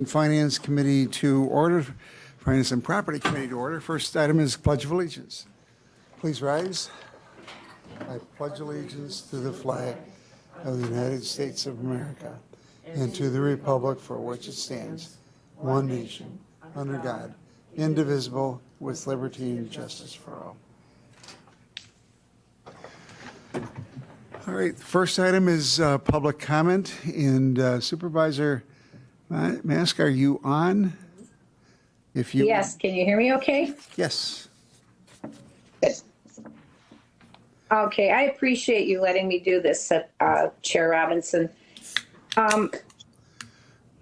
Finance Committee to order, Finance and Property Committee to order. First item is Pledge of Allegiance. Please rise. I pledge allegiance to the flag of the United States of America and to the republic for which it stands, one nation, under God, indivisible, with liberty and justice for all. All right, the first item is public comment, and Supervisor Mask, are you on? If you Yes, can you hear me okay? Yes. Good. Okay, I appreciate you letting me do this, Chair Robinson.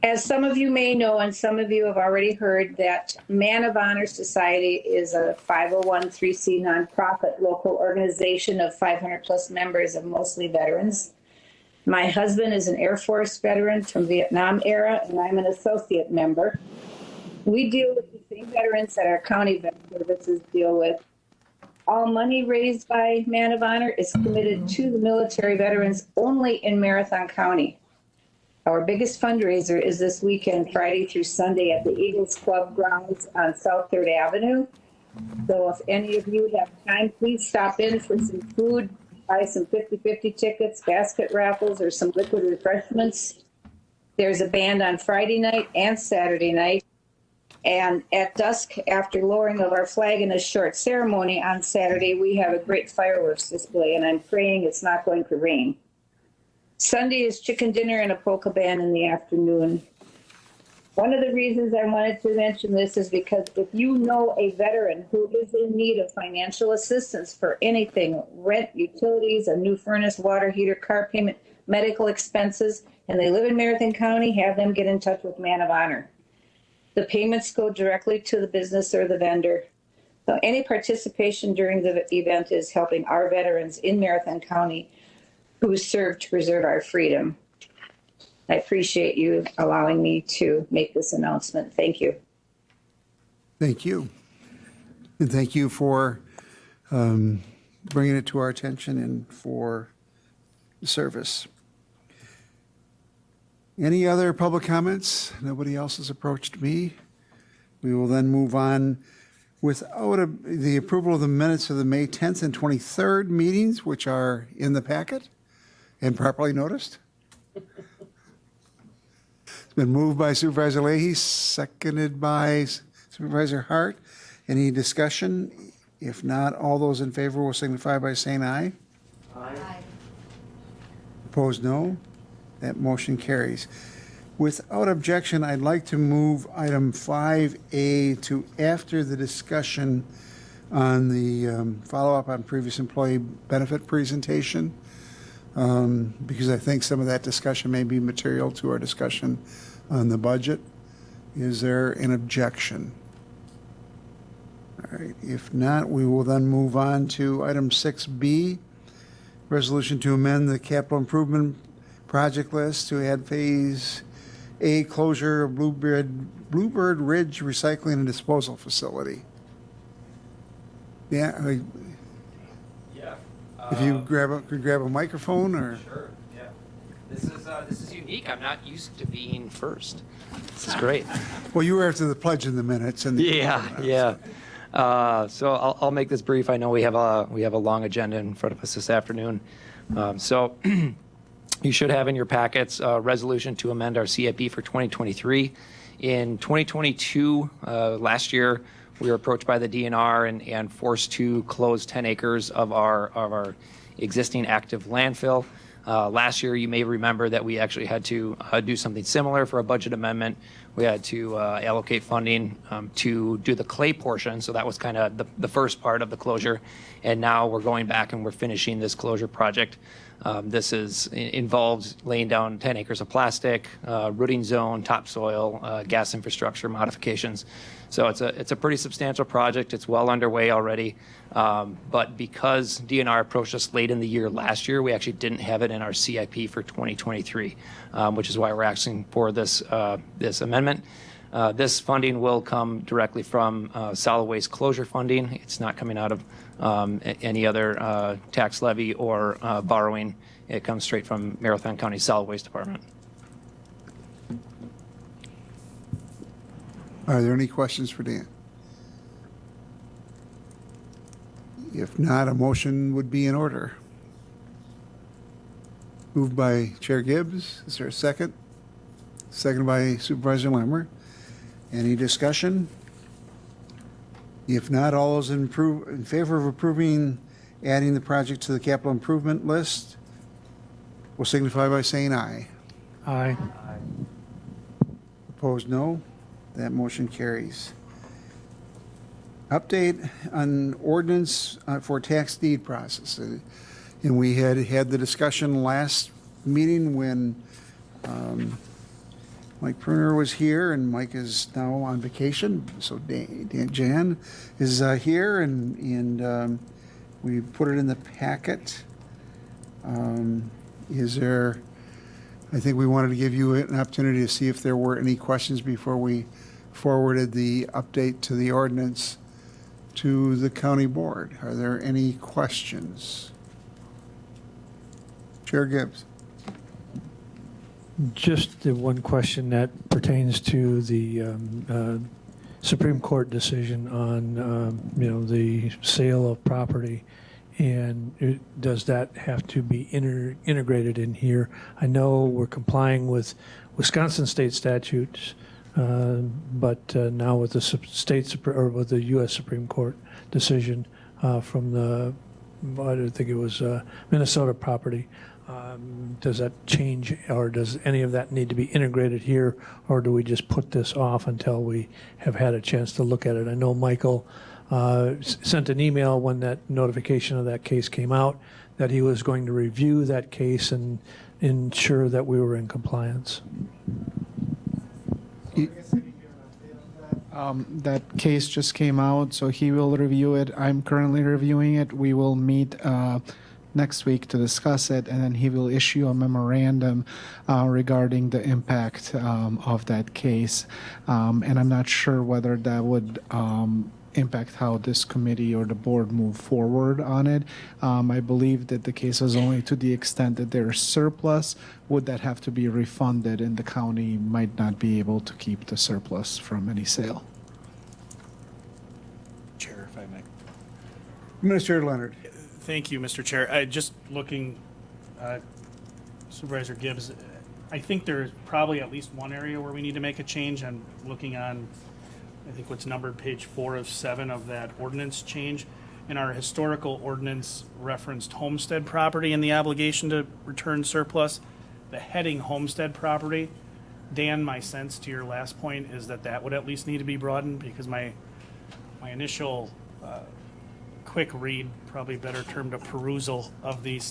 As some of you may know, and some of you have already heard, that Man of Honor Society is a 501(c) nonprofit local organization of 500 plus members of mostly veterans. My husband is an Air Force veteran from Vietnam era, and I'm an associate member. We deal with the same veterans that our county vet services deal with. All money raised by Man of Honor is committed to the military veterans only in Marathon County. Our biggest fundraiser is this weekend, Friday through Sunday, at the Eagles Club grounds on South 3rd Avenue. So if any of you have time, please stop in for some food, buy some 50-50 tickets, basket raffles, or some liquid refreshments. There's a band on Friday night and Saturday night. And at dusk, after lowering of our flag in a short ceremony on Saturday, we have a great fireworks display, and I'm praying it's not going to rain. Sunday is chicken dinner and a polka band in the afternoon. One of the reasons I wanted to mention this is because if you know a veteran who is in need of financial assistance for anything, rent, utilities, a new furnace, water heater, car payment, medical expenses, and they live in Marathon County, have them get in touch with Man of Honor. The payments go directly to the business or the vendor. So any participation during the event is helping our veterans in Marathon County who serve to preserve our freedom. I appreciate you allowing me to make this announcement. Thank you. Thank you. And thank you for bringing it to our attention and for the service. Any other public comments? Nobody else has approached me. We will then move on without the approval of the minutes of the May 10th and 23rd meetings, which are in the packet and properly noticed. It's been moved by Supervisor Leahy, seconded by Supervisor Hart. Any discussion? If not, all those in favor will signify by saying aye. Aye. Opposed, no. That motion carries. Without objection, I'd like to move item 5A to after the discussion on the follow-up on previous employee benefit presentation, because I think some of that discussion may be material to our discussion on the budget. Is there an objection? All right. If not, we will then move on to item 6B, resolution to amend the capital improvement project list to add phase A closure of Bluebird Ridge Recycling and Disposal Facility. Yeah. If you could grab a microphone, or Sure. Yeah. This is unique. I'm not used to being first. This is great. well, you were after the pledge in the minutes, and Yeah. So I'll make this brief. I know we have a long agenda in front of us this afternoon. So you should have in your packets a resolution to amend our CIP for 2023. In 2022, last year, we were approached by the DNR and forced to close 10 acres of our existing active landfill. Last year, you may remember that we actually had to do something similar for a budget amendment. We had to allocate funding to do the clay portion, so that was kind of the first part of the closure. And now we're going back and we're finishing this closure project. This involves laying down 10 acres of plastic, rooting zone, topsoil, gas infrastructure modifications. So it's a pretty substantial project. It's well underway already. But because DNR approached us late in the year last year, we actually didn't have it in our CIP for 2023, which is why we're asking for this amendment. This funding will come directly from solid waste closure funding. It's not coming out of any other tax levy or borrowing. It comes straight from Marathon County Solid Waste Department. Are there any questions for Dan? If not, a motion would be in order. Moved by Chair Gibbs. Is there a second? Second by Supervisor Lammer. Any discussion? If not, all those in favor of approving adding the project to the capital improvement list will signify by saying aye. Aye. Opposed, no. That motion carries. Update on ordinance for tax deed process. And we had the discussion last meeting when Mike Pruner was here, and Mike is now on vacation. So Jan is here, and we put it in the packet. Is there, I think we wanted to give you an opportunity to see if there were any questions before we forwarded the update to the ordinance to the county board. Are there any questions? Chair Gibbs. Just the one question that pertains to the Supreme Court decision on, the sale of property. And does that have to be integrated in here? I know we're complying with Wisconsin state statutes, but now with the with the U.S. Supreme Court decision from I think it was Minnesota property. Does that change, or does any of that need to be integrated here, or do we just put this off until we have had a chance to look at it? I know Michael sent an email when that notification of that case came out that he was going to review that case and ensure that we were in compliance. That case just came out, so he will review it. I'm currently reviewing it. We will meet next week to discuss it, and then he will issue a memorandum regarding the impact of that case. And I'm not sure whether that would impact how this committee or the board move forward on it. I believe that the case was only to the extent that there's surplus. Would that have to be refunded, and the county might not be able to keep the surplus from any sale? Chair, if I may. Minister Leonard. Thank you, Mr. Chair. Just looking, Supervisor Gibbs, I think there's probably at least one area where we need to make a change. I'm looking on, I think what's numbered page 4 of 7 of that ordinance change. In our historical ordinance referenced homestead property and the obligation to return surplus. The heading homestead property, Dan, my sense to your last point is that would at least need to be broadened, because my initial quick read, probably better termed a perusal of the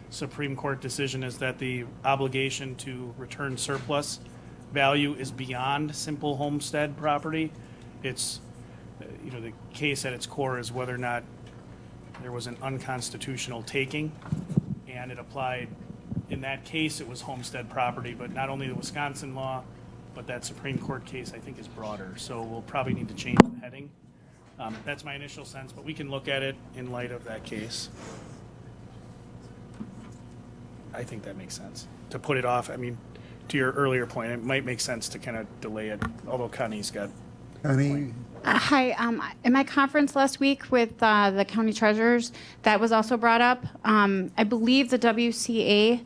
Supreme Court decision, is that the obligation to return surplus value is beyond simple homestead property. It's, the case at its core is whether or not there was an unconstitutional taking, and it applied, in that case, it was homestead property, but not only the Wisconsin law, but that Supreme Court case, I think, is broader. So we'll probably need to change the heading. That's my initial sense, but we can look at it in light of that case. I think that makes sense. To put it off, I mean, to your earlier point, it might make sense to kind of delay it, although Connie's got... Connie? Hi. In my conference last week with the county treasurers, that was also brought up. I believe the WCA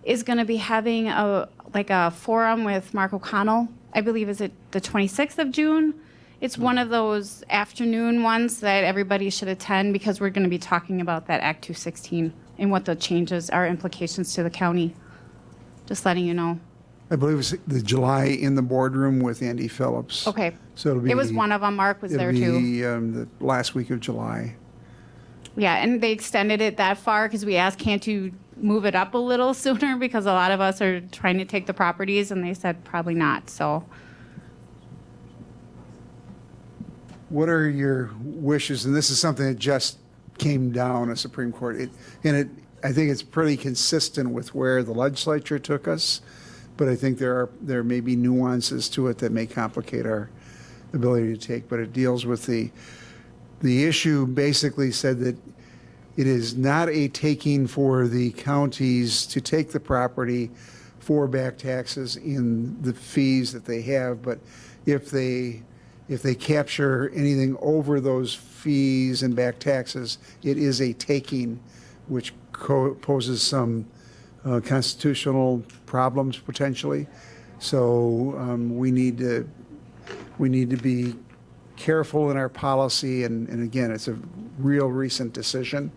is going to be having a forum with Mark O'Connell. I believe is it the 26th of June. It's one of those afternoon ones that everybody should attend, because we're going to be talking about that Act 216 and what the changes are, implications to the county. Just letting you know. I believe it's the July in the boardroom with Andy Phillips. Okay. So it'll be. It was one of them. Mark was there too. It'll be the last week of July. Yeah, and they extended it that far because we asked, can't you move it up a little sooner? Because a lot of us are trying to take the properties, and they said probably not. So. What are your wishes? And this is something that just came down a Supreme Court. I think it's pretty consistent with where the legislature took us, but I think there may be nuances to it that may complicate our ability to take. But it deals with the issue. Basically said that it is not a taking for the counties to take the property for back taxes in the fees that they have, but if they if they capture anything over those fees and back taxes, it is a taking, which poses some constitutional problems potentially. So we need to be careful in our policy, and again, it's a real recent decision.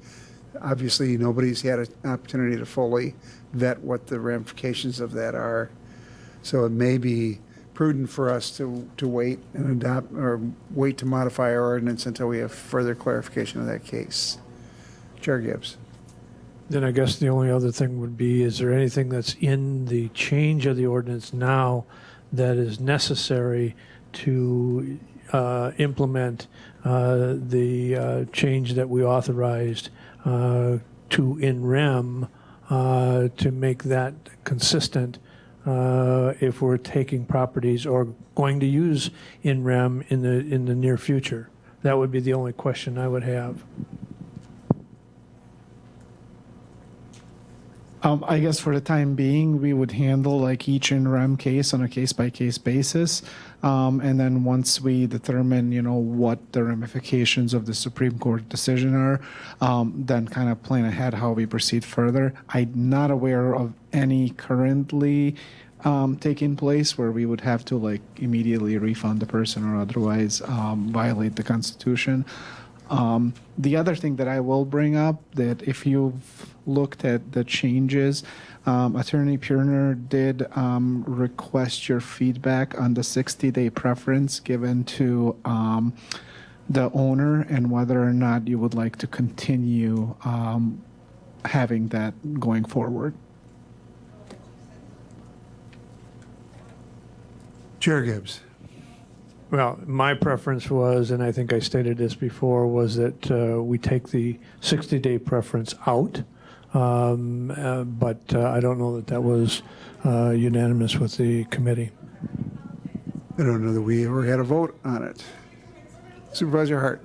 Obviously, nobody's had an opportunity to fully vet what the ramifications of that are. So it may be prudent for us to wait and adopt, or wait to modify our ordinance until we have further clarification of that case. Chair Gibbs. Then I guess the only other thing would be, is there anything that's in the change of the ordinance now that is necessary to implement the change that we authorized to in rem to make that consistent if we're taking properties or going to use in rem in the near future? That would be the only question I would have. I guess for the time being, we would handle like each in rem case on a case-by-case basis. And then once we determine, what the ramifications of the Supreme Court decision are, then kind of plan ahead how we proceed further. I'm not aware of any currently taking place where we would have to like immediately refund the person or otherwise violate the Constitution. The other thing that I will bring up, that if you've looked at the changes, Attorney Purner did request your feedback on the 60-day preference given to the owner and whether or not you would like to continue having that going forward. Chair Gibbs. Well, my preference was, and I think I stated this before, was that we take the 60-day preference out. But I don't know that that was unanimous with the committee. I don't know that we ever had a vote on it. Supervisor Hart.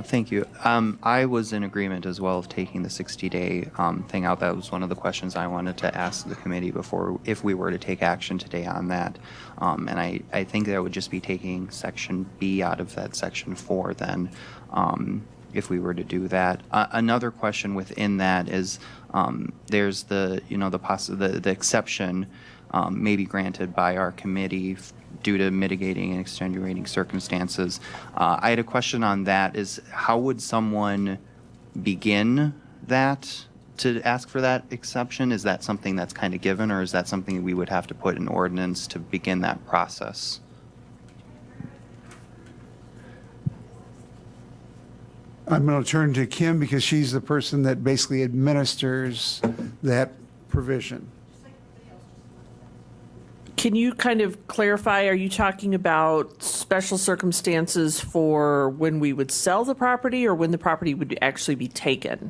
Thank you. I was in agreement as well of taking the 60-day thing out. That was one of the questions I wanted to ask the committee before, if we were to take action today on that. And I think that would just be taking Section B out of that Section 4 then, if we were to do that. Another question within that is there's the exception may be granted by our committee due to mitigating and extenuating circumstances. I had a question on that, is how would someone begin that to ask for that exception? Is that something that's kind of given, or is that something we would have to put in ordinance to begin that process? I'm going to turn to Kim because she's the person that basically administers that provision. Can you kind of clarify, are you talking about special circumstances for when we would sell the property or when the property would actually be taken?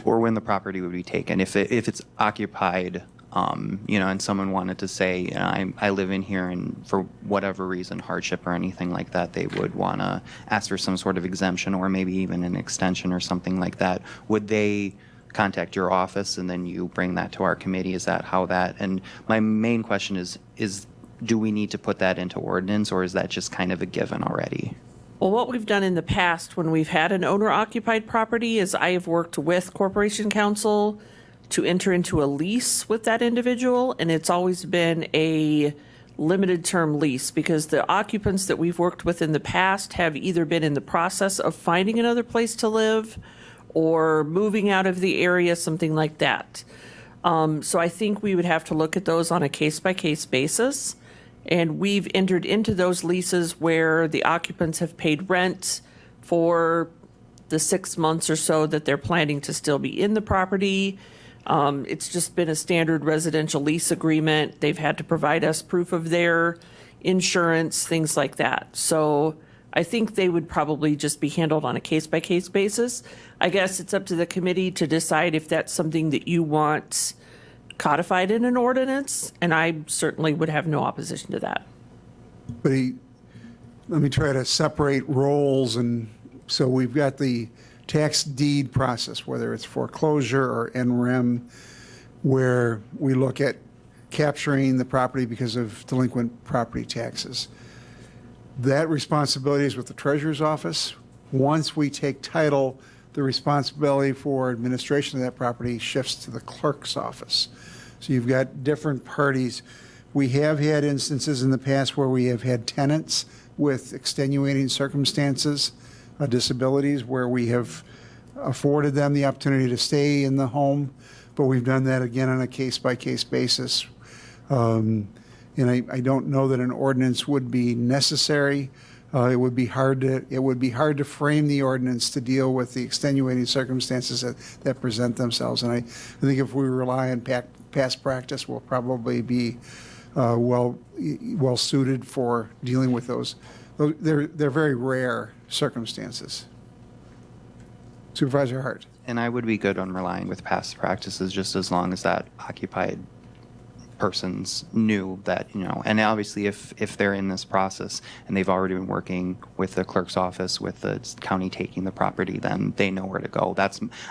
Or when the property would be taken, if it's occupied, and someone wanted to say, I live in here, and for whatever reason, hardship or anything like that, they would want to ask for some sort of exemption or maybe even an extension or something like that. Would they contact your office and then you bring that to our committee? Is that how that? And my main question is do we need to put that into ordinance, or is that just kind of a given already? Well, what we've done in the past when we've had an owner-occupied property is I have worked with Corporation Counsel to enter into a lease with that individual, and it's always been a limited term lease because the occupants that we've worked with in the past have either been in the process of finding another place to live or moving out of the area, something like that. So I think we would have to look at those on a case-by-case basis. And we've entered into those leases where the occupants have paid rent for the 6 months or so that they're planning to still be in the property. It's just been a standard residential lease agreement. They've had to provide us proof of their insurance, things like that. So I think they would probably just be handled on a case-by-case basis. I guess it's up to the committee to decide if that's something that you want codified in an ordinance, and I certainly would have no opposition to that. But let me try to separate roles. And so we've got the tax deed process, whether it's foreclosure or NREM, where we look at capturing the property because of delinquent property taxes. That responsibility is with the treasurer's office. Once we take title, the responsibility for administration of that property shifts to the clerk's office. So you've got different parties. We have had instances in the past where we have had tenants with extenuating circumstances, disabilities, where we have afforded them the opportunity to stay in the home, but we've done that again on a case-by-case basis. And I don't know that an ordinance would be necessary. It would be hard to frame the ordinance to deal with the extenuating circumstances that present themselves. And I think if we rely on past practice, we'll probably be well suited for dealing with those. They're very rare circumstances. Supervisor Hart. And I would be good on relying with past practices just as long as that occupied persons knew that, and obviously if they're in this process and they've already been working with the clerk's office, with the county taking the property, then they know where to go.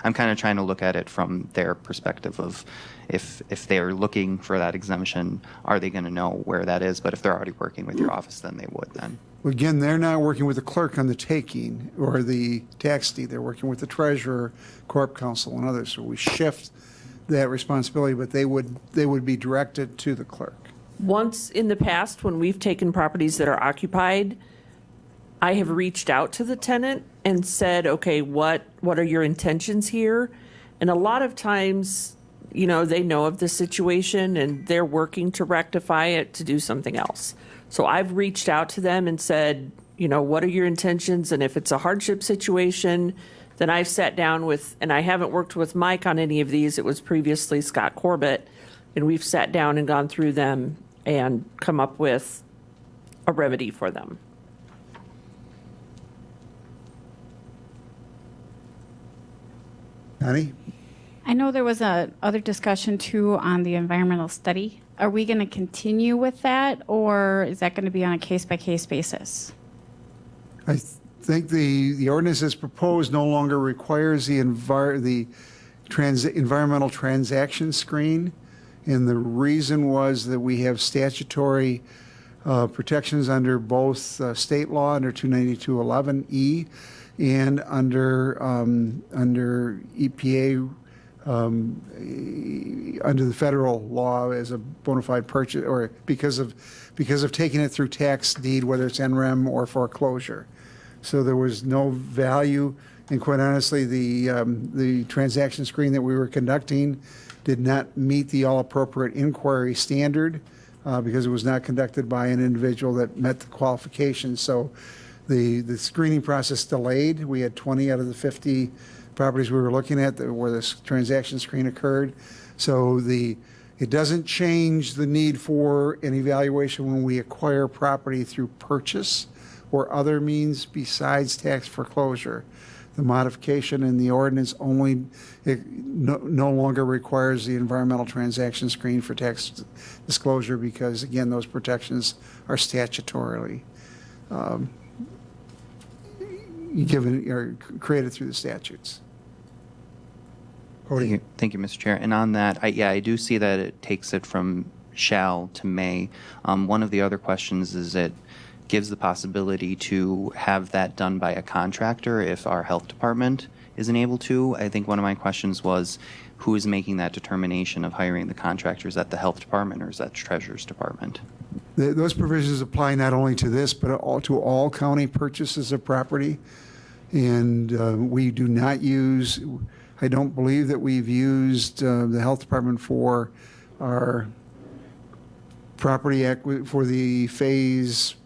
I'm kind of trying to look at it from their perspective of if they're looking for that exemption, are they going to know where that is? But if they're already working with your office, then they would then. Again, they're not working with the clerk on the taking or the tax deed. They're working with the treasurer, corp counsel, and others. So we shift that responsibility, but they would be directed to the clerk. Once in the past, when we've taken properties that are occupied, I have reached out to the tenant and said, okay, what are your intentions here? And a lot of times, they know of the situation and they're working to rectify it to do something else. So I've reached out to them and said, what are your intentions? And if it's a hardship situation, then I've sat down with, and I haven't worked with Mike on any of these, it was previously Scott Corbett, and we've sat down and gone through them and come up with a remedy for them. Connie? I know there was other discussion too on the environmental study. Are we going to continue with that, or is that going to be on a case-by-case basis? I think the ordinance as proposed no longer requires the environmental transaction screen. And the reason was that we have statutory protections under both state law, under 29211E, and under EPA, under the federal law as a bona fide purchase, or because of taking it through tax deed, whether it's NREM or foreclosure. So there was no value, and quite honestly, the transaction screen that we were conducting did not meet the all-appropriate inquiry standard because it was not conducted by an individual that met the qualifications. So the screening process delayed. We had 20 out of the 50 properties we were looking at where this transaction screen occurred. So it doesn't change the need for an evaluation when we acquire property through purchase or other means besides tax foreclosure. The modification in the ordinance no longer requires the environmental transaction screen for tax disclosure because, again, those protections are statutorily given or created through the statutes. Thank you, Mr. Chair. And on that, I do see that it takes it from shall to may. One of the other questions is it gives the possibility to have that done by a contractor if our health department isn't able to. I think one of my questions was, who is making that determination of hiring the contractors at the health department, or is that the treasurer's department? Those provisions apply not only to this, but to all county purchases of property. And we do not use, I don't believe that we've used the health department for our property for the phase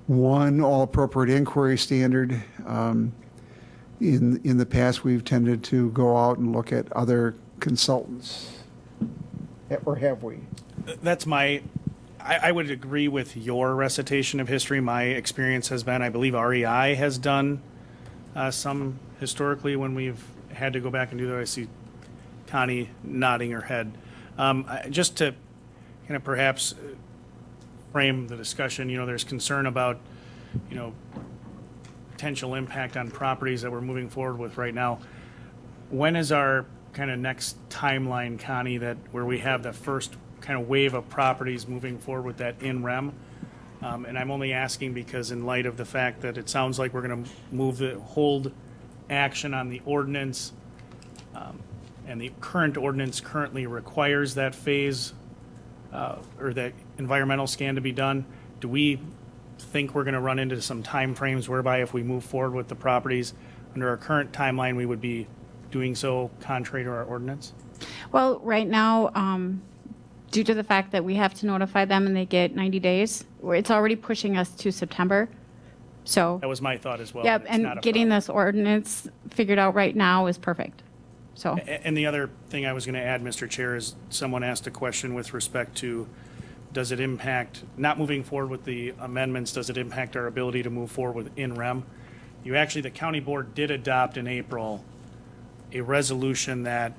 1 all appropriate inquiry standard. In the past, we've tended to go out and look at other consultants. Or have we? That's I would agree with your recitation of history. My experience has been, I believe REI has done some historically when we've had to go back and do that. I see Connie nodding her head. Just to kind of perhaps frame the discussion, there's concern about, potential impact on properties that we're moving forward with right now. When is our kind of next timeline, Connie, where we have the first kind of wave of properties moving forward with that in REM? And I'm only asking because in light of the fact that it sounds like we're going to hold action on the ordinance, and the current ordinance currently requires that phase or that environmental scan to be done. Do we think we're going to run into some timeframes whereby if we move forward with the properties under our current timeline, we would be doing so contrary to our ordinance? Well, right now, due to the fact that we have to notify them and they get 90 days, it's already pushing us to September. So, That was my thought as well. yep, It's not and a getting problem. this ordinance figured out right now is perfect. So, And the other thing I was going to add, Mr. Chair, is someone asked a question with respect to, does it impact, not moving forward with the amendments, does it impact our ability to move forward with in-rem? The county board did adopt in April a resolution that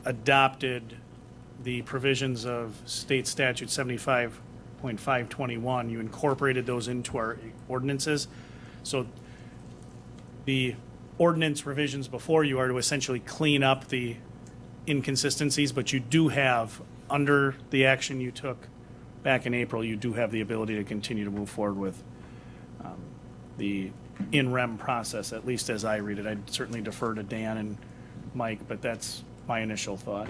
adopted the provisions of state statute 75.521. You incorporated those into our ordinances. So the ordinance revisions before you are to essentially clean up the inconsistencies, but you do have, under the action you took back in April, you do have the ability to continue to move forward with the in-rem process, at least as I read it. I'd certainly defer to Dan and Mike, but that's my initial thought.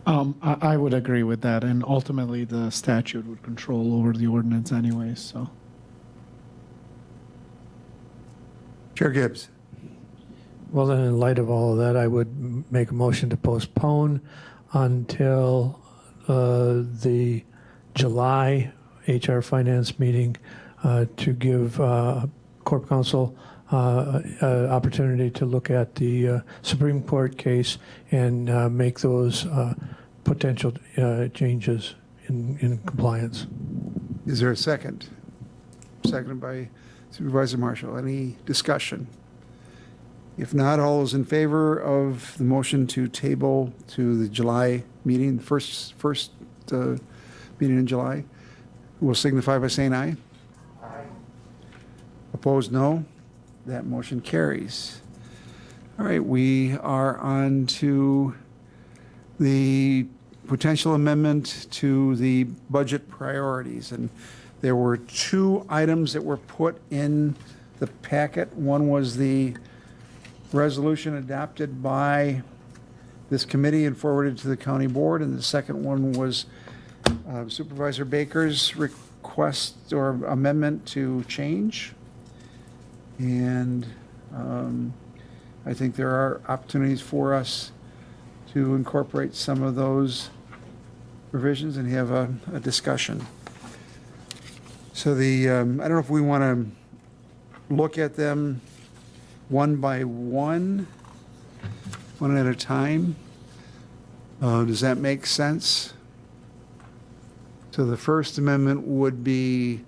I would agree with that, and ultimately the statute would control over the ordinance anyways, so. Chair Gibbs. Well, then, in light of all of that, I would make a motion to postpone until the July HR Finance meeting to give Corp Counsel opportunity to look at the Supreme Court case and make those potential changes in compliance. Is there a second? Seconded by Supervisor Marshall. Any discussion? If not, all those in favor of the motion to table to the July meeting, first meeting in July, will signify by saying aye. Aye. Opposed, no. That motion carries. All right, we are on to the potential amendment to the budget priorities. And there were two items that were put in the packet. One was the resolution adopted by this committee and forwarded to the county board, and the second one was Supervisor Baker's request or amendment to change. And I think there are opportunities for us to incorporate some of those provisions and have a discussion. So I don't know if we want to look at them one by one at a time. Does that make sense? So the First Amendment would be,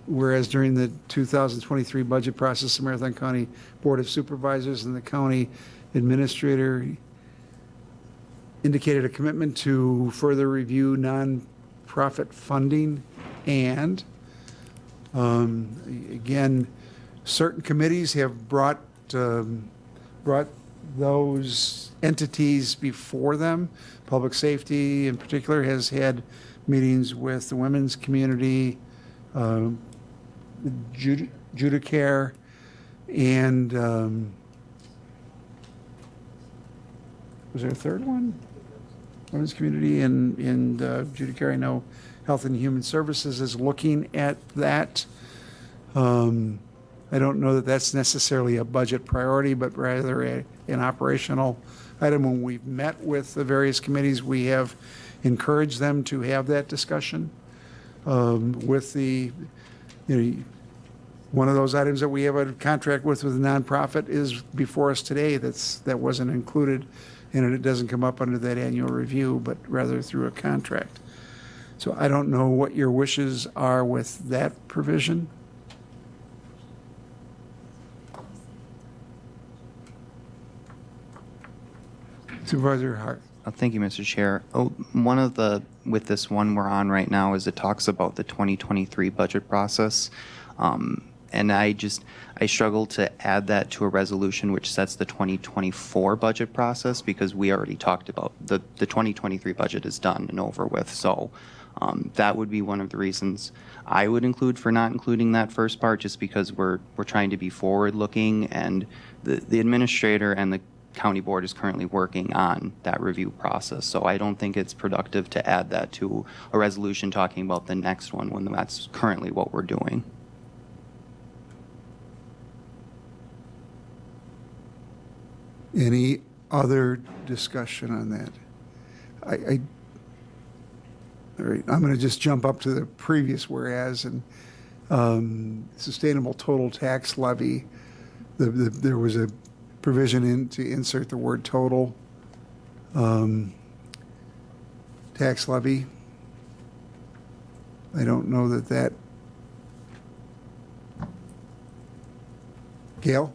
whereas during the 2023 budget process, the Marathon County Board of Supervisors and the county administrator indicated a commitment to further review nonprofit funding and, again, certain committees have brought those entities before them. Public safety, in particular, has had meetings with the women's community, Judicare, and was there a third one? Women's community and Judicare. I know Health and Human Services is looking at that. I don't know that that's necessarily a budget priority, but rather an operational item. When we've met with the various committees, we have encouraged them to have that discussion with the, one of those items that we have a contract with a nonprofit is before us today. That wasn't included, and it doesn't come up under that annual review, but rather through a contract. So I don't know what your wishes are with that provision. Supervisor Hart. Thank you, Mr. Chair. With this one we're on right now is it talks about the 2023 budget process. And I struggle to add that to a resolution which sets the 2024 budget process because we already talked about the 2023 budget is done and over with. So That would be one of the reasons I would include for not including that first part, just because we're trying to be forward-looking, and the administrator and the county board is currently working on that review process. So I don't think it's productive to add that to a resolution talking about the next one when that's currently what we're doing. Any other discussion on that? All right, I'm going to just jump up to the previous whereas, and sustainable total tax levy. There was a provision to insert the word total tax levy. I don't know that. Gail?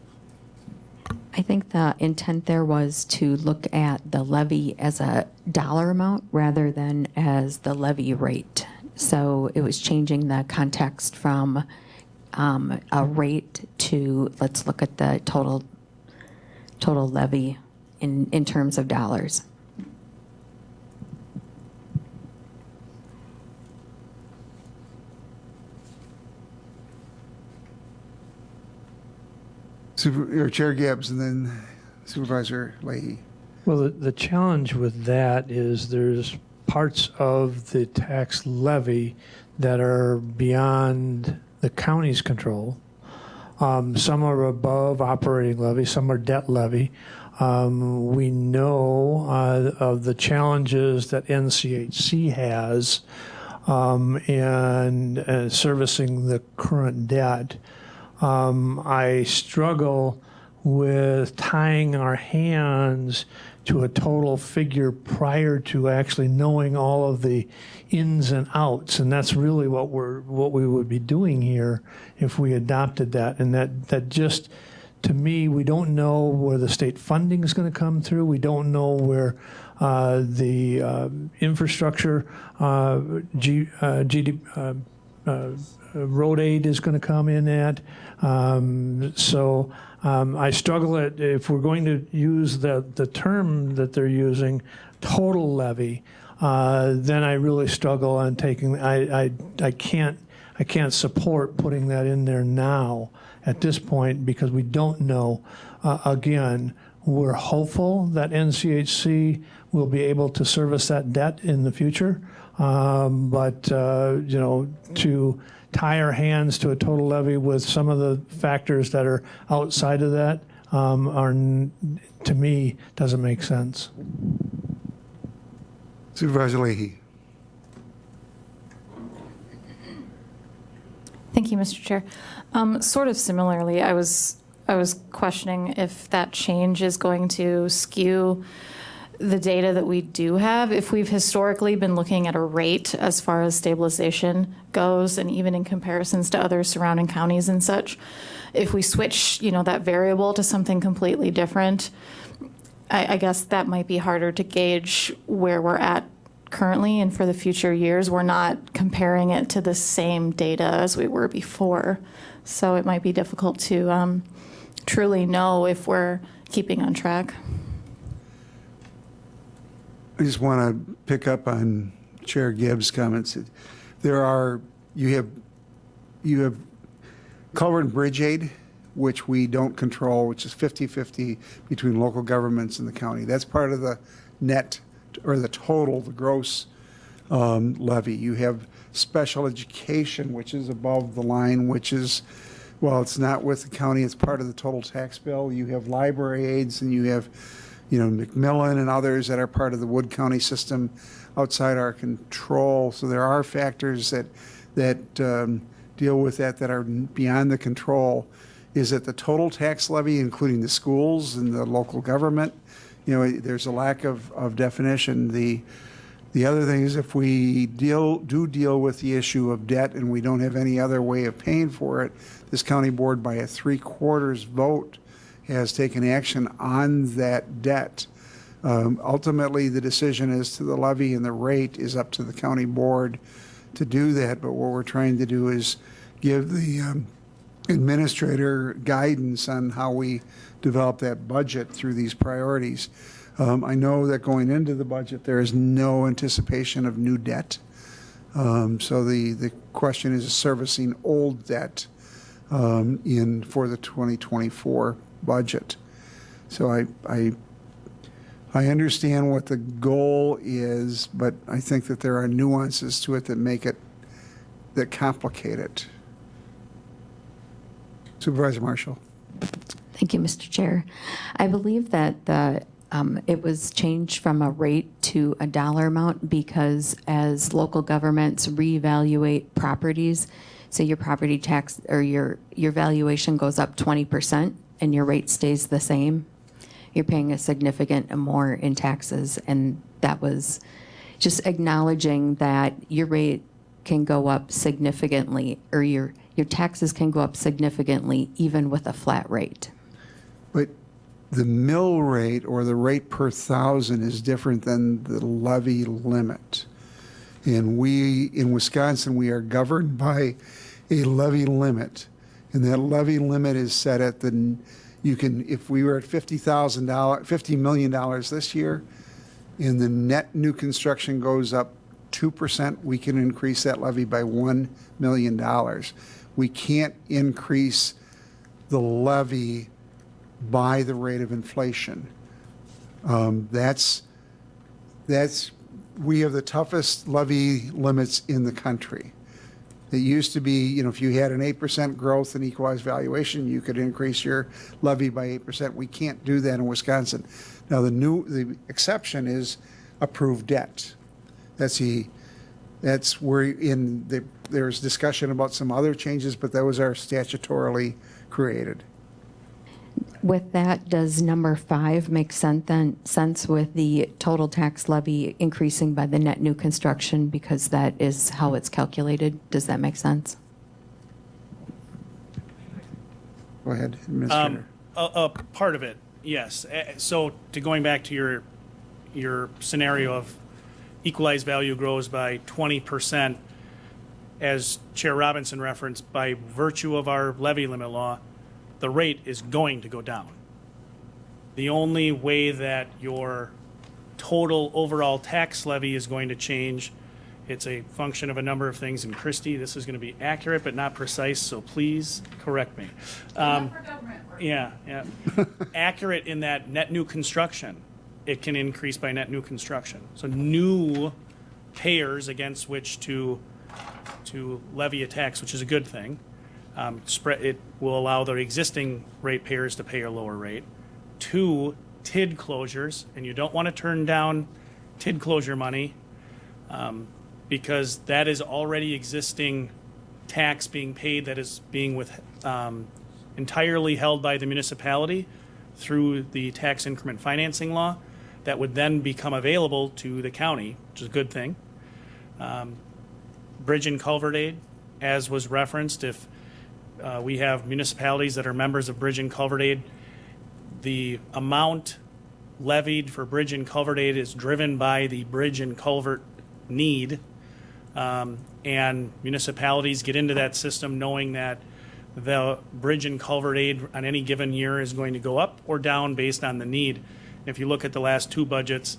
I think the intent there was to look at the levy as a dollar amount rather than as the levy rate. So it was changing the context from a rate to, let's look at the total levy in terms of dollars. Chair Gibbs and then Supervisor Leahy. Well, the challenge with that is there's parts of the tax levy that are beyond the county's control. Some are above operating levy, some are debt levy. We know of the challenges that NCHC has in servicing the current debt. I struggle with tying our hands to a total figure prior to actually knowing all of the ins and outs, and that's really what we would be doing here if we adopted that. And that just, to me, we don't know where the state funding is going to come through. We don't know where the infrastructure, road aid is going to come in at. So I struggle if we're going to use the term that they're using, total levy, then I really struggle on taking, I can't support putting that in there now at this point because we don't know. Again, we're hopeful that NCHC will be able to service that debt in the future. But to tie our hands to a total levy with some of the factors that are outside of that to me, doesn't make sense. Supervisor Leahy. Thank you, Mr. Chair. Sort of similarly, I was questioning if that change is going to skew the data that we do have. If we've historically been looking at a rate as far as stabilization goes, and even in comparisons to other surrounding counties and such, if we switch, that variable to something completely different, I guess that might be harder to gauge where we're at currently, and for the future years, we're not comparing it to the same data as we were before. So it might be difficult to truly know if we're keeping on track. I just want to pick up on Chair Gibbs' comments. You have culvert and bridge aid, which we don't control, which is 50-50 between local governments and the county. That's part of the net, or the total, the gross levy. You have special education, which is above the line, which is, well, it's not with the county, it's part of the total tax bill. You have library aids, and you have McMillan and others that are part of the Wood County system outside our control. So there are factors that deal with that are beyond the control. Is that the total tax levy, including the schools and the local government? There's a lack of definition. The other thing is if we deal with the issue of debt and we don't have any other way of paying for it, this county board by a 3/4 vote has taken action on that debt. Ultimately, the decision as to the levy and the rate is up to the county board to do that. But what we're trying to do is give the administrator guidance on how we develop that budget through these priorities. I know that going into the budget, there is no anticipation of new debt. So the question is servicing old debt for the 2024 budget. So I understand what the goal is, but I think that there are nuances to it that complicate it. Supervisor Marshall. Thank you, Mr. Chair. I believe that it was changed from a rate to a dollar amount because as local governments reevaluate properties, so your property tax or your valuation goes up 20% and your rate stays the same, you're paying a significant more in taxes. And that was just acknowledging that your rate can go up significantly, or your taxes can go up significantly even with a flat rate. But the mill rate or the rate per thousand is different than the levy limit. And in Wisconsin, we are governed by a levy limit. And that levy limit is set at if we were at $50 million this year, and the net new construction goes up 2%, we can increase that levy by $1 million. We can't increase the levy by the rate of inflation. We have the toughest levy limits in the country. It used to be, if you had an 8% growth in equalized valuation, you could increase your levy by 8%. We can't do that in Wisconsin. Now, the exception is approved debt. That's where there's discussion about some other changes, but those are statutorily created. With that, does number 5 make sense with the total tax levy increasing by the net new construction because that is how it's calculated? Does that make sense? Go ahead, Administrator. A part of it, yes. So going back to your scenario of equalized value grows by 20%, as Chair Robinson referenced, by virtue of our levy limit law, the rate is going to go down. The only way that your total overall tax levy is going to change, it's a function of a number of things. And Christy, this is going to be accurate but not precise, so please correct me. Yeah. Accurate in that net new construction, it can increase by net new construction. So new payers against which to levy a tax, which is a good thing. It will allow the existing ratepayers to pay a lower rate. 2, TID closures, and you don't want to turn down TID closure money because that is already existing tax being paid that is being entirely held by the municipality through the tax increment financing law that would then become available to the county, which is a good thing. Bridge and culvert aid, as was referenced, if we have municipalities that are members of Bridge and Culvert Aid, the amount levied for Bridge and Culvert Aid is driven by the bridge and culvert need. And municipalities get into that system knowing that the Bridge and Culvert Aid on any given year is going to go up or down based on the need. If you look at the last 2 budgets,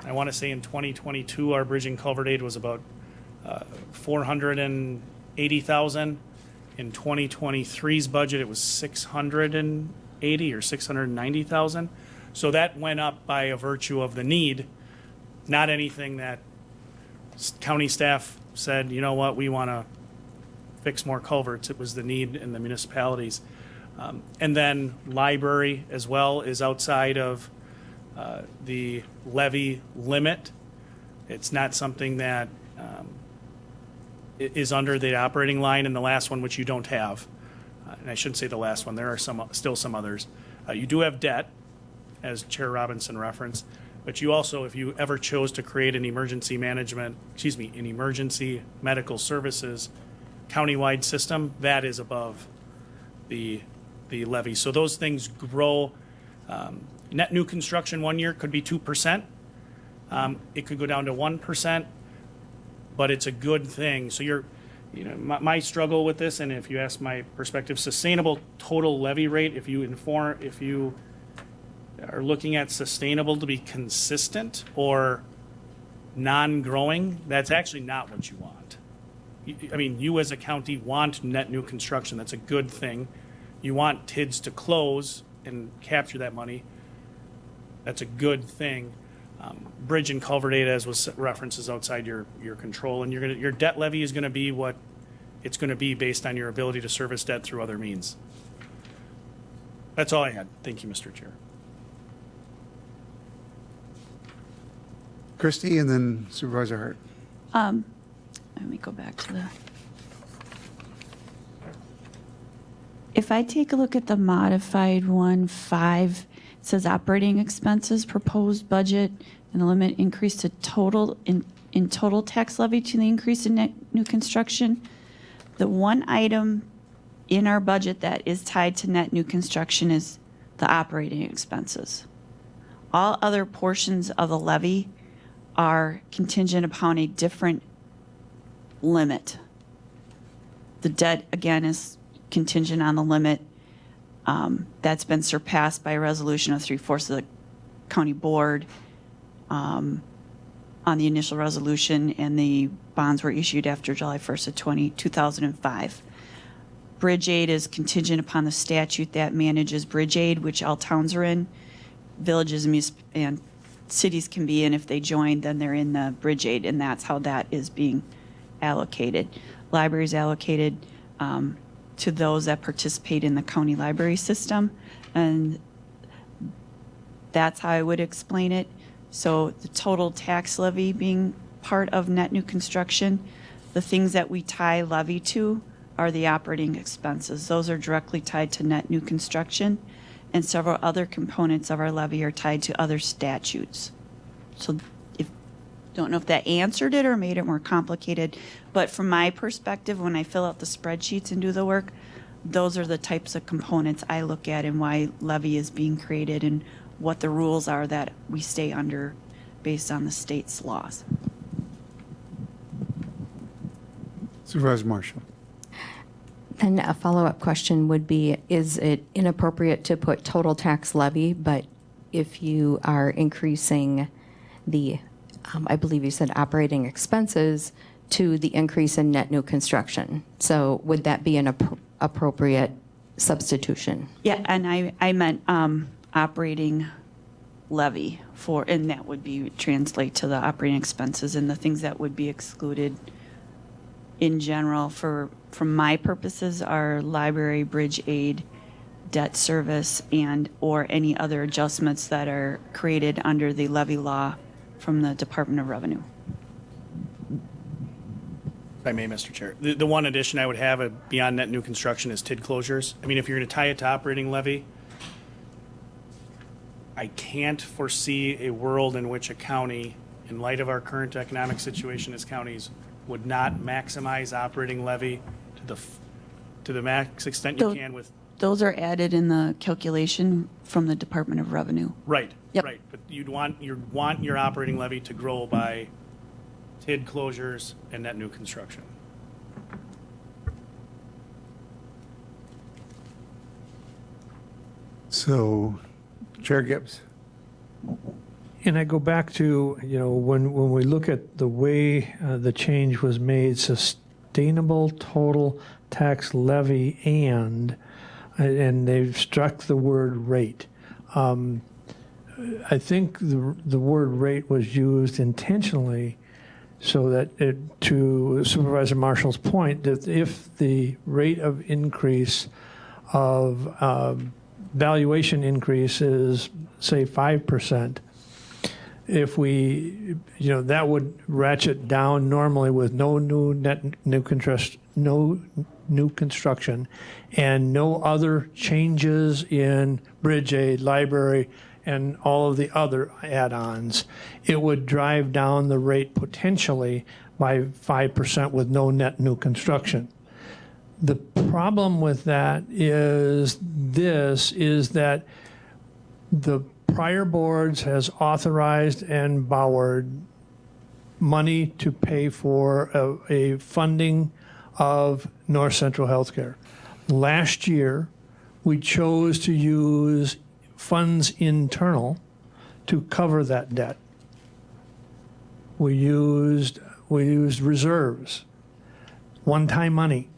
I want to say in 2022, our Bridge and Culvert Aid was about $480,000. In 2023's budget, it was $680,000 or $690,000. So that went up by a virtue of the need, not anything that county staff said, you know what, we want to fix more culverts. It was the need in the municipalities. And then library as well is outside of the levy limit. It's not something that is under the operating line in the last one, which you don't have. And I shouldn't say the last one. There are still some others. You do have debt, as Chair Robinson referenced, but you also, if you ever chose to create an emergency medical services countywide system, that is above the levy. So those things grow. Net new construction one year could be 2%. It could go down to 1%. But it's a good thing. So my struggle with this, and if you ask my perspective, sustainable total levy rate, if you are looking at sustainable to be consistent or non-growing, that's actually not what you want. I mean, you as a county want net new construction. That's a good thing. You want TIDS to close and capture that money. That's a good thing. Bridge and culvert aid, as was referenced, is outside your control, and your debt levy is going to be what it's going to be based on your ability to service debt through other means. That's all I had. Thank you, Mr. Chair. Christie and then Supervisor Hart. Let me go back to the. If I take a look at the modified 1.5, it says operating expenses, proposed budget, and the limit increase to total in total tax levy to the increase in net new construction. The one item in our budget that is tied to net new construction is the operating expenses. All other portions of the levy are contingent upon a different limit. The debt, again, is contingent on the limit that's been surpassed by a resolution of 3/4 of the county board on the initial resolution, and the bonds were issued after July 1st of 2005. Bridge aid is contingent upon the statute that manages bridge aid, which all towns are in. Villages and cities can be in if they join, then they're in the bridge aid, and that's how that is being allocated. Libraries allocated to those that participate in the county library system, and that's how I would explain it. So the total tax levy being part of net new construction, the things that we tie levy to are the operating expenses. Those are directly tied to net new construction, and several other components of our levy are tied to other statutes. So don't know if that answered it or made it more complicated, but from my perspective, when I fill out the spreadsheets and do the work, those are the types of components I look at and why levy is being created and what the rules are that we stay under based on the state's laws. Supervisor Marshall. Then a follow-up question would be, is it inappropriate to put total tax levy, but if you are increasing the, I believe you said operating expenses, to the increase in net new construction? So would that be an appropriate substitution? Yeah, and I meant operating levy for, and that would be translate to the operating expenses and the things that would be excluded in general from my purposes are library, bridge aid, debt service, and or any other adjustments that are created under the levy law from the Department of Revenue. If I may, Mr. Chair. The one addition I would have beyond net new construction is TID closures. I mean, if you're going to tie it to operating levy, I can't foresee a world in which a county, in light of our current economic situation as counties, would not maximize operating levy to the max extent you can with. Those are added in the calculation from the Department of Revenue. Right, Yep. right. But you'd want your operating levy to grow by TID closures and net new construction. So, Chair Gibbs. And I go back to, when we look at the way the change was made, sustainable total tax levy and they've struck the word rate. I think the word rate was used intentionally so that to Supervisor Marshall's point, that if the rate of increase of valuation increase is, say, 5%, if we, that would ratchet down normally with no new construction and no other changes in bridge aid, library, and all of the other add-ons. It would drive down the rate potentially by 5% with no net new construction. The problem with that is that the prior boards has authorized and borrowed money to pay for a funding of North Central Healthcare. Last year, we chose to use funds internal to cover that debt. we used reserves, one-time money.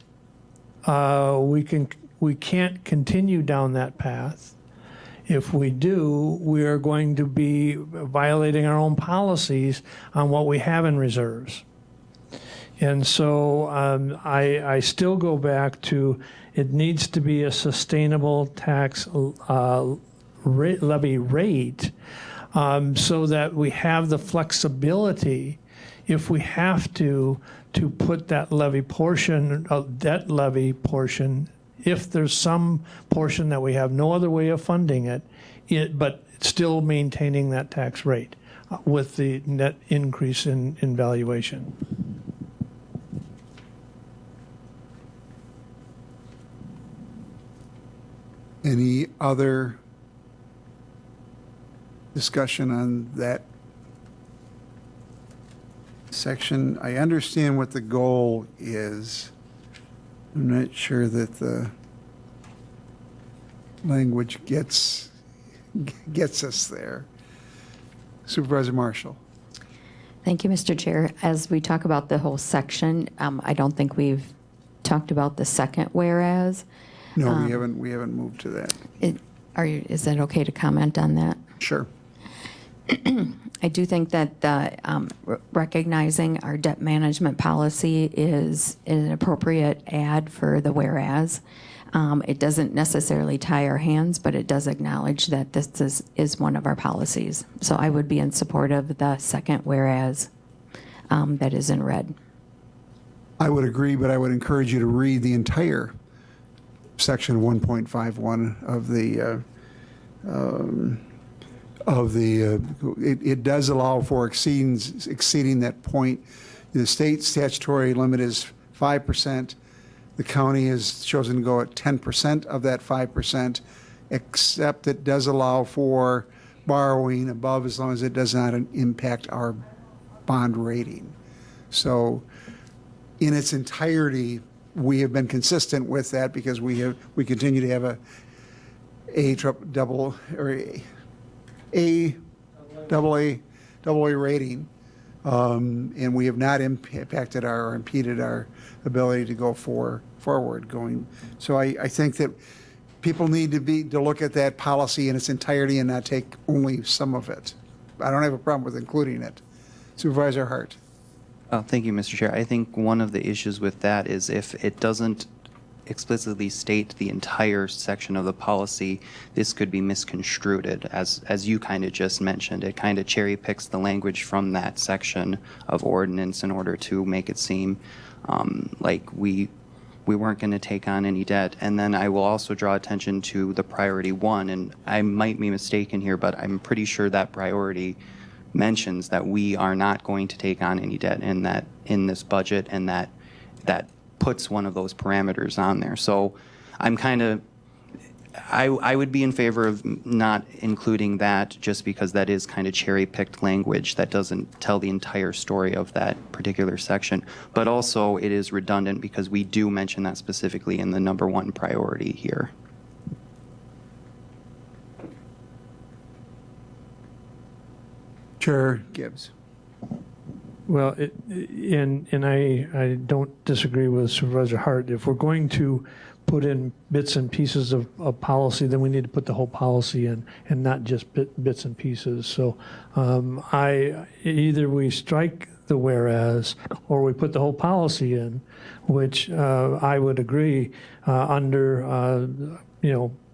We can't continue down that path. If we do, we are going to be violating our own policies on what we have in reserves. And so I still go back to, it needs to be a sustainable tax levy rate, so that we have the flexibility, if we have to put that levy portion, debt levy portion, if there's some portion that we have no other way of funding it, but still maintaining that tax rate with the net increase in valuation. Any other discussion on that section? I understand what the goal is. I'm not sure that the language gets us there. Supervisor Marshall. Thank you, Mr. Chair. As we talk about the whole section, I don't think we've talked about the second whereas. No, we haven't moved to that. Is that okay to comment on that? Sure. I do think that recognizing our debt management policy is an appropriate add for the whereas. It doesn't necessarily tie our hands, but it does acknowledge that this is one of our policies. So I would be in support of the second whereas that is in red. I would agree, but I would encourage you to read the entire section 1.51 of the it does allow for exceeding that point. The state statutory limit is 5%. The county has chosen to go at 10% of that 5%, except it does allow for borrowing above as long as it does not impact our bond rating. So in its entirety, we have been consistent with that because we continue to have AA rating, and we have not impacted or impeded our ability to go forward going. So I think that people need to look at that policy in its entirety and not take only some of it. I don't have a problem with including it. Supervisor Hart. Thank you, Mr. Chair. I think one of the issues with that is if it doesn't explicitly state the entire section of the policy, this could be misconstrued, as you kind of just mentioned. It kind of cherry picks the language from that section of ordinance in order to make it seem like we weren't going to take on any debt. And then I will also draw attention to the priority one, and I might be mistaken here, but I'm pretty sure that priority mentions that we are not going to take on any debt in this budget, and that puts one of those parameters on there. So I'm kind of, I would be in favor of not including that, just because that is kind of cherry-picked language that doesn't tell the entire story of that particular section. But also it is redundant because we do mention that specifically in the number one priority here. Chair Gibbs. Well, and I don't disagree with Supervisor Hart. If we're going to put in bits and pieces of policy, then we need to put the whole policy in and not just bits and pieces. So either we strike the whereas or we put the whole policy in, which I would agree under,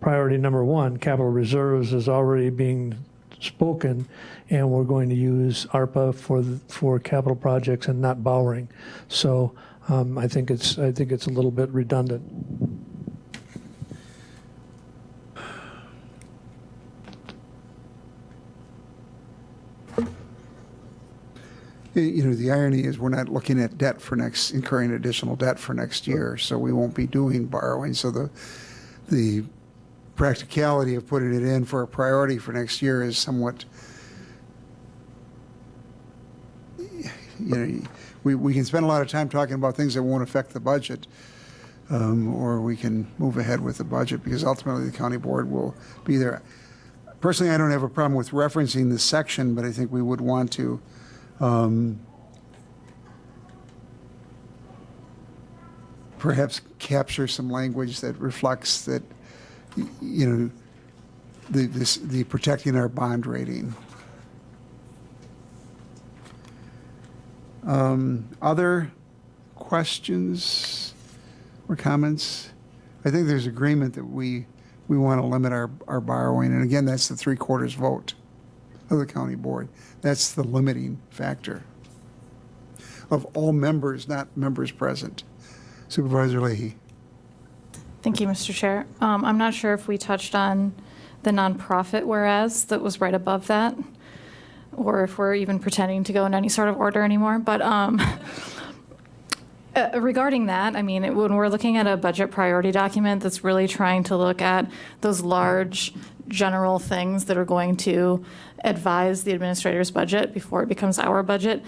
priority number one, capital reserves is already being spoken, and we're going to use ARPA for capital projects and not borrowing. So I think it's a little bit redundant. The irony is we're not looking at incurring additional debt for next year, so we won't be doing borrowing. So the practicality of putting it in for a priority for next year is somewhat, we can spend a lot of time talking about things that won't affect the budget, or we can move ahead with the budget because ultimately the county board will be there. Personally, I don't have a problem with referencing the section, but I think we would want to perhaps capture some language that reflects that, you know, the protecting our bond rating. Other questions or comments? I think there's agreement that we want to limit our borrowing, and again, that's the 3/4 vote of the county board. That's the limiting factor of all members, not members present. Supervisor Leahy. Thank you, Mr. Chair. I'm not sure if we touched on the nonprofit whereas that was right above that, or if we're even pretending to go in any sort of order anymore. But regarding that, I mean, when we're looking at a budget priority document that's really trying to look at those large general things that are going to advise the administrator's budget before it becomes our budget,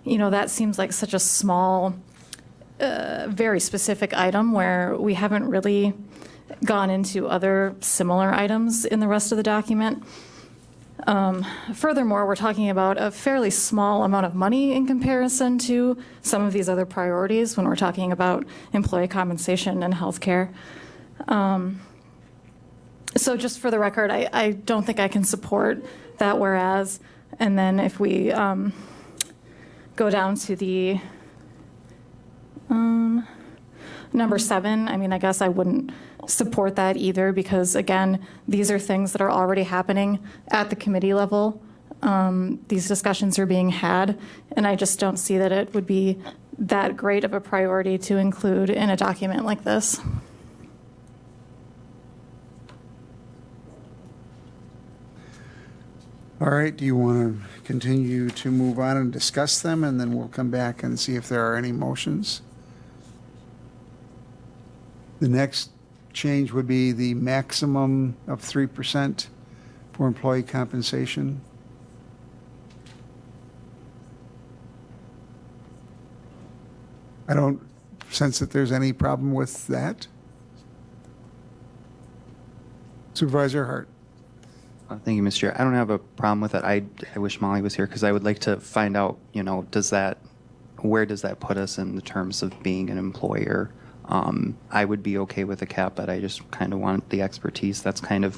you know, that seems like such a small, very specific item where we haven't really gone into other similar items in the rest of the document. Furthermore, we're talking about a fairly small amount of money in comparison to some of these other priorities when we're talking about employee compensation and healthcare. So just for the record, I don't think I can support that whereas. And then if we go down to the number 7, I mean, I guess I wouldn't support that either because, again, these are things that are already happening at the committee level. These discussions are being had, and I just don't see that it would be that great of a priority to include in a document like this. All right, do you want to continue to move on and discuss them, and then we'll come back and see if there are any motions? The next change would be the maximum of 3% for employee compensation. I don't sense that there's any problem with that. Supervisor Hart. Thank you, Mr. Chair. I don't have a problem with it. I wish Molly was here because I would like to find out, you know, where does that put us in the terms of being an employer? I would be okay with a cap, but I just kind of want the expertise. That's kind of,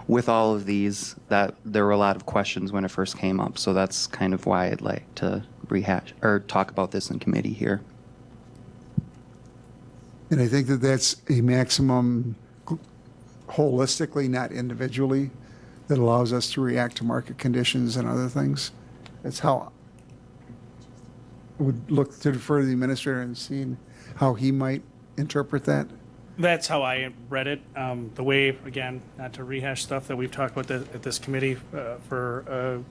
with all of these, that there were a lot of questions when it first came up. So that's kind of why I'd like to rehash or talk about this in committee here. And I think that that's a maximum holistically, not individually, that allows us to react to market conditions and other things. That's how I would look to defer to the administrator and see how he might interpret that. That's how I read it. The way, again, not to rehash stuff that we've talked about at this committee for a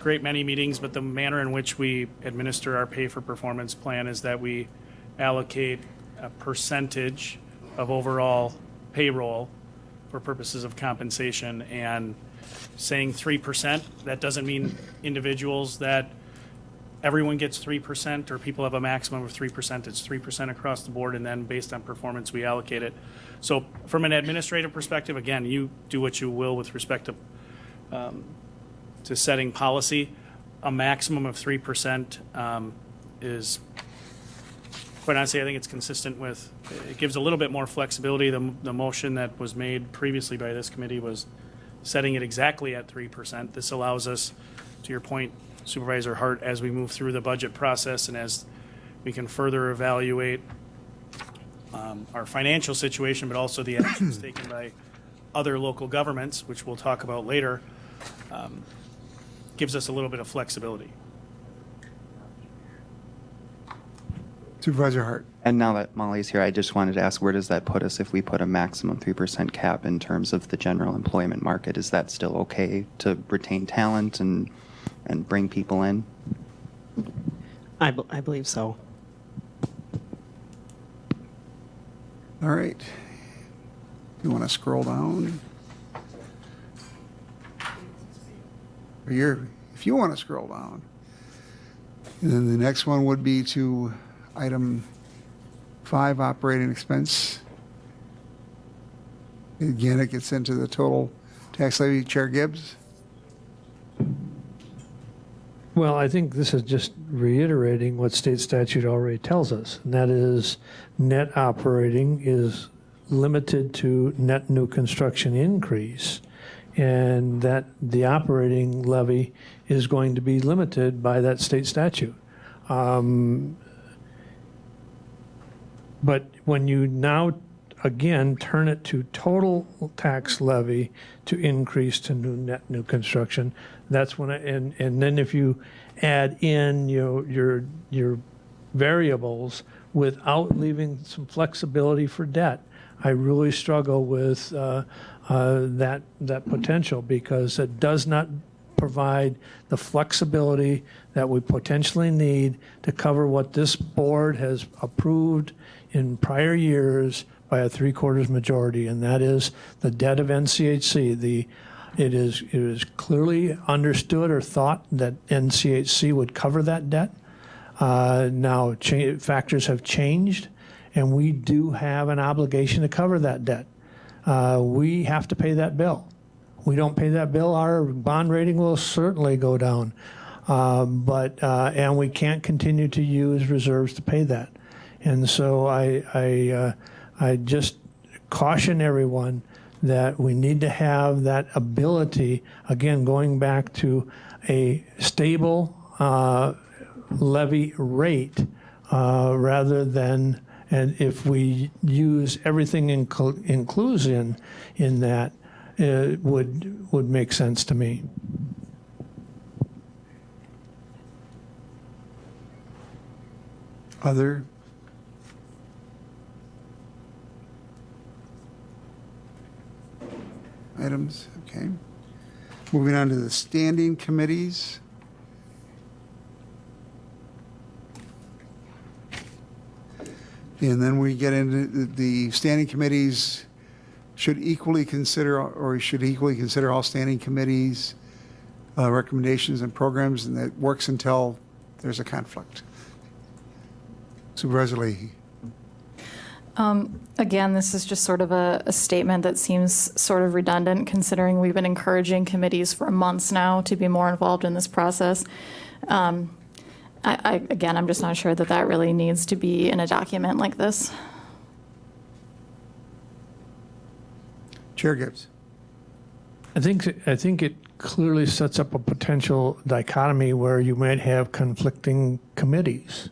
great many meetings, but the manner in which we administer our pay for performance plan is that we allocate a percentage of overall payroll for purposes of compensation, and saying 3%, that doesn't mean individuals that everyone gets 3% or people have a maximum of 3%. It's 3% across the board, and then based on performance, we allocate it. So from an administrative perspective, again, you do what you will with respect to setting policy. A maximum of 3% is, quite honestly, I think it's consistent with, it gives a little bit more flexibility. The motion that was made previously by this committee was setting it exactly at 3%. This allows us, to your point, Supervisor Hart, as we move through the budget process and as we can further evaluate our financial situation, but also the actions taken by other local governments, which we'll talk about later, gives us a little bit of flexibility. Supervisor Hart. And now that Molly's here, I just wanted to ask, where does that put us if we put a maximum 3% cap in terms of the general employment market? Is that still okay to retain talent and bring people in? I believe so. All right. You want to scroll down? Or if you want to scroll down. And then the next one would be to item 5, operating expense. Again, it gets into the total tax levy. Chair Gibbs. Well, I think this is just reiterating what state statute already tells us, and that is net operating is limited to net new construction increase, and that the operating levy is going to be limited by that state statute. But when you now, again, turn it to total tax levy to increase to net new construction, that's when, and then if you add in your variables without leaving some flexibility for debt, I really struggle with that potential, because it does not provide the flexibility that we potentially need to cover what this board has approved in prior years by a 3/4 majority, and that is the debt of NCHC. It is clearly understood or thought that NCHC would cover that debt. Now factors have changed, and we do have an obligation to cover that debt. We have to pay that bill. We don't pay that bill, our bond rating will certainly go down. And we can't continue to use reserves to pay that. And so I just caution everyone that we need to have that ability, again, going back to a stable levy rate rather than, and if we use everything inclusion in that, it would make sense to me. Other? Items, okay. Moving on to the standing committees. And then we get into the standing committees should equally consider all standing committees recommendations and programs, and that works until there's a conflict. Supervisor Leahy. Again, this is just sort of a statement that seems sort of redundant, considering we've been encouraging committees for months now to be more involved in this process. Again, I'm just not sure that that really needs to be in a document like this. Chair Gibbs. I think it clearly sets up a potential dichotomy where you might have conflicting committees.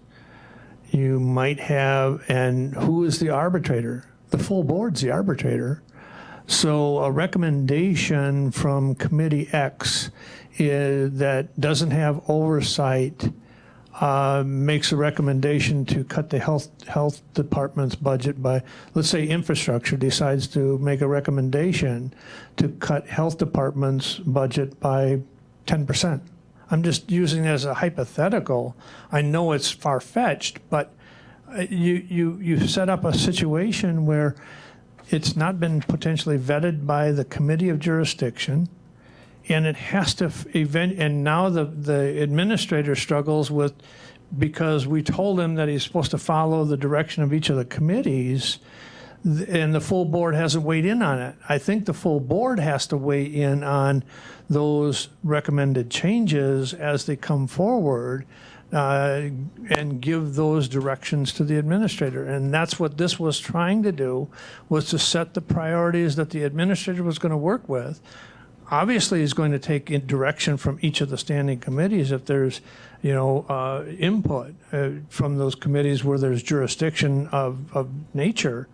You might have, and who is the arbitrator? The full board's the arbitrator. So a recommendation from Committee X that doesn't have oversight makes a recommendation to cut the health department's budget by, let's say infrastructure decides to make a recommendation to cut health department's budget by 10%. I'm just using it as a hypothetical. I know it's far-fetched, but you set up a situation where it's not been potentially vetted by the committee of jurisdiction, and it has to and now the administrator struggles with, because we told him that he's supposed to follow the direction of each of the committees, and the full board hasn't weighed in on it. I think the full board has to weigh in on those recommended changes as they come forward and give those directions to the administrator. And that's what this was trying to do, was to set the priorities that the administrator was going to work with. Obviously, he's going to take in direction from each of the standing committees if there's, input from those committees where there's jurisdiction of nature.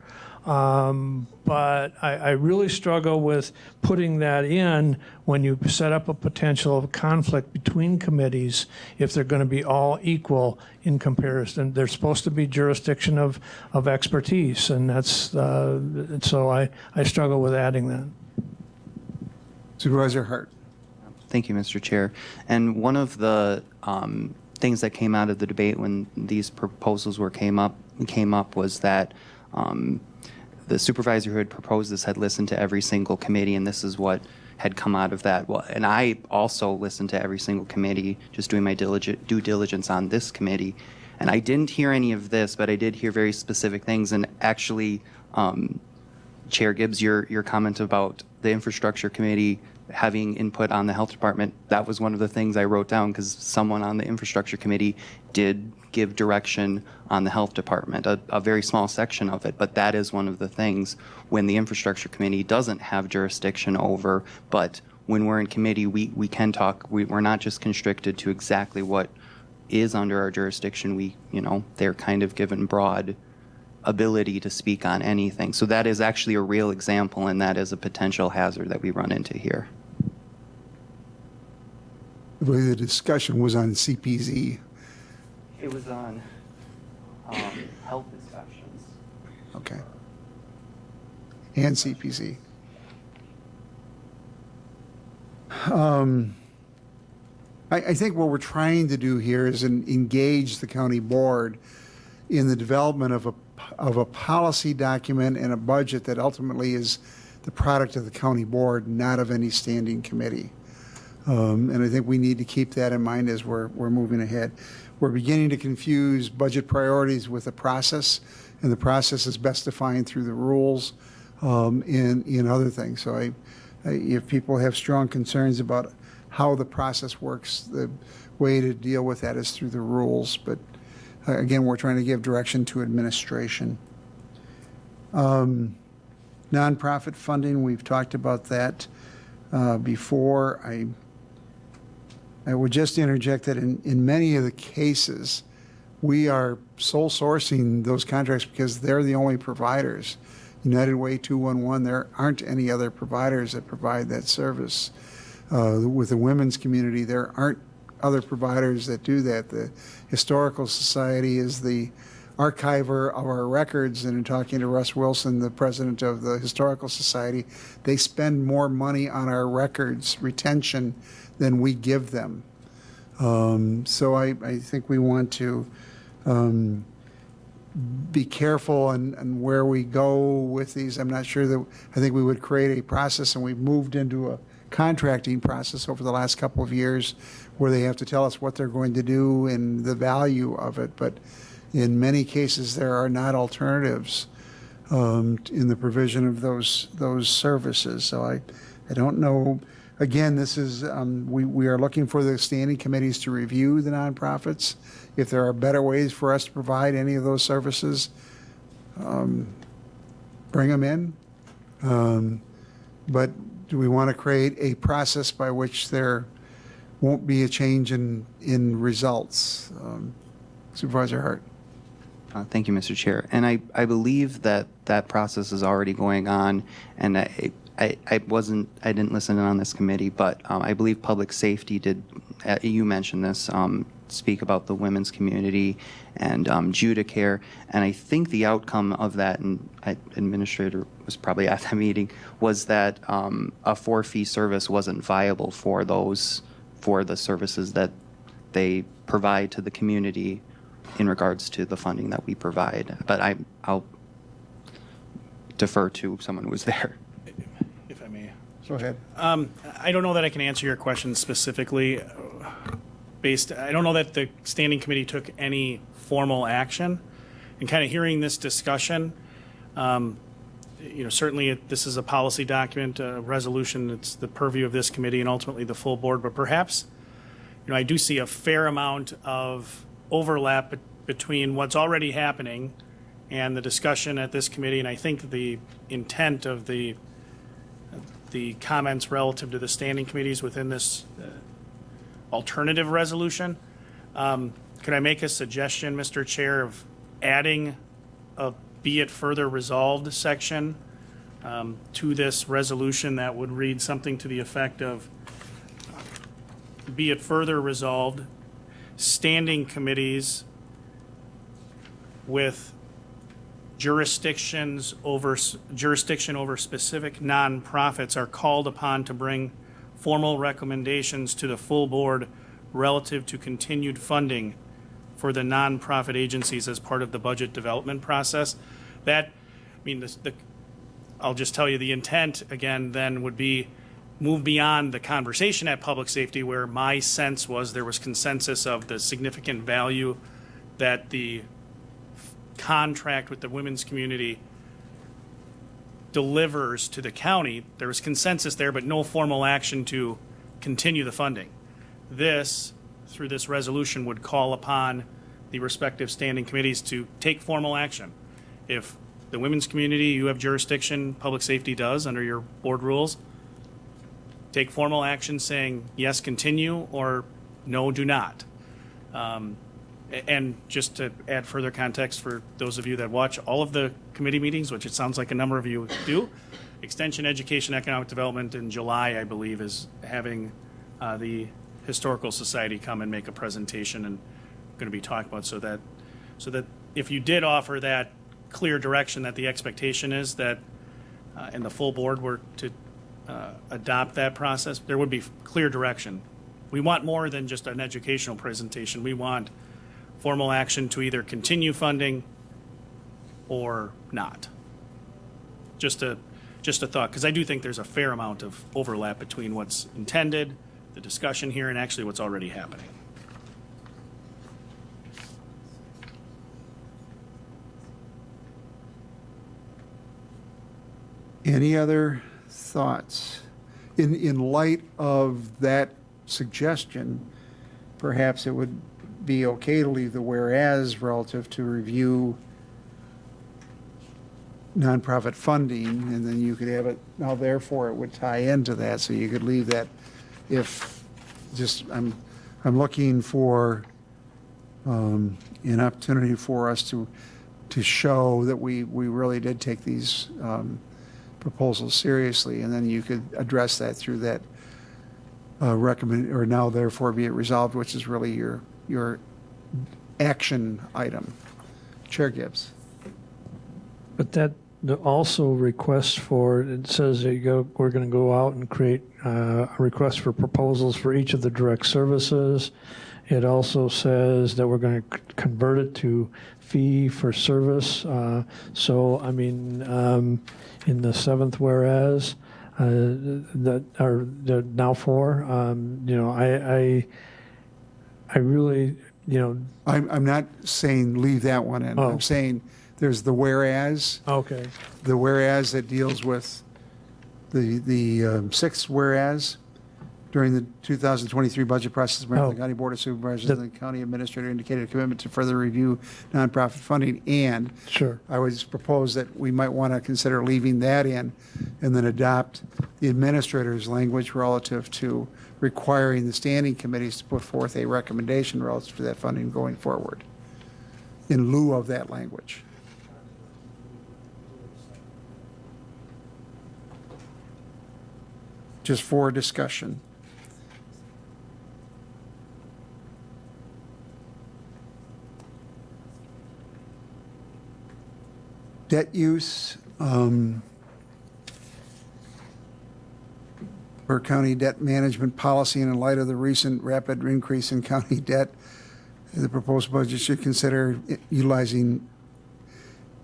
But I really struggle with putting that in when you set up a potential of conflict between committees if they're going to be all equal in comparison. There's supposed to be jurisdiction of expertise, and that's so I struggle with adding that. Supervisor Hart. Thank you, Mr. Chair. And one of the things that came out of the debate when these proposals came up was that the supervisor who had proposed this had listened to every single committee, and this is what had come out of that. Well, and I also listened to every single committee, just doing my due diligence on this committee, and I didn't hear any of this, but I did hear very specific things. And actually, Chair Gibbs, your comment about the infrastructure committee having input on the health department, that was one of the things I wrote down because someone on the infrastructure committee did give direction on the health department, a very small section of it, but that is one of the things when the infrastructure committee doesn't have jurisdiction over, but when we're in committee, we can talk, we're not just constricted to exactly what is under our jurisdiction. They're kind of given broad ability to speak on anything. So that is actually a real example, and that is a potential hazard that we run into here. I believe the discussion was on CPZ. It was on health inspections. Okay. And CPZ. I think what we're trying to do here is engage the county board in the development of a policy document and a budget that ultimately is the product of the county board, not of any standing committee. And I think we need to keep that in mind as we're moving ahead. We're beginning to confuse budget priorities with the process, and the process is best defined through the rules in other things. So if people have strong concerns about how the process works, the way to deal with that is through the rules. But again, we're trying to give direction to administration. Nonprofit funding, we've talked about that before. I would just interject that in many of the cases, we are sole sourcing those contracts because they're the only providers. United Way 211, there aren't any other providers that provide that service. With the women's community, there aren't other providers that do that. The Historical Society is the archiver of our records, and in talking to Russ Wilson, the president of the Historical Society, they spend more money on our records retention than we give them. So I think we want to be careful on where we go with these. I'm not sure that, I think we would create a process, and we've moved into a contracting process over the last couple of years where they have to tell us what they're going to do and the value of it. But in many cases, there are not alternatives in the provision of those services. So I don't know. Again, this is, we are looking for the standing committees to review the nonprofits. If there are better ways for us to provide any of those services, bring them in. But do we want to create a process by which there won't be a change in results? Supervisor Hart. Thank you, Mr. Chair. And I believe that process is already going on, and I didn't listen in on this committee, but I believe Public Safety did, you mentioned this, speak about the women's community and Judicare, and I think the outcome of that, and Administrator was probably at that meeting, was that a for-fee service wasn't viable for the services that they provide to the community in regards to the funding that we provide. But I'll defer to someone who was there. If I may. Go ahead. I don't know that I can answer your question specifically. I don't know that the standing committee took any formal action. And kind of hearing this discussion, certainly this is a policy document, a resolution. It's the purview of this committee and ultimately the full board. But perhaps, I do see a fair amount of overlap between what's already happening and the discussion at this committee. And I think the intent of the comments relative to the standing committees within this alternative resolution. Could I make a suggestion, Mr. Chair, of adding a "be it further resolved" section to this resolution that would read something to the effect of, "Be it further resolved, standing committees with jurisdiction over specific nonprofits are called upon to bring formal recommendations to the full board relative to continued funding for the nonprofit agencies as part of the budget development process." I'll just tell you the intent again then would be move beyond the conversation at Public Safety, where my sense was there was consensus of the significant value that the contract with the women's community delivers to the county, there was consensus there, but no formal action to continue the funding. This, through this resolution, would call upon the respective standing committees to take formal action. If the women's community, you have jurisdiction, public safety does under your board rules, take formal action saying, yes, continue, or no, do not. And just to add further context for those of you that watch all of the committee meetings, which it sounds like a number of you do, Extension, Education, Economic Development in July, I believe, is having the Historical Society come and make a presentation and going to be talking about so that if you did offer that clear direction that the expectation is that and the full board were to adopt that process, there would be clear direction. We want more than just an educational presentation. We want formal action to either continue funding or not. Just a thought, because I do think there's a fair amount of overlap between what's intended, the discussion here, and actually what's already happening. Any other thoughts? In light of that suggestion, perhaps it would be okay to leave the whereas relative to review nonprofit funding, and then you could have it, now therefore it would tie into that, so you could leave that if just, I'm looking for an opportunity for us to show that we really did take these proposals seriously, and then you could address that through that recommend, or now therefore be it resolved, which is really your action item. Chair Gibbs. But that also requests for, it says that we're going to go out and create a request for proposals for each of the direct services. It also says that we're going to convert it to fee for service. So, I mean, in the seventh whereas, that are now for, I really, I'm not saying leave that one in. Oh. I'm saying there's the whereas. Okay. The whereas that deals with the sixth whereas during the 2023 budget process, Marathon County Board of Supervisors and the county administrator indicated a commitment to further review nonprofit funding. And Sure. I would propose that we might want to consider leaving that in and then adopt the administrator's language relative to requiring the standing committees to put forth a recommendation relative to that funding going forward in lieu of that language. Just for discussion. Debt use, for county debt management policy, and in light of the recent rapid increase in county debt, the proposed budget should consider utilizing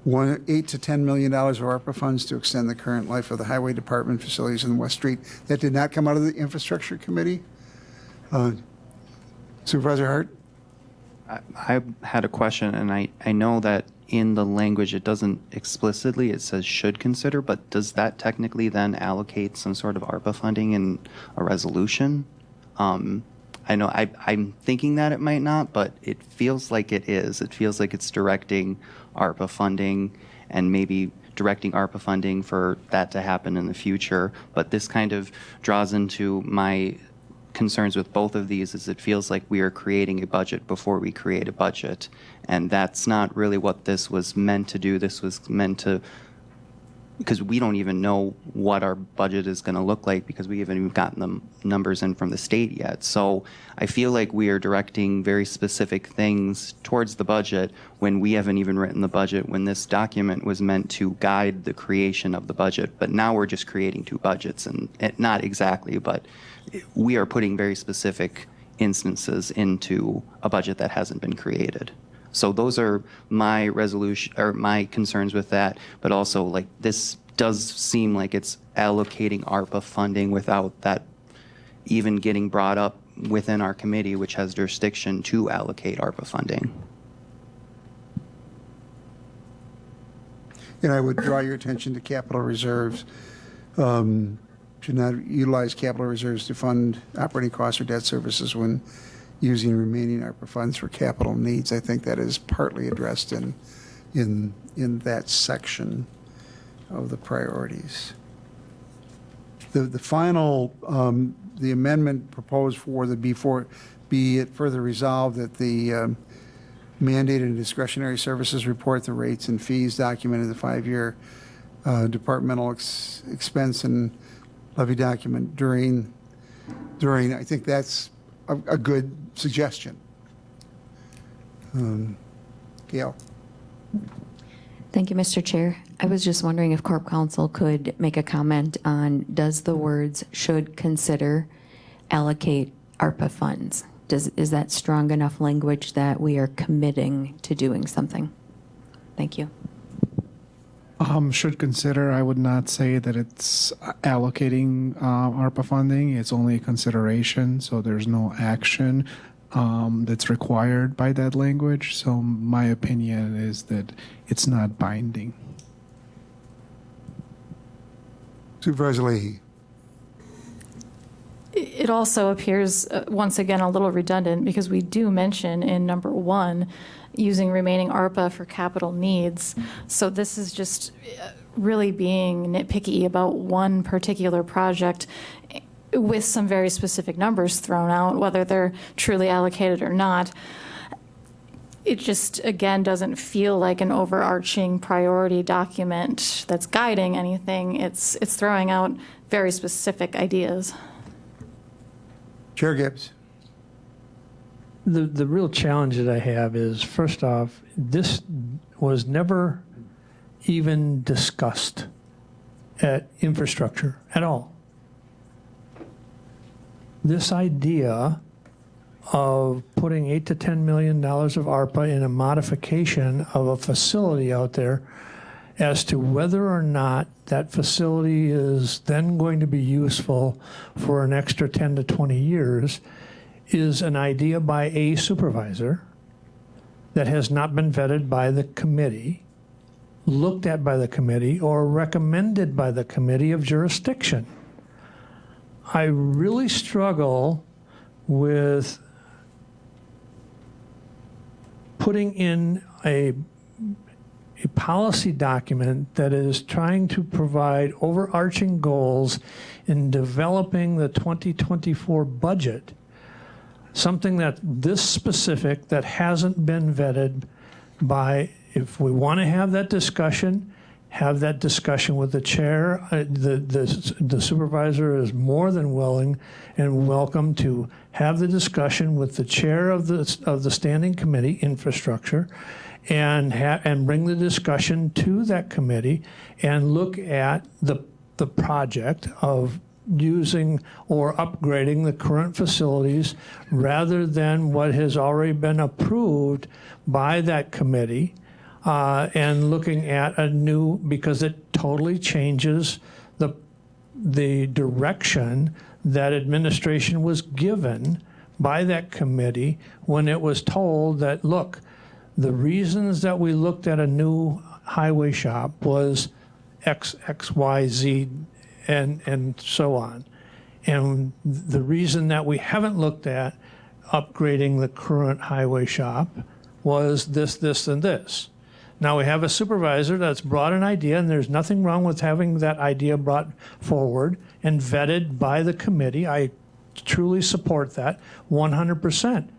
$8 to $10 million of ARPA funds to extend the current life of the highway department facilities in West Street. That did not come out of the infrastructure committee. Supervisor Hart? I had a question, and I know that in the language it doesn't explicitly, it says should consider, but does that technically then allocate some sort of ARPA funding in a resolution? I know I'm thinking that it might not, but it feels like it is. It feels like it's directing ARPA funding and maybe directing ARPA funding for that to happen in the future. But this kind of draws into my concerns with both of these, is it feels like we are creating a budget before we create a budget. And that's not really what this was meant to do. This was meant to, because we don't even know what our budget is going to look like because we haven't even gotten the numbers in from the state yet. So I feel like we are directing very specific things towards the budget when we haven't even written the budget, when this document was meant to guide the creation of the budget. But now we're just creating two budgets, and not exactly, but we are putting very specific instances into a budget that hasn't been created. So those are my resolution or my concerns with that, but also like this does seem like it's allocating ARPA funding without that even getting brought up within our committee, which has jurisdiction to allocate ARPA funding. And I would draw your attention to capital reserves. Should not utilize capital reserves to fund operating costs or debt services when using remaining ARPA funds for capital needs. I think that is partly addressed in that section of the priorities. The final, the amendment proposed for the be it further resolved that the mandated and discretionary services report the rates and fees documented in the 5-year departmental expense and levy document during, I think that's a good suggestion. Gail? Thank you, Mr. Chair. I was just wondering if Corp Counsel could make a comment on, does the words "should consider" allocate ARPA funds? Is that strong enough language that we are committing to doing something? Thank you. Should consider, I would not say that it's allocating ARPA funding. It's only a consideration, so there's no action that's required by that language. So my opinion is that it's not binding. Supervisor Leahy? It also appears, once again, a little redundant because we do mention in number 1 using remaining ARPA for capital needs. So this is just really being nitpicky about one particular project with some very specific numbers thrown out, whether they're truly allocated or not. It just, again, doesn't feel like an overarching priority document that's guiding anything. It's throwing out very specific ideas. Chair Gibbs? The real challenge that I have is, first off, this was never even discussed at infrastructure at all. This idea of putting $8 to $10 million of ARPA in a modification of a facility out there as to whether or not that facility is then going to be useful for an extra 10 to 20 years is an idea by a supervisor that has not been vetted by the committee, looked at by the committee, or recommended by the committee of jurisdiction. I really struggle with putting in a policy document that is trying to provide overarching goals in developing the 2024 budget, something that this specific that hasn't been vetted by, if we want to have that discussion with the chair. The supervisor is more than willing and welcome to have the discussion with the chair of the standing committee, infrastructure, and bring the discussion to that committee and look at the project of using or upgrading the current facilities rather than what has already been approved by that committee, and looking at a new, because it totally changes the direction that administration was given by that committee when it was told that, look, the reasons that we looked at a new highway shop was X, Y, Z, and so on. And the reason that we haven't looked at upgrading the current highway shop was this, this, and this. Now we have a supervisor that's brought an idea, and there's nothing wrong with having that idea brought forward and vetted by the committee. I truly support that 100%.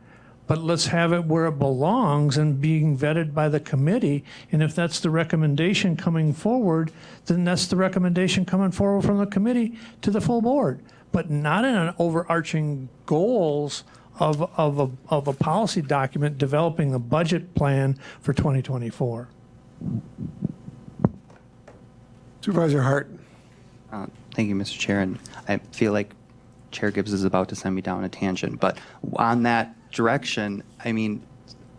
But let's have it where it belongs and being vetted by the committee. And if that's the recommendation coming forward, then that's the recommendation coming forward from the committee to the full board, but not in an overarching goals of a policy document developing the budget plan for 2024. Supervisor Hart? Thank you, Mr. Chair. And I feel like Chair Gibbs is about to send me down a tangent. But on that direction, I mean,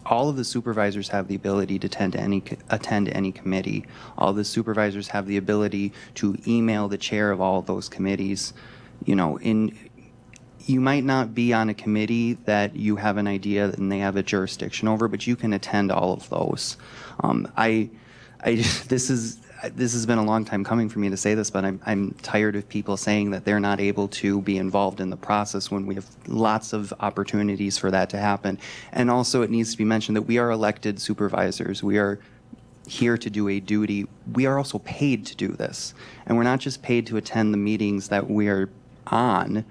all of the supervisors have the ability to attend any committee. All the supervisors have the ability to email the chair of all of those committees. You know, you might not be on a committee that you have an idea and they have a jurisdiction over, but you can attend all of those. this has been a long time coming for me to say this, but I'm tired of people saying that they're not able to be involved in the process when we have lots of opportunities for that to happen. And also, it needs to be mentioned that we are elected supervisors. We are here to do a duty. We are also paid to do this. And we're not just paid to attend the meetings that we are on.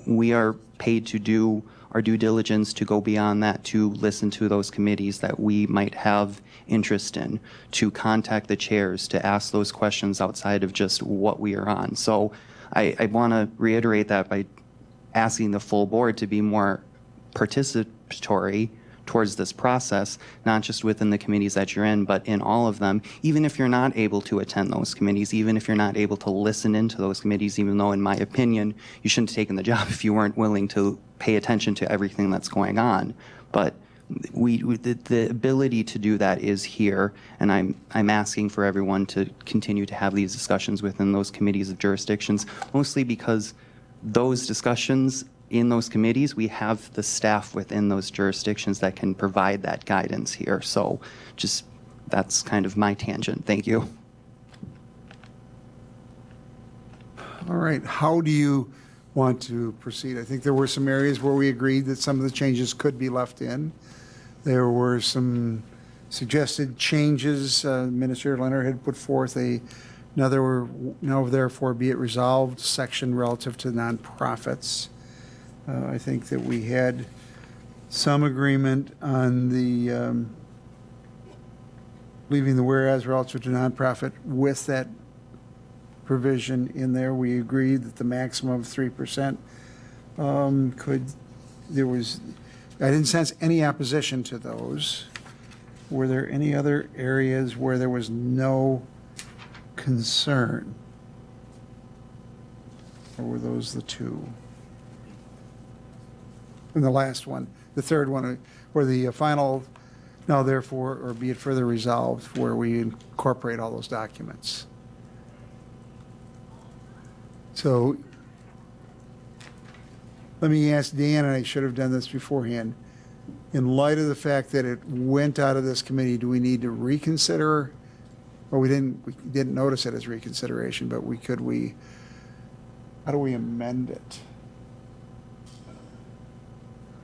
We are paid to do our due diligence, to go beyond that, to listen to those committees that we might have interest in, to contact the chairs, to ask those questions outside of just what we are on. So I want to reiterate that by asking the full board to be more participatory towards this process, not just within the committees that you're in, but in all of them, even if you're not able to attend those committees, even if you're not able to listen into those committees, even though, in my opinion, you shouldn't have taken the job if you weren't willing to pay attention to everything that's going on. But the ability to do that is here, and I'm asking for everyone to continue to have these discussions within those committees of jurisdictions, mostly because those discussions in those committees, we have the staff within those jurisdictions that can provide that guidance here. So just, that's kind of my tangent. Thank you. All right, how do you want to proceed? I think there were some areas where we agreed that some of the changes could be left in. There were some suggested changes. Administrator Leonard had put forth another, now therefore be it resolved section relative to nonprofits. I think that we had some agreement on the leaving the whereas relative to nonprofit with that provision in there. We agreed that the maximum of 3% I didn't sense any opposition to those. Were there any other areas where there was no concern? Or were those the two? And the last one, the third one, or the final, now therefore, or be it further resolved, where we incorporate all those documents. So let me ask Dan, and I should have done this beforehand. In light of the fact that it went out of this committee, do we need to reconsider? Well, we didn't notice it as reconsideration, but how do we amend it?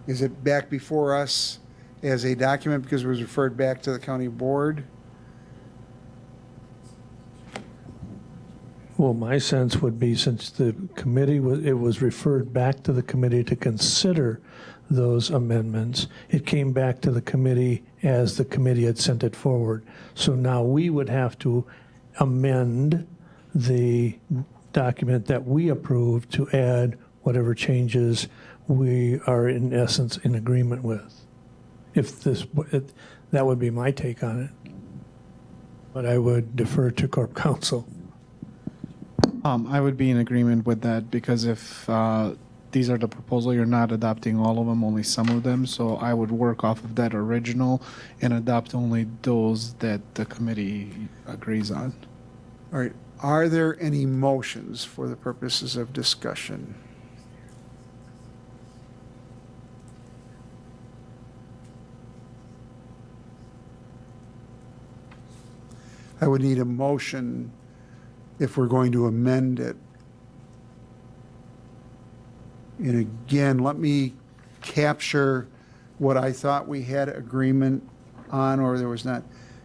Is it back before us as a document because it was referred back to the county board? Well, my sense would be, since the committee it was referred back to the committee to consider those amendments, it came back to the committee as the committee had sent it forward. So now we would have to amend the document that we approved to add whatever changes we are in essence in agreement with. That would be my take on it. But I would defer to Corp Counsel. I would be in agreement with that, because if these are the proposal, you're not adopting all of them, only some of them. So I would work off of that original and adopt only those that the committee agrees on. All right, are there any motions for the purposes of discussion? I would need a motion if we're going to amend it. And again, let me capture what I thought we had agreement on, or there was not.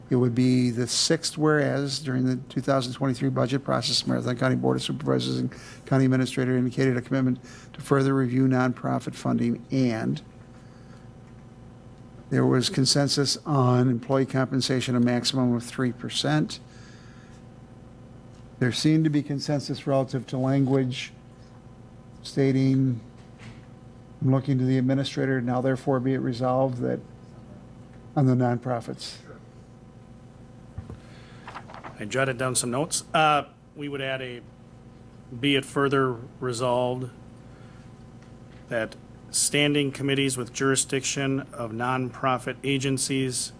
It would be the sixth whereas during the 2023 budget process, Marathon County Board of Supervisors and County Administrator indicated a commitment to further review nonprofit funding, and there was consensus on employee compensation, a maximum of 3%. There seemed to be consensus relative to language stating, I'm looking to the administrator, now therefore be it resolved that on the nonprofits. I jotted down some notes. We would add be it further resolved that standing committees with jurisdiction of nonprofit agencies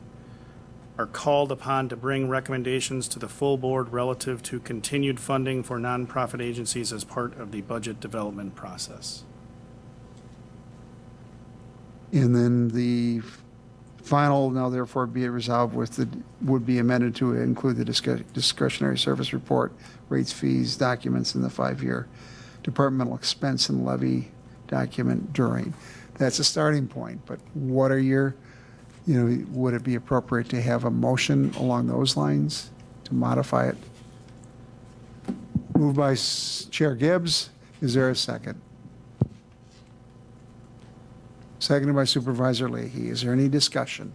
are called upon to bring recommendations to the full board relative to continued funding for nonprofit agencies as part of the budget development process. And then the Final, now therefore be it resolved would be amended to include the discretionary service report, rates, fees, documents in the 5-year departmental expense and levy document during. That's a starting point, but what are your, would it be appropriate to have a motion along those lines to modify it? Moved by Chair Gibbs. Is there a second? Seconded by Supervisor Leahy. Is there any discussion?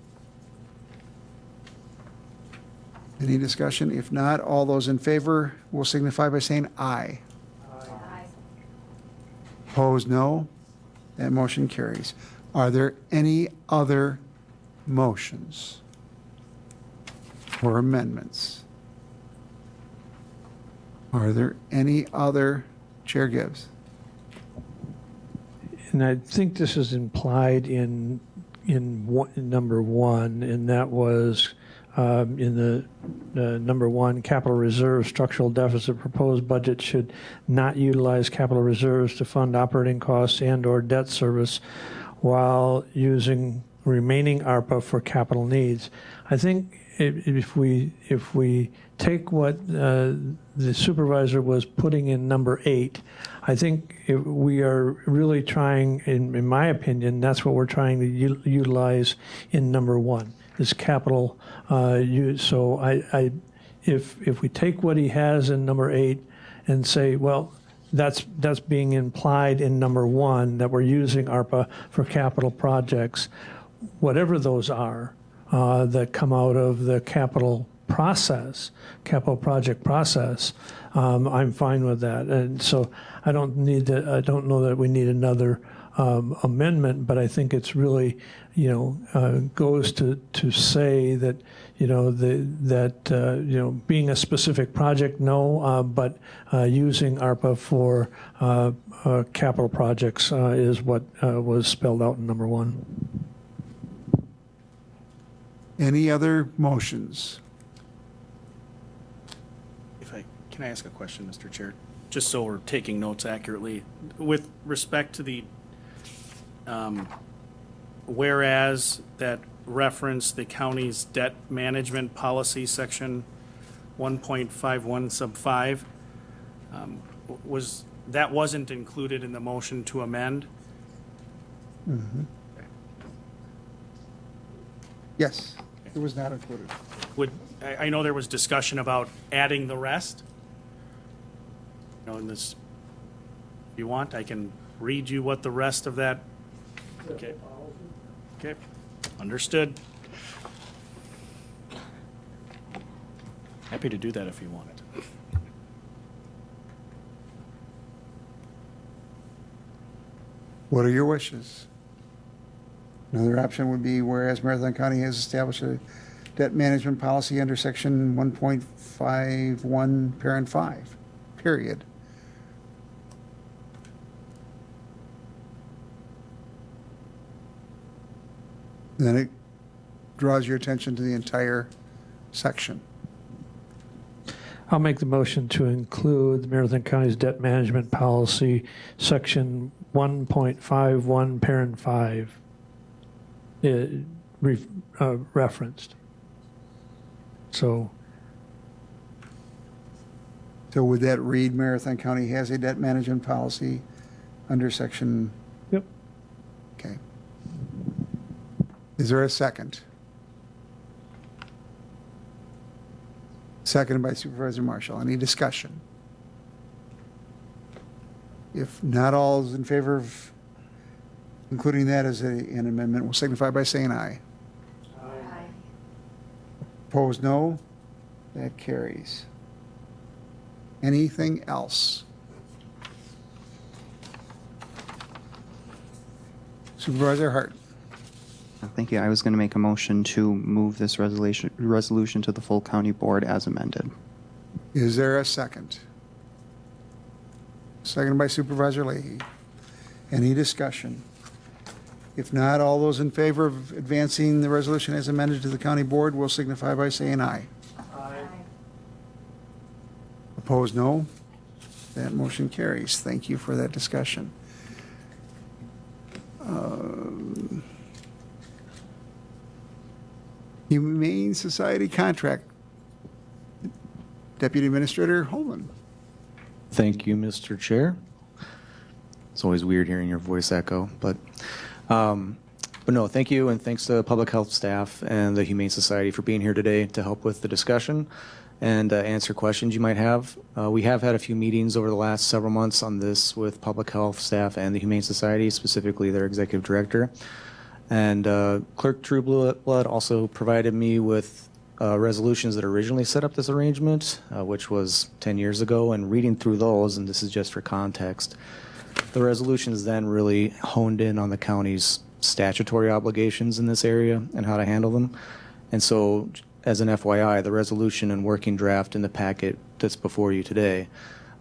Any discussion? If not, all those in favor will signify by saying aye. Aye. Opposed, no. That motion carries. Are there any other motions or amendments? Are there any other? Chair Gibbs. And I think this is implied in number 1, and that was in the number 1, capital reserve, structural deficit. Proposed budget should not utilize capital reserves to fund operating costs and/or debt service while using remaining ARPA for capital needs. I think if we take what the supervisor was putting in number 8, I think we are really trying, in my opinion, that's what we're trying to utilize in number 1, is capital use. So if we take what he has in number 8 and say, well, that's being implied in number 1, that we're using ARPA for capital projects, whatever those are that come out of the capital project process, I'm fine with that. And so I don't know that we need another amendment, but I think it's really, goes to say that, being a specific project, no, but using ARPA for capital projects is what was spelled out in number 1. Any other motions? Can I ask a question, Mr. Chair? Just so we're taking notes accurately. With respect to the whereas that reference the county's debt management policy, section 1.51 sub 5, wasn't included in the motion to amend? Mm-hmm. Yes, it was not included. I know there was discussion about adding the rest. In this, if you want, I can read you what the rest of that. Okay. Okay. Understood. Happy to do that if you want it. What are your wishes? Another option would be whereas Marathon County has established a debt management policy under section 1.51 parent 5, period. Then it draws your attention to the entire section. I'll make the motion to include the Marathon County's debt management policy, section 1.51, parent 5, referenced. So would that read Marathon County has a debt management policy under section? Yep. Okay. Is there a second? Seconded by Supervisor Marshall. Any discussion? If not, all is in favor of including that as an amendment will signify by saying aye. Aye. Opposed, no. That carries. Anything else? Supervisor Hart. Thank you. I was going to make a motion to move this resolution to the full county board as amended. Is there a second? Seconded by Supervisor Leahy. Any discussion? If not, all those in favor of advancing the resolution as amended to the county board will signify by saying aye. Aye. Opposed, no. That motion carries. Thank you for that discussion. Humane Society contract. Deputy Administrator Holman. Thank you, Mr. Chair. It's always weird hearing your voice echo, but no, thank you, and thanks to public health staff and the Humane Society for being here today to help with the discussion and answer questions you might have. We have had a few meetings over the last several months on this with public health staff and the Humane Society, specifically their executive director. And Clerk Trueblood also provided me with resolutions that originally set up this arrangement, which was 10 years ago, and reading through those, and this is just for context, the resolutions then really honed in on the county's statutory obligations in this area and how to handle them. And so, as an FYI, the resolution and working draft in the packet that's before you today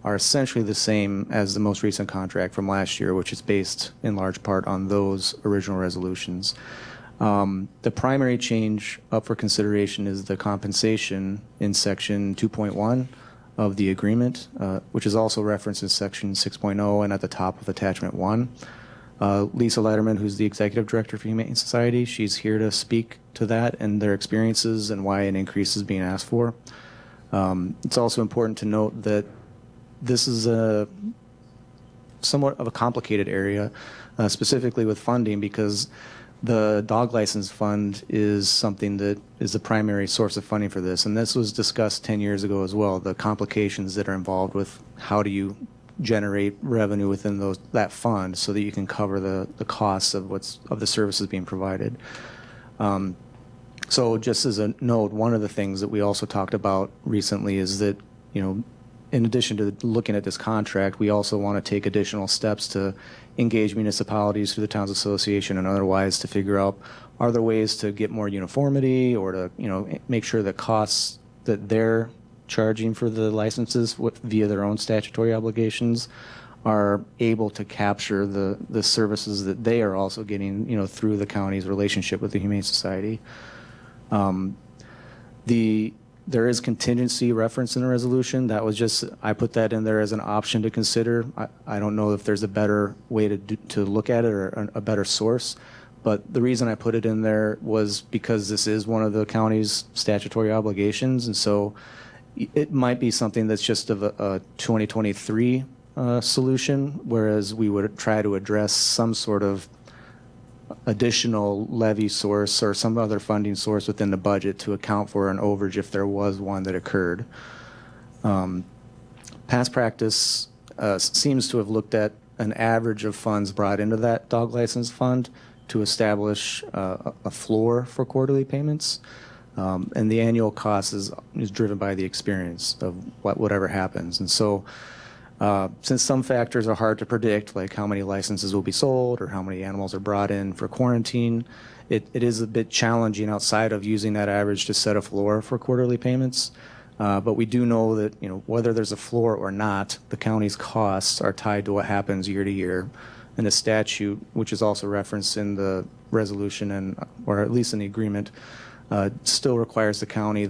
are essentially the same as the most recent contract from last year, which is based in large part on those original resolutions. The primary change up for consideration is the compensation in section 2.1 of the agreement, which is also referenced in section 6.0 and at the top of attachment 1. Lisa Letterman, who's the executive director for Humane Society, she's here to speak to that and their experiences and why an increase is being asked for. It's also important to note that this is a somewhat of a complicated area, specifically with funding, because the dog license fund is something that is the primary source of funding for this. And this was discussed 10 years ago as well, the complications that are involved with how do you generate revenue within that fund so that you can cover the costs of the services being provided. So just as a note, one of the things that we also talked about recently is that, in addition to looking at this contract, we also want to take additional steps to engage municipalities through the Towns Association and otherwise to figure out, are there ways to get more uniformity or to, make sure that costs that they're charging for the licenses via their own statutory obligations are able to capture the services that they are also getting, through the county's relationship with the Humane Society. There is contingency reference in the resolution. That was just, I put that in there as an option to consider. I don't know if there's a better way to look at it or a better source, but the reason I put it in there was because this is one of the county's statutory obligations, and so it might be something that's just of a 2023 solution, whereas we would try to address some sort of additional levy source or some other funding source within the budget to account for an overage if there was one that occurred. Past practice seems to have looked at an average of funds brought into that dog license fund to establish a floor for quarterly payments. And the annual cost is driven by the experience of whatever happens. And so since some factors are hard to predict, like how many licenses will be sold or how many animals are brought in for quarantine, it is a bit challenging outside of using that average to set a floor for quarterly payments. But we do know that, whether there's a floor or not, the county's costs are tied to what happens year to year. And the statute, which is also referenced in the resolution or at least in the agreement, still requires the county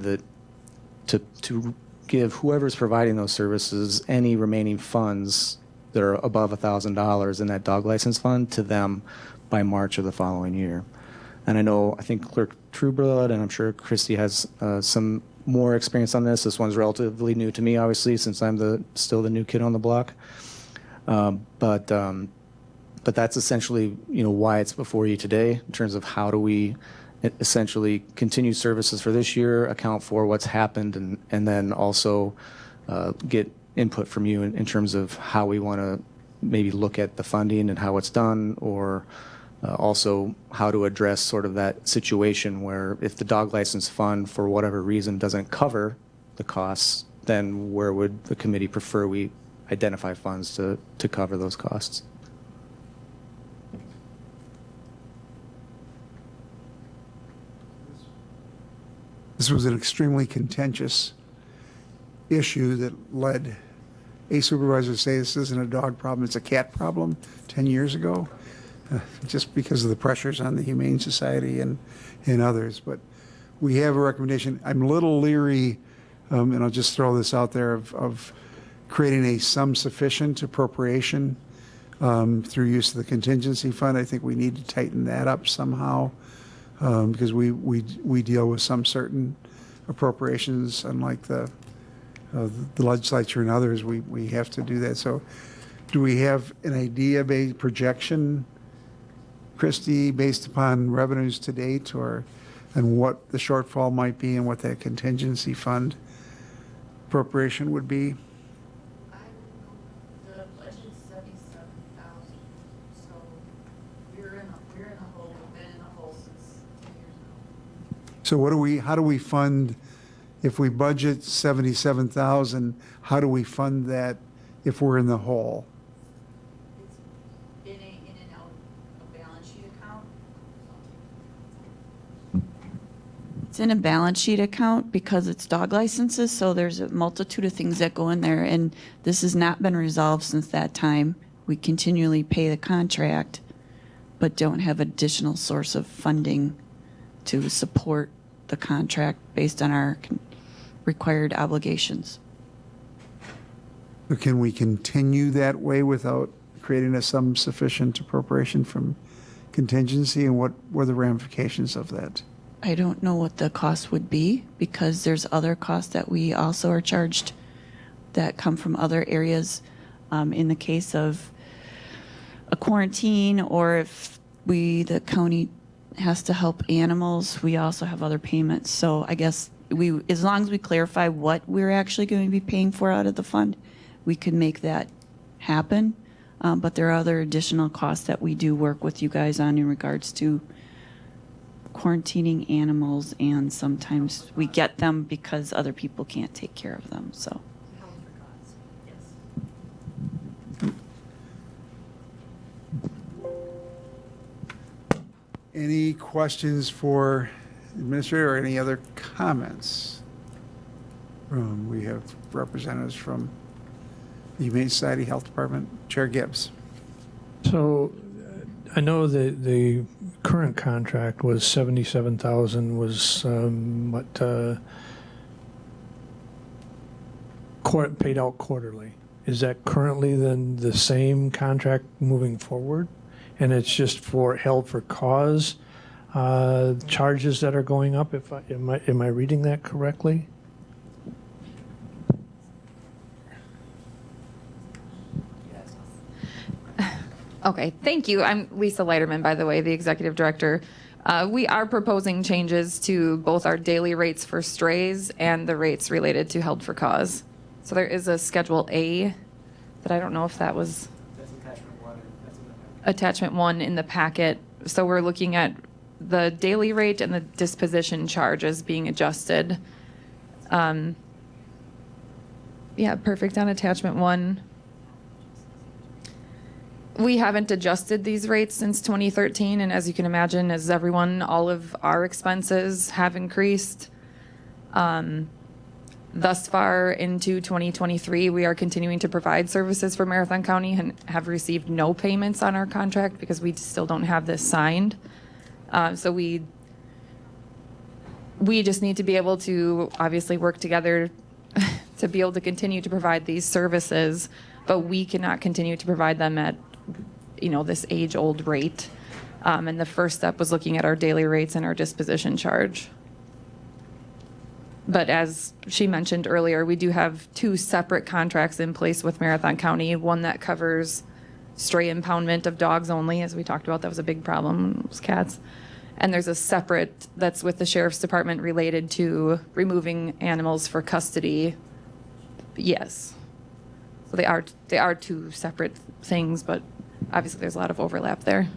to give whoever's providing those services any remaining funds that are above $1,000 in that dog license fund to them by March of the following year. And I think Clerk Trueblood, and I'm sure Christy has some more experience on this. This one's relatively new to me, obviously, since I'm still the new kid on the block. But that's essentially, why it's before you today in terms of how do we essentially continue services for this year, account for what's happened, and then also get input from you in terms of how we want to maybe look at the funding and how it's done, or also how to address sort of that situation where if the dog license fund for whatever reason doesn't cover the costs, then where would the committee prefer we identify funds to cover those costs? This was an extremely contentious issue that led a supervisor to say this isn't a dog problem, it's a cat problem 10 years ago, just because of the pressures on the Humane Society and others. But we have a recommendation. I'm a little leery, and I'll just throw this out there, of creating a sum sufficient appropriation through use of the contingency fund. I think we need to tighten that up somehow. because we deal with some certain appropriations, unlike the legislature and others, we have to do that. So do we have an idea, projection, Christie, based upon revenues to date, and what the shortfall might be and what that contingency fund appropriation would be? The budget's 77,000, so we're in a hole, we've been in a hole since 10 years ago. So how do we fund, if we budget 77,000, how do we fund that if we're in the hole? It's in and out a balance sheet account. It's in a balance sheet account because it's dog licenses, so there's a multitude of things that go in there, and this has not been resolved since that time. We continually pay the contract, but don't have additional source of funding to support the contract based on our required obligations. So can we continue that way without creating a sum sufficient appropriation from contingency, and what were the ramifications of that? I don't know what the cost would be because there's other costs that we also are charged that come from other areas. In the case of a quarantine, or if the county has to help animals, we also have other payments. So I guess as long as we clarify what we're actually going to be paying for out of the fund, we could make that happen. But there are other additional costs that we do work with you guys on in regards to quarantining animals, and sometimes we get them because other people can't take care of them. So Any questions for administrator or any other comments? We have representatives from the Humane Society Health Department. Chair Gibbs. So I know that the current contract was 77,000 was paid out quarterly. Is that currently then the same contract moving forward? And it's just held for cause charges that are going up? Am I reading that correctly? Okay, thank you. I'm Lisa Leiterman, by the way, the executive director. We are proposing changes to both our daily rates for strays and the rates related to held for cause. So there is a Schedule A that I don't know if that was attachment 1 in the packet. So we're looking at the daily rate and the disposition charges being adjusted. Yeah, perfect on attachment 1. We haven't adjusted these rates since 2013, and as you can imagine, as everyone, all of our expenses have increased. Thus far into 2023, we are continuing to provide services for Marathon County and have received no payments on our contract because we still don't have this signed. So we just need to be able to obviously work together to be able to continue to provide these services, but we cannot continue to provide them at this age-old rate. And the first step was looking at our daily rates and our disposition charge. But as she mentioned earlier, we do have 2 separate contracts in place with Marathon County. One that covers stray impoundment of dogs only, as we talked about, that was a big problem, it was cats. And there's a separate that's with the Sheriff's Department related to removing animals for custody. Yes. So they are 2 separate things, but obviously there's a lot of overlap there.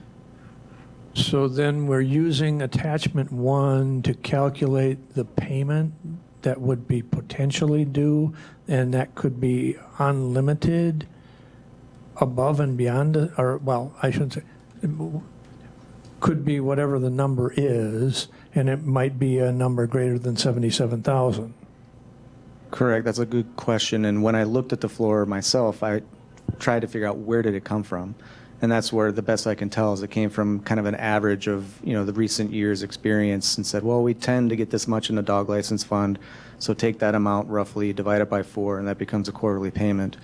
So then we're using attachment 1 to calculate the payment that would be potentially due, and that could be unlimited above and beyond, I shouldn't say, could be whatever the number is, and it might be a number greater than 77,000. Correct. That's a good question. And when I looked at the floor myself, I tried to figure out where did it come from. And that's where the best I can tell is it came from kind of an average of, the recent years' experience, and said, well, we tend to get this much in the dog license fund. So take that amount roughly, divide it by 4, and that becomes a quarterly payment.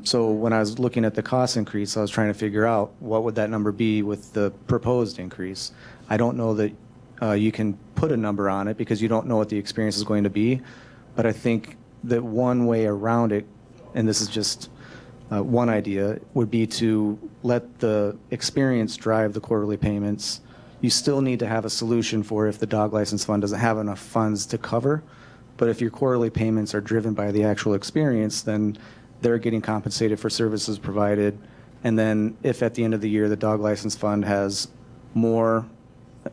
So when I was looking at the cost increase, I was trying to figure out what would that number be with the proposed increase. I don't know that you can put a number on it because you don't know what the experience is going to be. But I think that one way around it, and this is just one idea, would be to let the experience drive the quarterly payments. You still need to have a solution for if the dog license fund doesn't have enough funds to cover. But if your quarterly payments are driven by the actual experience, then they're getting compensated for services provided. And then if at the end of the year the dog license fund has more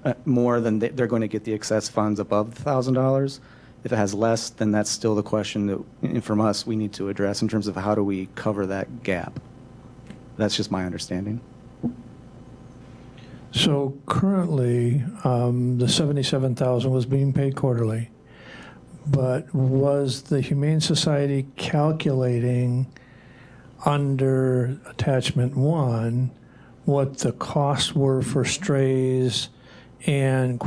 than they're going to get the excess funds above the $1,000. If it has less, then that's still the question that, from us, we need to address in terms of how do we cover that gap. That's just my understanding. So currently, the $77,000 was being paid quarterly, but was the Humane Society calculating under attachment 1 what the costs were for strays and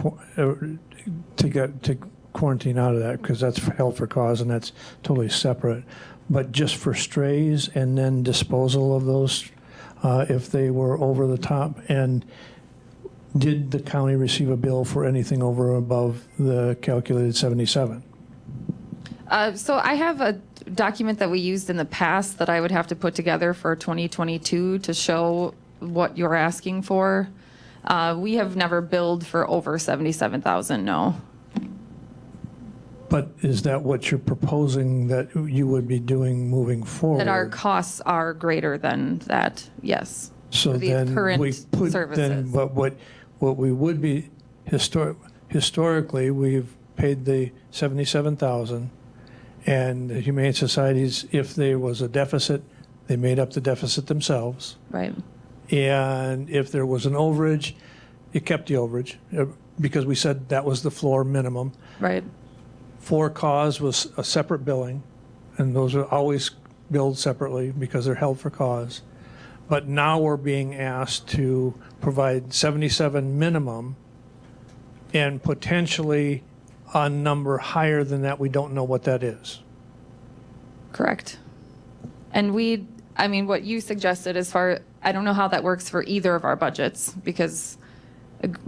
to quarantine out of that, because that's held for cause and that's totally separate, but just for strays and then disposal of those if they were over the top? And did the county receive a bill for anything over or above the calculated 77? So I have a document that we used in the past that I would have to put together for 2022 to show what you're asking for. We have never billed for over 77,000, no. But is that what you're proposing that you would be doing moving forward? That our costs are greater than that, yes. So for the then current we put, services. then what we would be, historically, we've paid the 77,000, and the Humane Societies, if there was a deficit, they made up the deficit themselves. Right. And if there was an overage, it kept the overage, because we said that was the floor minimum. Right. For cause was a separate billing, and those are always billed separately because they're held for cause. But now we're being asked to provide 77 minimum and potentially a number higher than that. We don't know what that is. Correct. And what you suggested I don't know how that works for either of our budgets, because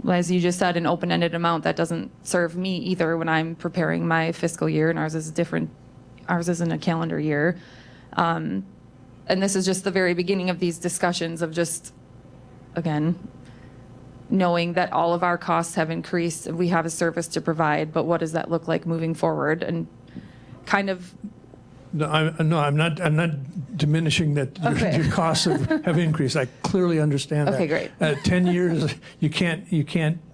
as you just said, an open-ended amount, that doesn't serve me either when I'm preparing my fiscal year, and ours is different. Ours isn't a calendar year. And this is just the very beginning of these discussions of just, again, knowing that all of our costs have increased and we have a service to provide, but what does that look like moving forward? And kind of... No, I'm not diminishing that your costs have increased. I clearly understand that. Okay, great. 10 years, you can't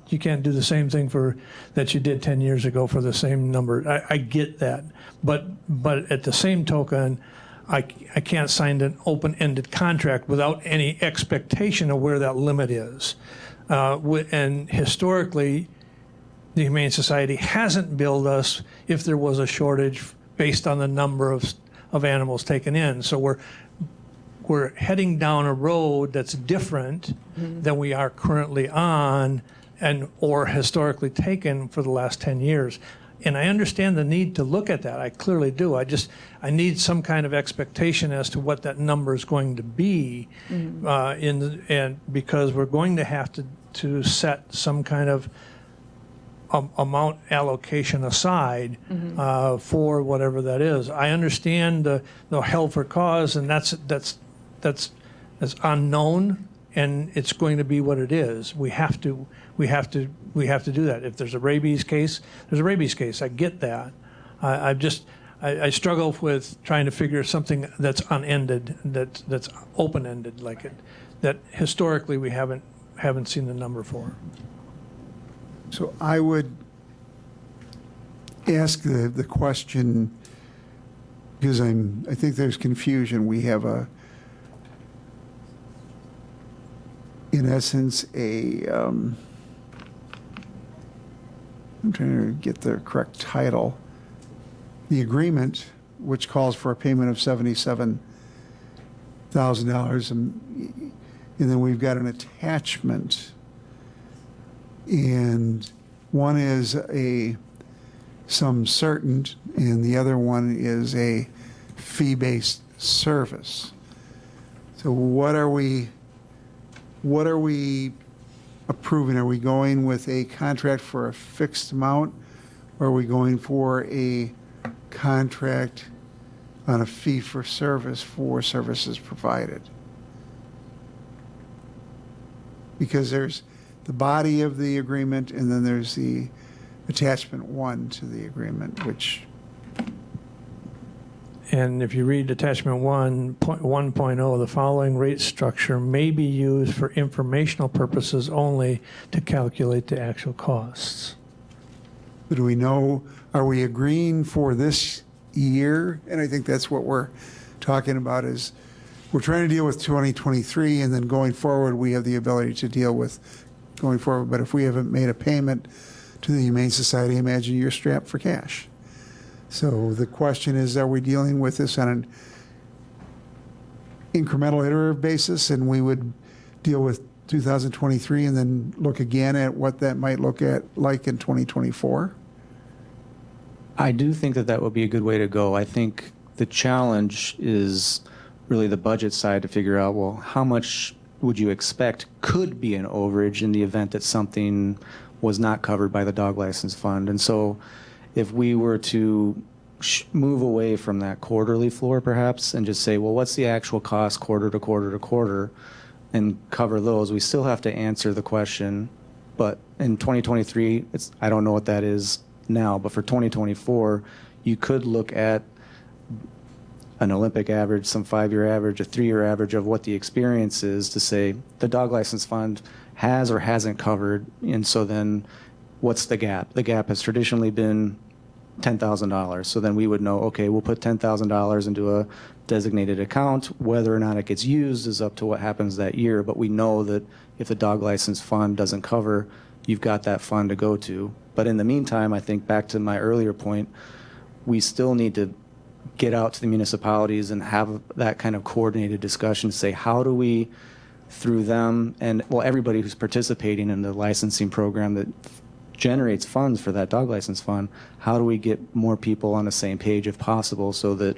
do the same thing that you did 10 years ago for the same number. I get that, but at the same token, I can't sign an open-ended contract without any expectation of where that limit is. And historically, the Humane Society hasn't billed us if there was a shortage based on the number of animals taken in. So we're heading down a road that's different than we are currently on or historically taken for the last 10 years. And I understand the need to look at that. I clearly do. I need some kind of expectation as to what that number is going to be, and because we're going to have to set some kind of amount allocation aside for whatever that is. I understand the held for cause, and that's unknown, and it's going to be what it is. We have to do that. If there's a rabies case, there's a rabies case. I get that. I struggle with trying to figure something that's unended, that's open-ended, that historically we haven't seen the number for. So I would ask the question, because I think there's confusion. We have in essence, I'm trying to get the correct title. The agreement, which calls for a payment of $77,000, and then we've got an attachment. And one is a sum certain, and the other one is a fee-based service. So what are we approving? Are we going with a contract for a fixed amount, or are we going for a contract on a fee for service for services provided? Because there's the body of the agreement, and then there's the attachment 1 to the agreement, which, And if you read attachment 1.0, the following rate structure may be used for informational purposes only to calculate the actual costs. do we know, are we agreeing for this year? And I think that's what we're talking about, is we're trying to deal with 2023, and then going forward, we have the ability to deal with going forward. But if we haven't made a payment to the Humane Society, imagine you're strapped for cash. So the question is, are we dealing with this on an incremental iterative basis, and we would deal with 2023 and then look again at what that might look at like in 2024? I do think that that would be a good way to go. I think the challenge is really the budget side to figure out, well, how much would you expect could be an overage in the event that something was not covered by the dog license fund. And so if we were to move away from that quarterly floor perhaps and just say, well, what's the actual cost quarter to quarter to quarter, and cover those, we still have to answer the question. But in 2023, I don't know what that is now, but for 2024, you could look at an Olympic average, some 5-year average, a 3-year average of what the experience is to say the dog license fund has or hasn't covered. And so then what's the gap? The gap has traditionally been $10,000. So then we would know, okay, we'll put $10,000 into a designated account. Whether or not it gets used is up to what happens that year. But we know that if the dog license fund doesn't cover, you've got that fund to go to. But in the meantime, I think back to my earlier point, we still need to get out to the municipalities and have that kind of coordinated discussion, say, how do we, through them and, well, everybody who's participating in the licensing program that generates funds for that dog license fund, how do we get more people on the same page if possible, so that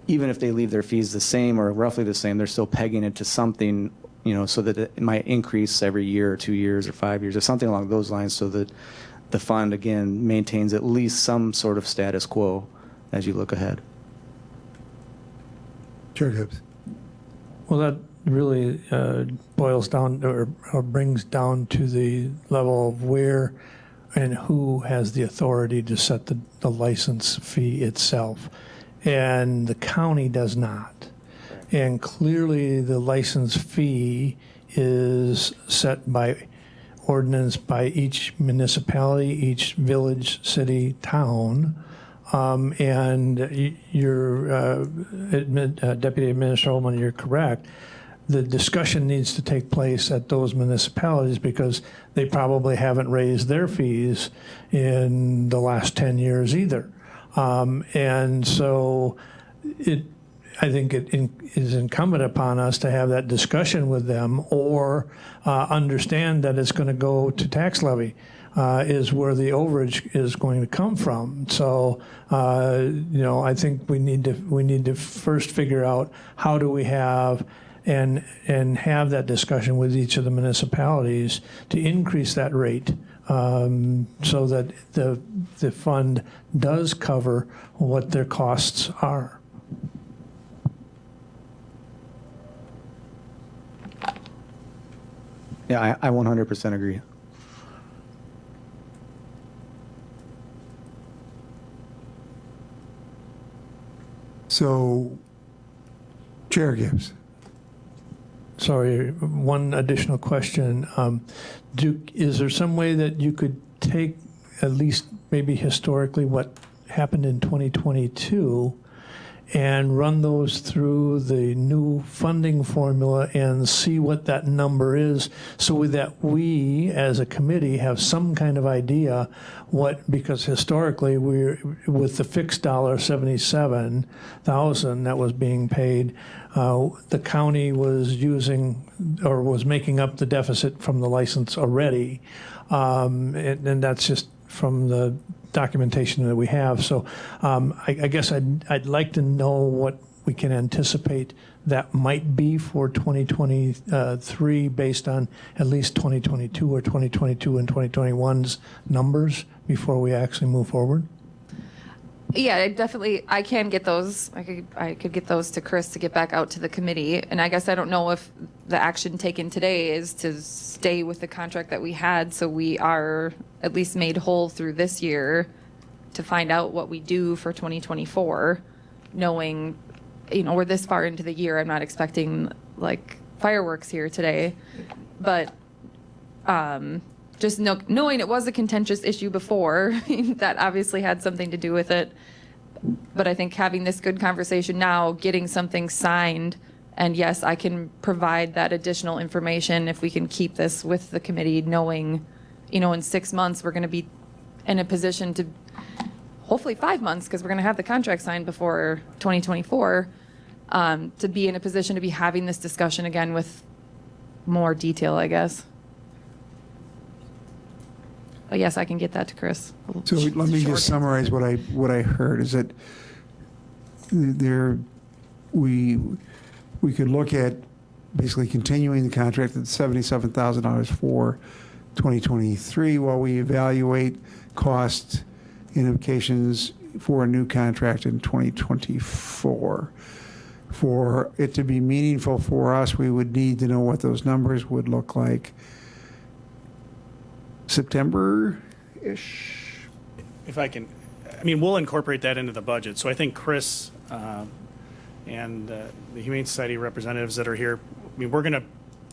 even if they leave their fees the same or roughly the same, they're still pegging it to something, you know, so that it might increase every year or 2 years or 5 years or something along those lines, so that the fund, again, maintains at least some sort of status quo as you look ahead. Chair Gibbs. Well, that really boils down or brings down to the level of where and who has the authority to set the license fee itself. And the county does not. And clearly the license fee is set by ordinance by each municipality, each village, city, town. And your Deputy Administrator Holman, you're correct. The discussion needs to take place at those municipalities because they probably haven't raised their fees in the last 10 years either. And so I think it is incumbent upon us to have that discussion with them, or understand that it's going to go to tax levy. Is where the overage is going to come from. So, you know, I think we need to first figure out how do we have and have that discussion with each of the municipalities to increase that rate, so that the fund does cover what their costs are. Yeah, I 100% agree. So, Chair Gibbs. Sorry, one additional question. Is there some way that you could take at least maybe historically what happened in 2022 and run those through the new funding formula and see what that number is, so that we as a committee have some kind of idea because historically we're with the fixed $77,000 that was being paid, the county was using or was making up the deficit from the license already, and that's just from the documentation that we have. So I guess I'd like to know what we can anticipate that might be for 2023 based on at least 2022 or 2022 and 2021's numbers before we actually move forward? Yeah, I can get those. I could get those to Chris to get back out to the committee. And I guess I don't know if the action taken today is to stay with the contract that we had, so we are at least made whole through this year to find out what we do for 2024, knowing, we're this far into the year. I'm not expecting like fireworks here today, but just knowing it was a contentious issue before, that obviously had something to do with it. But I think having this good conversation now, getting something signed, and yes, I can provide that additional information if we can keep this with the committee, knowing, in 6 months, we're going to be in a position to, hopefully 5 months, because we're going to have the contract signed before 2024, to be in a position to be having this discussion again with more detail, I guess. But yes, I can get that to Chris. So let me just summarize what I heard is that we could look at basically continuing the contract at $77,000 for 2023 while we evaluate cost implications for a new contract in 2024. For it to be meaningful for us, we would need to know what those numbers would look like September-ish. If I can, we'll incorporate that into the budget. So I think Chris and the Humane Society representatives that are here, we're going to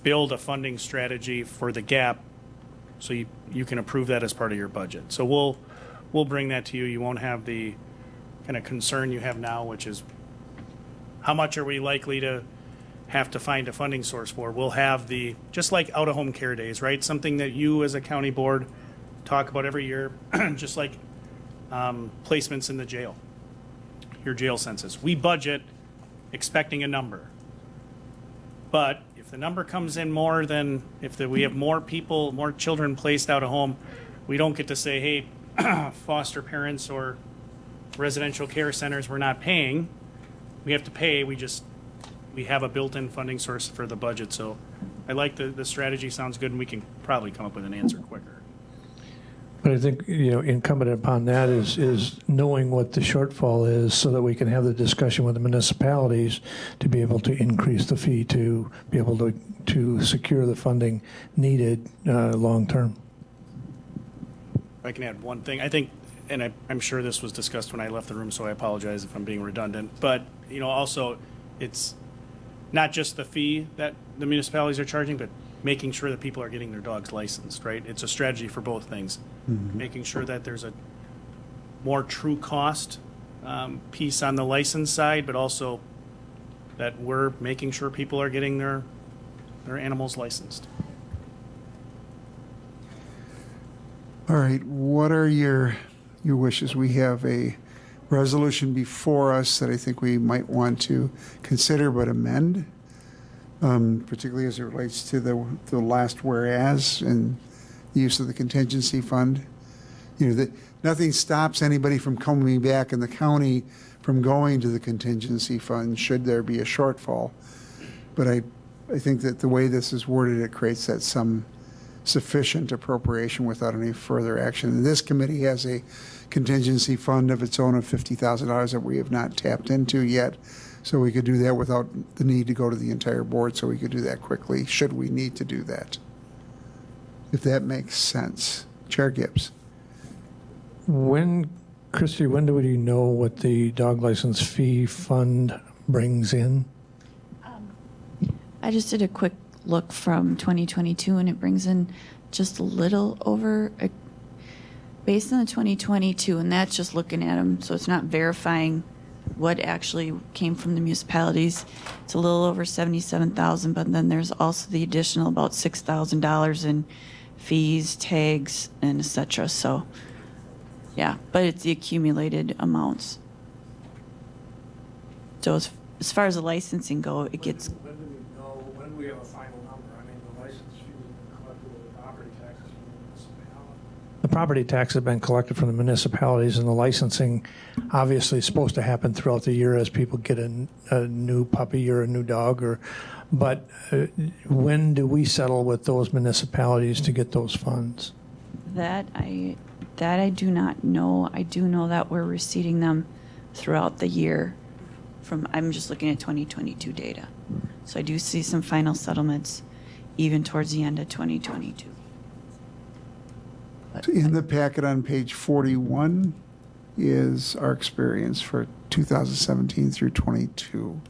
build a funding strategy for the gap so you can approve that as part of your budget. So we'll bring that to you. You won't have the kind of concern you have now, which is how much are we likely to have to find a funding source for. We'll have just like out-of-home care days, right? Something that you as a county board talk about every year, just like placements in the jail, your jail census. We budget expecting a number. But if the number comes in more than, we have more people, more children placed out of home, we don't get to say, hey, foster parents or residential care centers, we're not paying. We have to pay, we have a built-in funding source for the budget. So I like the strategy, sounds good, and we can probably come up with an answer quicker. But I think, incumbent upon that is knowing what the shortfall is so that we can have the discussion with the municipalities to be able to increase the fee to be able to secure the funding needed long-term. If I can add one thing, I think, and I'm sure this was discussed when I left the room, so I apologize if I'm being redundant, but, also, it's not just the fee that the municipalities are charging, but making sure that people are getting their dogs licensed, right? It's a strategy for both things. Mm-hmm. Making sure that there's a more true cost piece on the license side, but also that we're making sure people are getting their animals licensed. All right, what are your wishes? We have a resolution before us that I think we might want to consider but amend, particularly as it relates to the last whereas and the use of the contingency fund. Nothing stops anybody from coming back in the county from going to the contingency fund should there be a shortfall. But I think that the way this is worded, it creates that some sufficient appropriation without any further action. And this committee has a contingency fund of its own of $50,000 that we have not tapped into yet. So we could do that without the need to go to the entire board. So we could do that quickly should we need to do that. If that makes sense. Chair Gibbs. Christy, when do we know what the dog license fee fund brings in? I just did a quick look from 2022, and it brings in just a little over, based on the 2022, and that's just looking at them, so it's not verifying what actually came from the municipalities. It's a little over 77,000, but then there's also the additional about $6,000 in fees, tags, and et cetera. So, yeah, but it's the accumulated amounts. So as far as the licensing go, it gets. When do we know, when do we have a final number? The license fee is collected with the property taxes from the municipality. The property tax have been collected from the municipalities, and the licensing obviously is supposed to happen throughout the year as people get a new puppy or a new dog. But when do we settle with those municipalities to get those funds? That I do not know. I do know that we're receiving them throughout the year. I'm just looking at 2022 data. So I do see some final settlements even towards the end of 2022. In the packet on page 41 is our experience for 2017 through 22.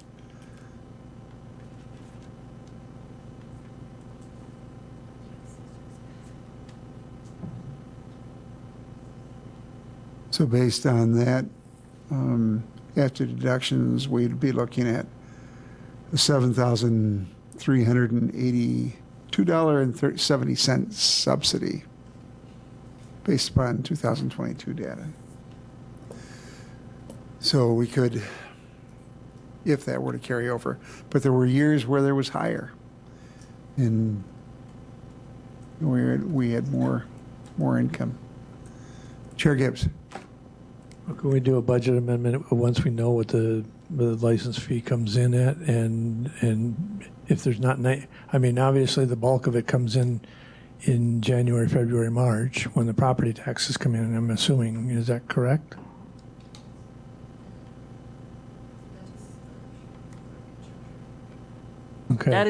So based on that, after deductions, we'd be looking at a $7,382.70 subsidy based upon 2022 data. So we could, if that were to carry over, but there were years where there was higher, and we had more income. Chair Gibbs. Can we do a budget amendment once we know what the license fee comes in at, and if there's not, I mean, obviously the bulk of it comes in January, February, March when the property taxes come in, I'm assuming. Is that correct? Okay. That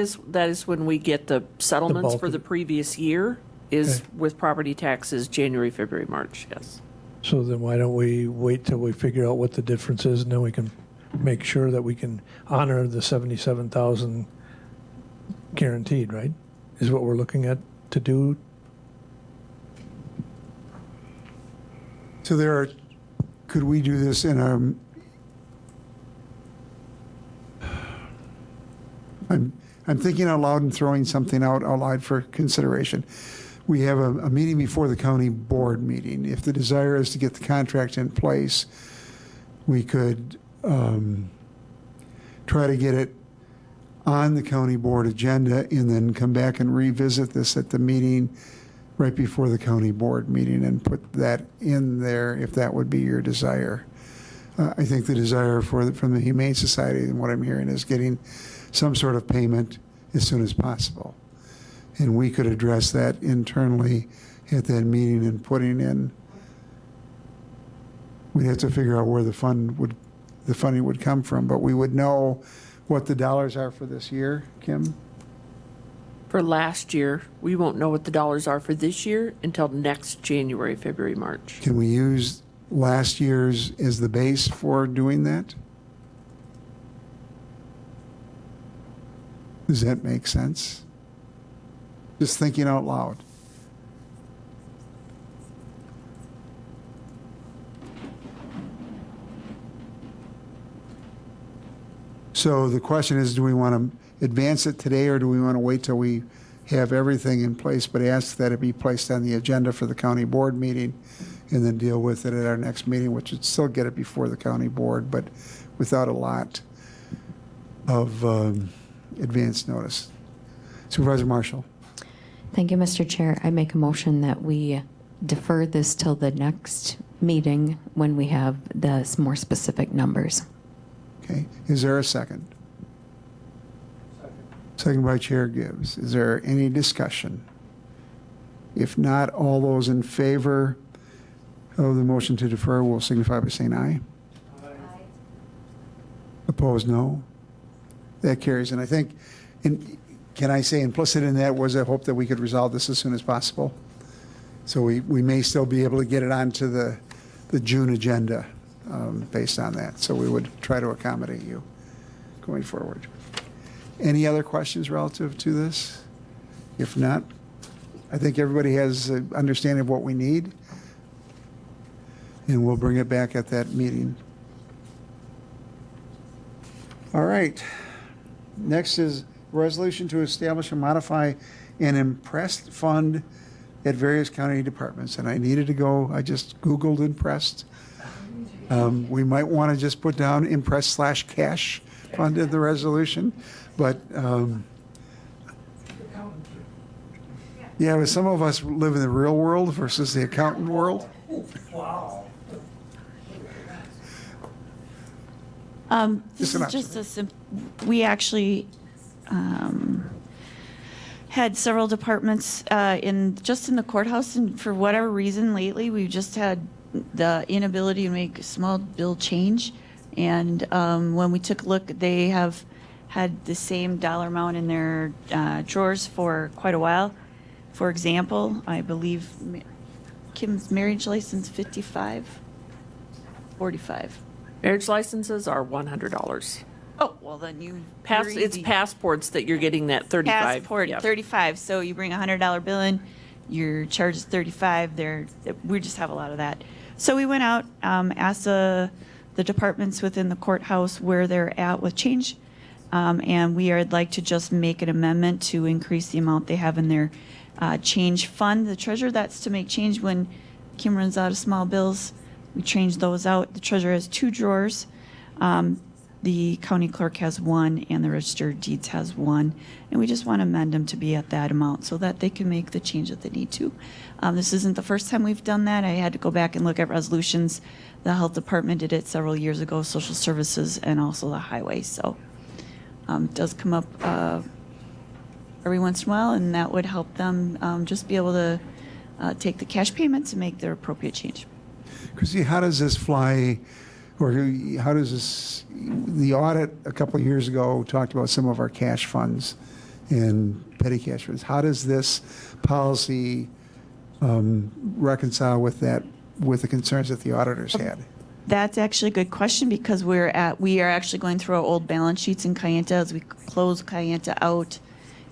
is when we get the settlements bulk for of the it. previous year is Okay. with property taxes, January, February, March, yes. So then why don't we wait till we figure out what the difference is, and then we can make sure that we can honor the 77,000 guaranteed, right? Is what we're looking at to do. So could we do this in our, I'm thinking out loud and throwing something out loud for consideration. We have a meeting before the county board meeting. If the desire is to get the contract in place, we could try to get it on the county board agenda and then come back and revisit this at the meeting right before the county board meeting and put that in there if that would be your desire. I think the desire from the Humane Society, and what I'm hearing, is getting some sort of payment as soon as possible. And we could address that internally at that meeting and putting in, we'd have to figure out where the funding would come from, but we would know what the dollars are for this year, Kim? For last year, we won't know what the dollars are for this year until next January, February, March. Can we use last year's as the base for doing that? Does that make sense? Just thinking out loud. So the question is, do we want to advance it today, or do we want to wait till we have everything in place, but ask that it be placed on the agenda for the county board meeting and then deal with it at our next meeting, which would still get it before the county board, but without a lot of advance notice. Supervisor Marshall. Thank you, Mr. Chair. I make a motion that we defer this till the next meeting when we have the more specific numbers. Okay, is there a second? Second by Chair Gibbs. Is there any discussion? If not, all those in favor of the motion to defer will signify by saying aye. Aye. Opposed, no. That carries. And I think, can I say implicit in that was a hope that we could resolve this as soon as possible? So we may still be able to get it onto the June agenda based on that. So we would try to accommodate you going forward. Any other questions relative to this? If not, I think everybody has an understanding of what we need, and we'll bring it back at that meeting. All right. Next is resolution to establish and modify an impressed fund at various county departments. And I needed to go, I just Googled impressed. We might want to just put down impressed/cash fund in the resolution, but Yeah, but some of us live in the real world versus the accountant world. This Just an is just a we actually had several departments just in the courthouse, and for whatever reason lately, we've just had the inability to make a small bill change. And when we took a look, they have had the same dollar amount in their drawers for quite a while. For example, I believe Kim's marriage license 55, 45. Marriage licenses are $100. Oh, well then you. It's passports that you're getting that 35. Passport, Yep. 35. So you bring a $100 bill in, your charge is 35. We just have a lot of that. So we went out, asked the departments within the courthouse where they're at with change. And we would like to just make an amendment to increase the amount they have in their change fund. The treasurer, that's to make change when Kim runs out of small bills. We change those out. The treasurer has 2 drawers. The county clerk has 1, and the register of deeds has 1. And we just want to amend them to be at that amount so that they can make the change that they need to. This isn't the first time we've done that. I had to go back and look at resolutions. The health department did it several years ago, social services, and also the highway. So it does come up every once in a while, and that would help them just be able to take the cash payments and make their appropriate change. Chrissy, how does this fly, or how does this, the audit a couple of years ago talked about some of our cash funds and petty cash funds. How does this policy reconcile with that, with the concerns that the auditors had? That's actually a good question because we are actually going through our old balance sheets in Kayenta as we close Kayenta out,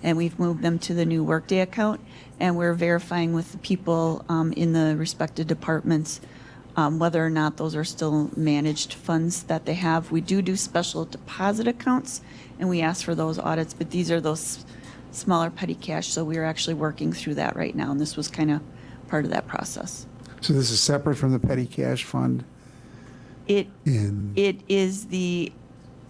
and we've moved them to the new Workday account, and we're verifying with the people in the respective departments whether or not those are still managed funds that they have. We do special deposit accounts, and we ask for those audits, but these are those smaller petty cash, so we're actually working through that right now, and this was kind of part of that process. So this is separate from the petty cash fund? It is the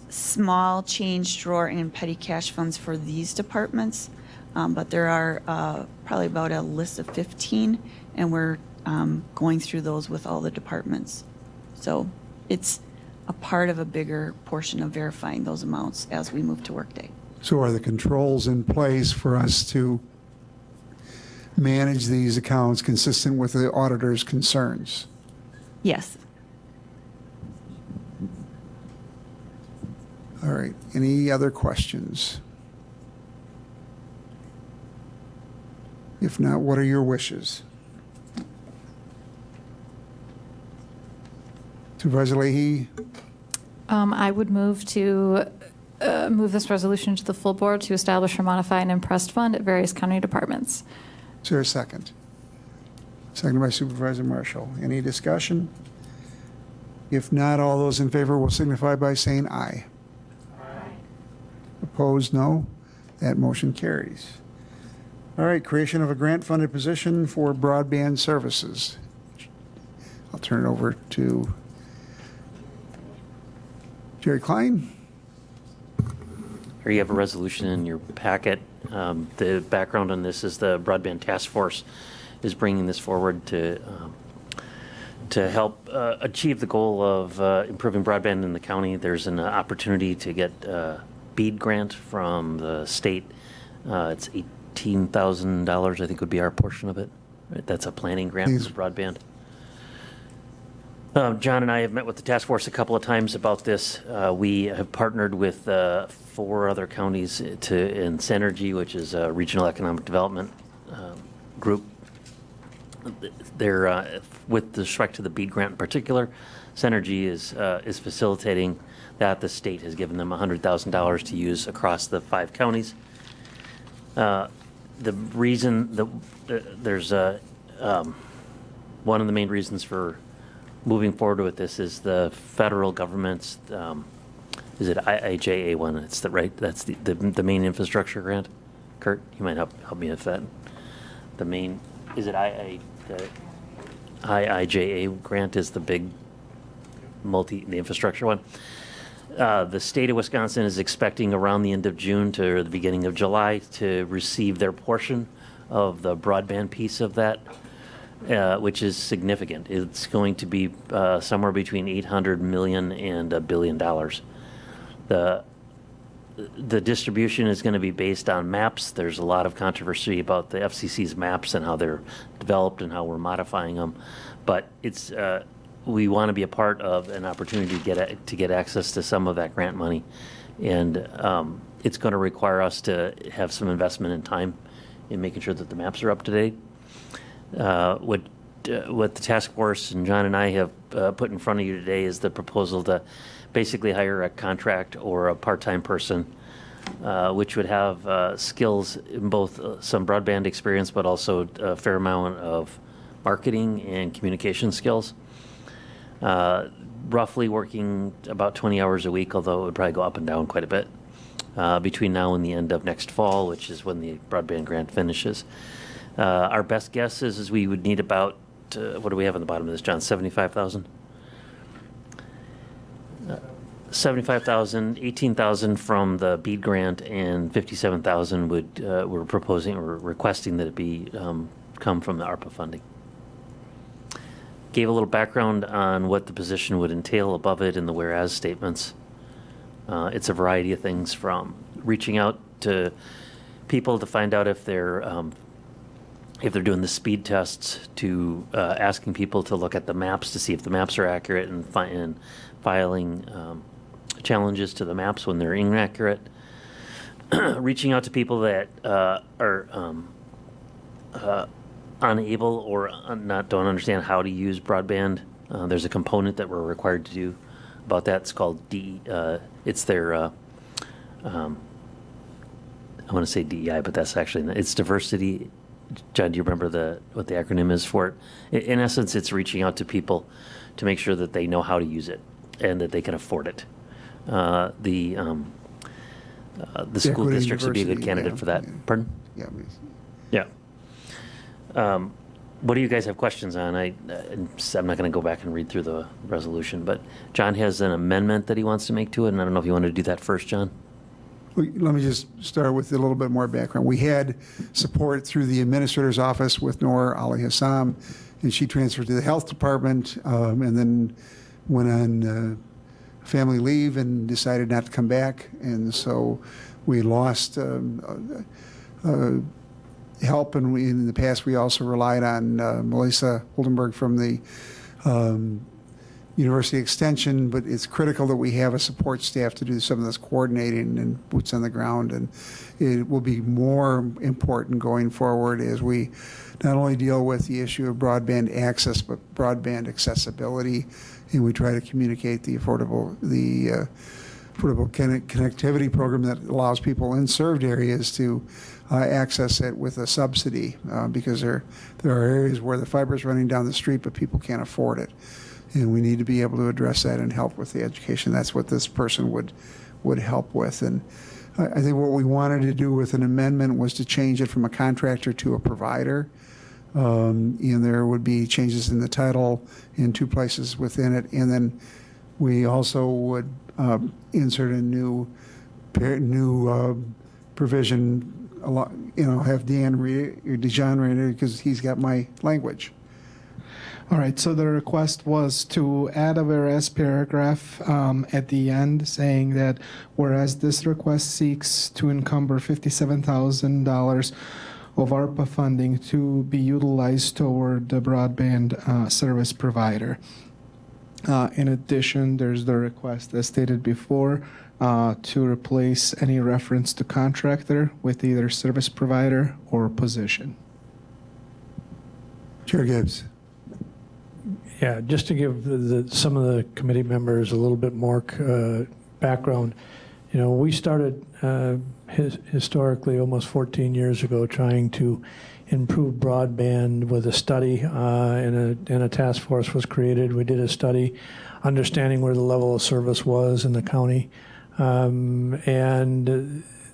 small change drawer and petty cash funds for these departments, but there are probably about a list of 15, and we're going through those with all the departments. So it's a part of a bigger portion of verifying those amounts as we move to Workday. So are the controls in place for us to manage these accounts consistent with the auditor's concerns? Yes. All right. Any other questions? If not, what are your wishes? Supervisor Leahy? I would move to move this resolution to the full board to establish or modify an impressed fund at various county departments. Is there a second? Seconded by Supervisor Marshall. Any discussion? If not, all those in favor will signify by saying aye. Aye. Opposed, no. That motion carries. All right, creation of a grant-funded position for broadband services. I'll turn it over to Jerry Klein. Here you have a resolution in your packet. The background on this is the Broadband Task Force is bringing this forward to help achieve the goal of improving broadband in the county. There's an opportunity to get a BEAD grant from the state. It's $18,000, I think would be our portion of it. Right? That's a planning grant for broadband. John and I have met with the task force a couple of times about this. We have partnered with 4 other counties in Synergy, which is a regional economic development group. They're with respect to the BEAD grant in particular, Synergy is facilitating that. The state has given them $100,000 to use across the 5 counties. The reason that there's one of the main reasons for moving forward with this is the federal government's, is it IIJA one? It's that's the main infrastructure grant. Kurt, you might help me with that. The main, is it the IIJA grant is the big the infrastructure one. The state of Wisconsin is expecting around the end of June to the beginning of July to receive their portion of the broadband piece of that, which is significant. It's going to be somewhere between $800 million and $1 billion. The distribution is going to be based on maps. There's a lot of controversy about the FCC's maps and how they're developed and how we're modifying them. But it's we want to be a part of an opportunity to get access to some of that grant money, and it's going to require us to have some investment in time in making sure that the maps are up to date. What the task force and John and I have put in front of you today is the proposal to basically hire a contract or a part-time person, which would have skills in both some broadband experience, but also a fair amount of marketing and communication skills. Roughly working about 20 hours a week, although it would probably go up and down quite a bit between now and the end of next fall, which is when the broadband grant finishes. Our best guess is we would need about, what do we have on the bottom of this, John, 75,000? 75,000, 18,000 from the BEAD grant, and 57,000 we're proposing or requesting that it be come from the ARPA funding. Gave a little background on what the position would entail above it in the whereas statements. It's a variety of things, from reaching out to people to find out if they're doing the speed tests, to asking people to look at the maps to see if the maps are accurate, and filing challenges to the maps when they're inaccurate. Reaching out to people that are unable or don't understand how to use broadband. There's a component that we're required to do about that. It's called it's their I want to say DEI, but that's actually it's diversity. John, do you remember what the acronym is for it? In essence, it's reaching out to people to make sure that they know how to use it and that they can afford it. The school districts would be a good candidate for that. Pardon? Yeah. Yeah. What do you guys have questions on? I'm not going to go back and read through the resolution, but John has an amendment that he wants to make to it, and I don't know if you want to do that first, John. Let me just start with a little bit more background. We had support through the administrator's office with Noor Ali Hassam, and she transferred to the health department, and then went on family leave and decided not to come back. And so we lost help, and in the past we also relied on Melissa Holdenberg from the University Extension, but it's critical that we have a support staff to do some of this coordinating and boots on the ground, and it will be more important going forward as we not only deal with the issue of broadband access, but broadband accessibility, and we try to communicate the affordable connectivity program that allows people in served areas to access it with a subsidy, because there are areas where the fiber is running down the street, but people can't afford it. And we need to be able to address that and help with the education. That's what this person would help with. And I think what we wanted to do with an amendment was to change it from a contractor to a provider. And there would be changes in the title in 2 places within it. And then we also would insert a new provision, have Dejan read it, or Dejan read it, because he's got my language. All right, so the request was to add a whereas paragraph at the end saying that whereas this request seeks to encumber $57,000 of ARPA funding to be utilized toward the broadband service provider. In addition, there's the request, as stated before, to replace any reference to contractor with either service provider or position. Chair Gibbs. Yeah, just to give some of the committee members a little bit more background, we started historically almost 14 years ago trying to improve broadband with a study, and a task force was created. We did a study understanding where the level of service was in the county, and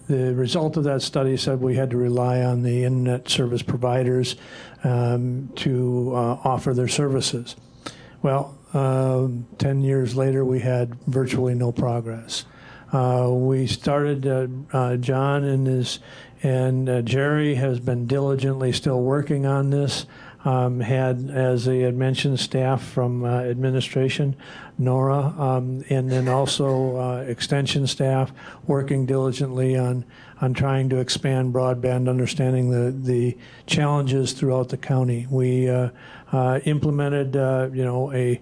the result of that study said we had to rely on the internet service providers to offer their services. Well, 10 years later, we had virtually no progress. We started, John and Jerry has been diligently still working on this. Had, as they had mentioned, staff from administration, Nora, and then also extension staff working diligently on trying to expand broadband, understanding the challenges throughout the county. We implemented, a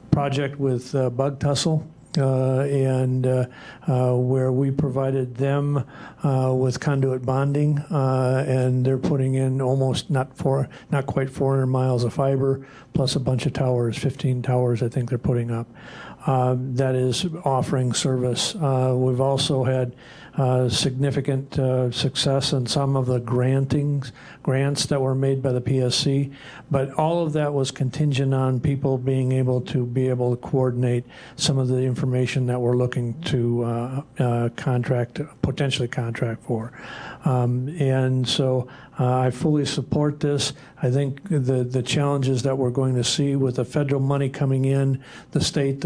project with Bug Tussle. And where we provided them with conduit bonding, and they're putting in almost not quite 400 miles of fiber, plus a bunch of towers, 15 towers I think they're putting up. That is offering service. We've also had significant success in some of the grants that were made by the PSC, but all of that was contingent on people being able to coordinate some of the information that we're looking to potentially contract for. And so I fully support this. I think the challenges that we're going to see with the federal money coming in, the state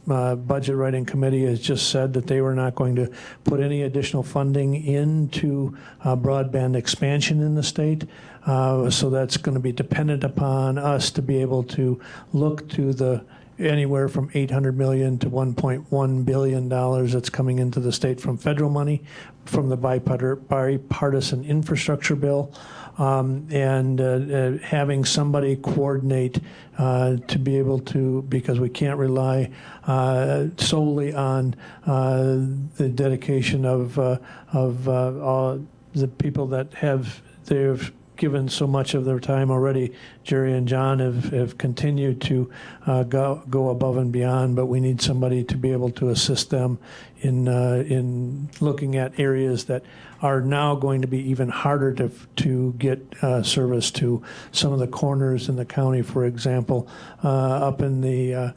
budget writing committee has just said that they were not going to put any additional funding into broadband expansion in the state. So that's going to be dependent upon us to be able to look to anywhere from $800 million to $1.1 billion that's coming into the state from federal money, from the bipartisan infrastructure bill, and having somebody coordinate to be able to, because we can't rely solely on the dedication of all the people that they've given so much of their time already. Jerry and John have continued to go above and beyond, but we need somebody to be able to assist them in looking at areas that are now going to be even harder to get service to. Some of the corners in the county, for example, up in the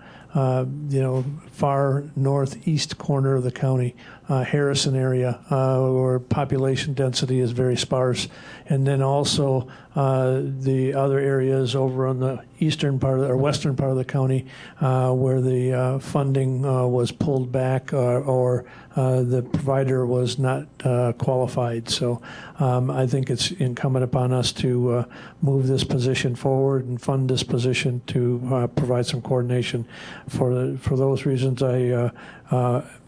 far northeast corner of the county, Harrison area, where population density is very sparse, and then also the other areas over on the eastern part or western part of the county, where the funding was pulled back or the provider was not qualified. So I think it's incumbent upon us to move this position forward and fund this position to provide some coordination. For those reasons, I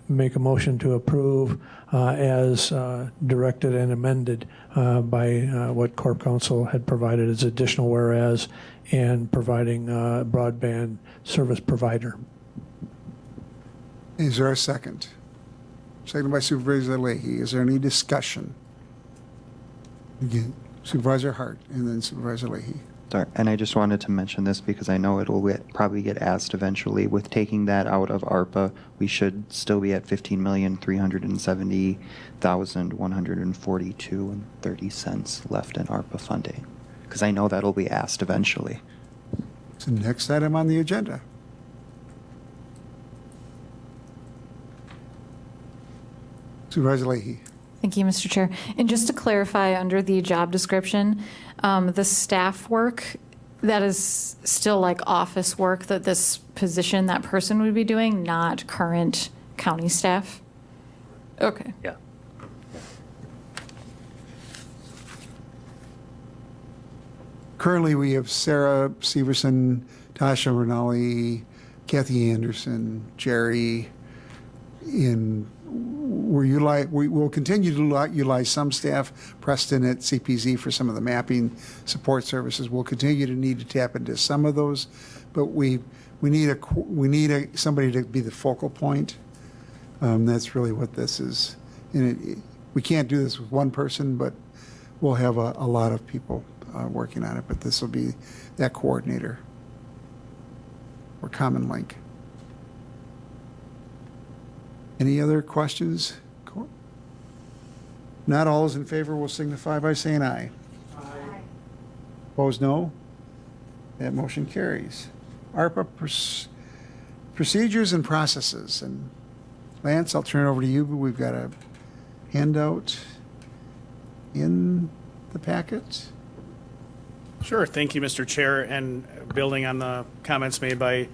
make a motion to approve as directed and amended by what Corp Counsel had provided as additional whereas and providing broadband service provider. Is there a second? Seconded by Supervisor Leahy. Is there any discussion? Again, Supervisor Hart and then Supervisor Leahy. Sorry, and I just wanted to mention this because I know it'll probably get asked eventually. With taking that out of ARPA, we should still be at $15,370,142.30 left in ARPA funding, because I know that'll be asked eventually. It's the next item on the agenda. Supervisor Leahy. Thank you, Mr. Chair. And just to clarify, under the job description, the staff work, that is still like office work that this position, that person would be doing, not current county staff? Okay. Yeah. Currently, we have Sarah Severson, Tasha Rinaldi, Kathy Anderson, Jerry. We will continue to utilize some staff, Preston at CPZ for some of the mapping support services. We'll continue to need to tap into some of those, but we need somebody to be the focal point. That's really what this is. And we can't do this with one person, but we'll have a lot of people working on it. But this will be that coordinator or common link. Any other questions? Not all those in favor will signify by saying aye. Aye. Opposed, no. That motion carries. ARPA procedures and processes. And Lance, I'll turn it over to you, but we've got a handout in the packet. Sure. Thank you, Mr. Chair. And building on the comments made by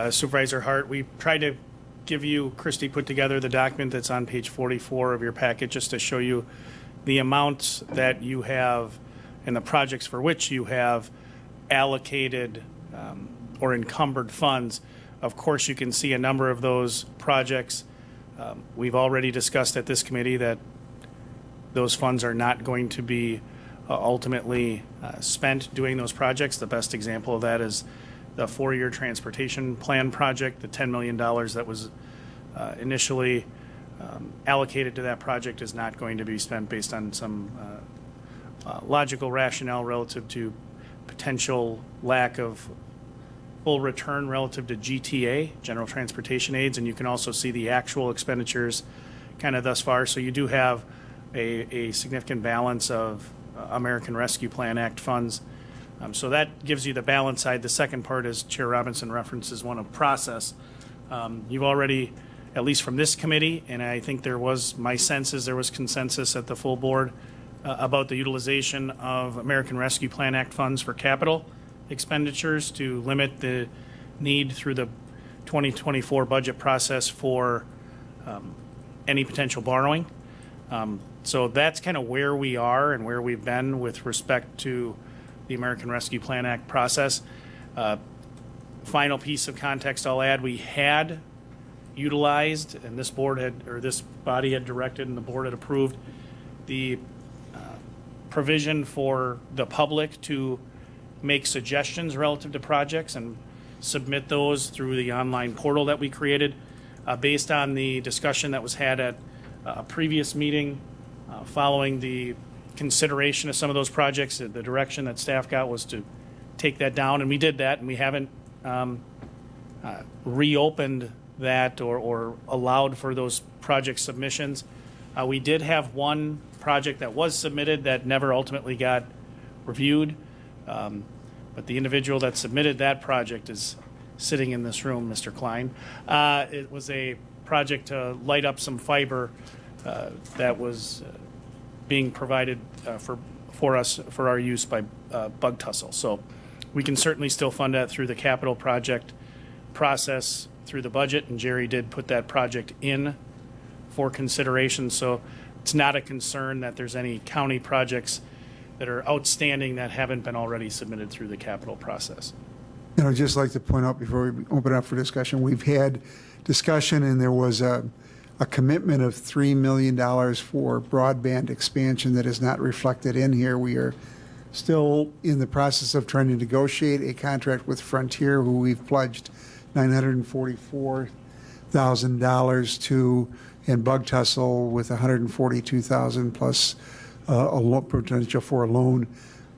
Supervisor Hart. We tried to give you, Christie put together the document that's on page 44 of your packet just to show you the amounts that you have and the projects for which you have allocated or encumbered funds. Of course, you can see a number of those projects. We've already discussed at this committee that those funds are not going to be ultimately spent doing those projects. The best example of that is the 4-year transportation plan project. The $10 million that was initially allocated to that project is not going to be spent based on some logical rationale relative to potential lack of full return relative to GTA, general transportation aids, and you can also see the actual expenditures kind of thus far. So you do have a significant balance of American Rescue Plan Act funds. So that gives you the balance side. The second part, as Chair Robinson references, one of process. You've already, at least from this committee, and I think my sense is there was consensus at the full board about the utilization of American Rescue Plan Act funds for capital expenditures to limit the need through the 2024 budget process for any potential borrowing. So that's kind of where we are and where we've been with respect to the American Rescue Plan Act process. Final piece of context I'll add, we had utilized, and this body had directed and the board had approved the provision for the public to make suggestions relative to projects and submit those through the online portal that we created based on the discussion that was had at a previous meeting following the consideration of some of those projects. The direction that staff got was to take that down, and we did that, and we haven't reopened that or allowed for those project submissions. We did have one project that was submitted that never ultimately got reviewed, but the individual that submitted that project is sitting in this room, Mr. Klein. It was a project to light up some fiber that was being provided for us for our use by Bug Tussle. So we can certainly still fund that through the capital project process through the budget, and Jerry did put that project in for consideration. So it's not a concern that there's any county projects that are outstanding that haven't been already submitted through the capital process. And I'd just like to point out before we open up for discussion, we've had discussion and there was a commitment of $3 million for broadband expansion that is not reflected in here. We are still in the process of trying to negotiate a contract with Frontier, who we've pledged $944,000 to, and Bug Tussle with $142,000 plus a potential for a loan.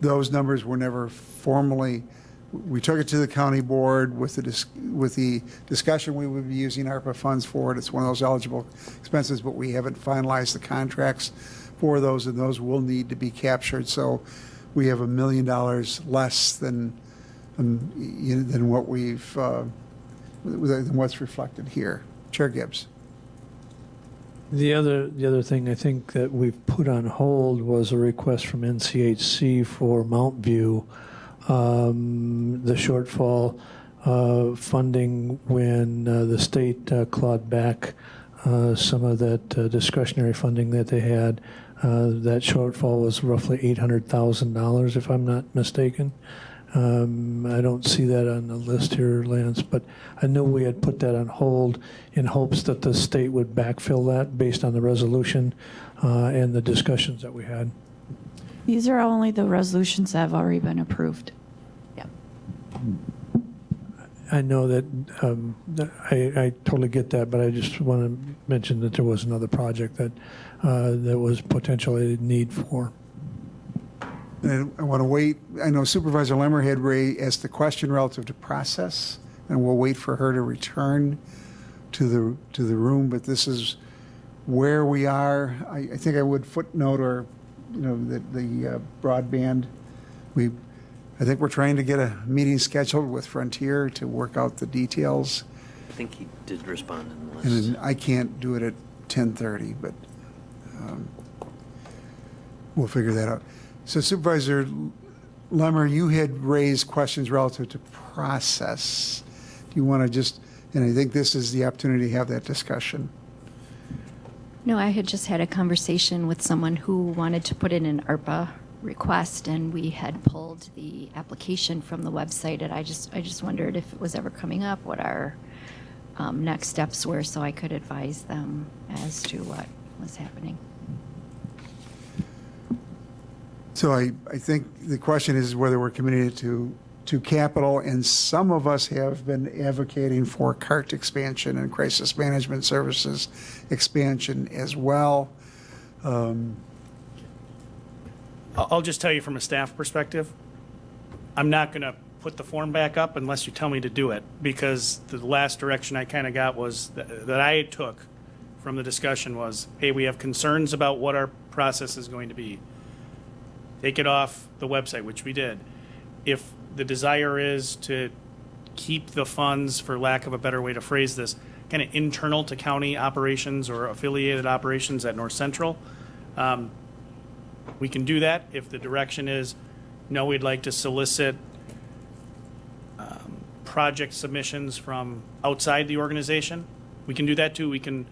Those numbers were never formally. We took it to the county board with the discussion we would be using ARPA funds for it. It's one of those eligible expenses, but we haven't finalized the contracts for those, and those will need to be captured. So we have $1 million less than what we've than what's reflected here. Chair Gibbs. The other thing I think that we've put on hold was a request from NCHC for Mount View. The shortfall funding when the state clawed back some of that discretionary funding that they had. That shortfall was roughly $800,000, if I'm not mistaken. I don't see that on the list here, Lance, but I know we had put that on hold in hopes that the state would backfill that based on the resolution and the discussions that we had. These are only the resolutions that have already been approved. I know that I totally get that, but I just want to mention that there was another project that there was potentially a need for. And I want to wait. I know Supervisor Lemmer had asked the question relative to process, and we'll wait for her to return to the room. But this is where we are. I think I would footnote, or the broadband. I think we're trying to get a meeting scheduled with Frontier to work out the details. I think he did respond in the list. And I can't do it at 10:30, but we'll figure that out. So Supervisor Lemmer, you had raised questions relative to process. Do you want to just, and I think this is the opportunity to have that discussion. No, I had just had a conversation with someone who wanted to put in an ARPA request, and we had pulled the application from the website, and I just wondered if it was ever coming up, what our next steps were, so I could advise them as to what was happening. So I think the question is whether we're committed to capital, and some of us have been advocating for CART expansion and crisis management services expansion as well. I'll just tell you from a staff perspective, I'm not going to put the form back up unless you tell me to do it, because the last direction I kind of got was that I took from the discussion was, hey, we have concerns about what our process is going to be. Take it off the website, which we did. If the desire is to keep the funds, for lack of a better way to phrase this, kind of internal to county operations or affiliated operations at North Central, we can do that. If the direction is, no, we'd like to solicit project submissions from outside the organization, we can do that too. We can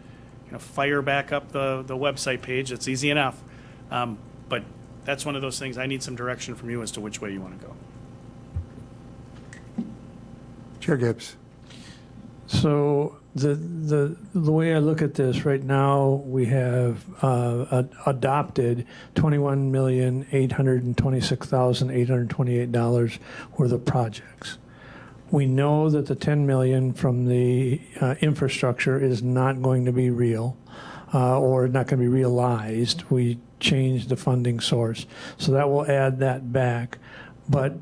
fire back up the website page. It's easy enough. But that's one of those things. I need some direction from you as to which way you want to go. Chair Gibbs. So the way I look at this right now, we have adopted $21,826,828 worth of projects. We know that the $10 million from the infrastructure is not going to be real, or not going to be realized. We changed the funding source, so that will add that back. But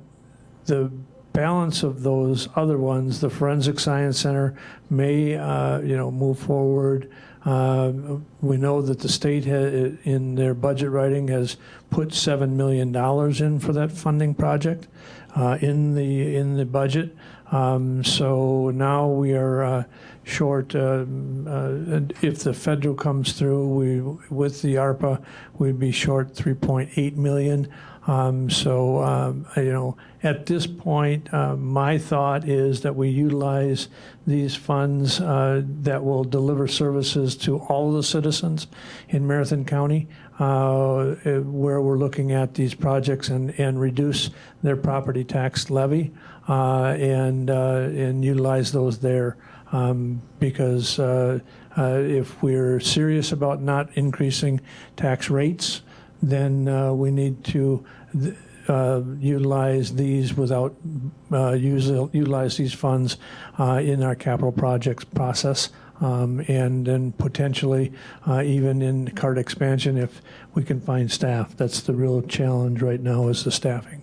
the balance of those other ones, the Forensic Science Center may, move forward. We know that the state in their budget writing has put $7 million in for that funding project in the budget. So now we are short. If the federal comes through, with the ARPA, we'd be short $3.8 million. At this point, my thought is that we utilize these funds that will deliver services to all of the citizens in Marathon County, where we're looking at these projects and reduce their property tax levy and utilize those there. Because if we're serious about not increasing tax rates, then we need to utilize these utilize these funds in our capital projects process, and then potentially even in CART expansion if we can find staff. That's the real challenge right now, is the staffing.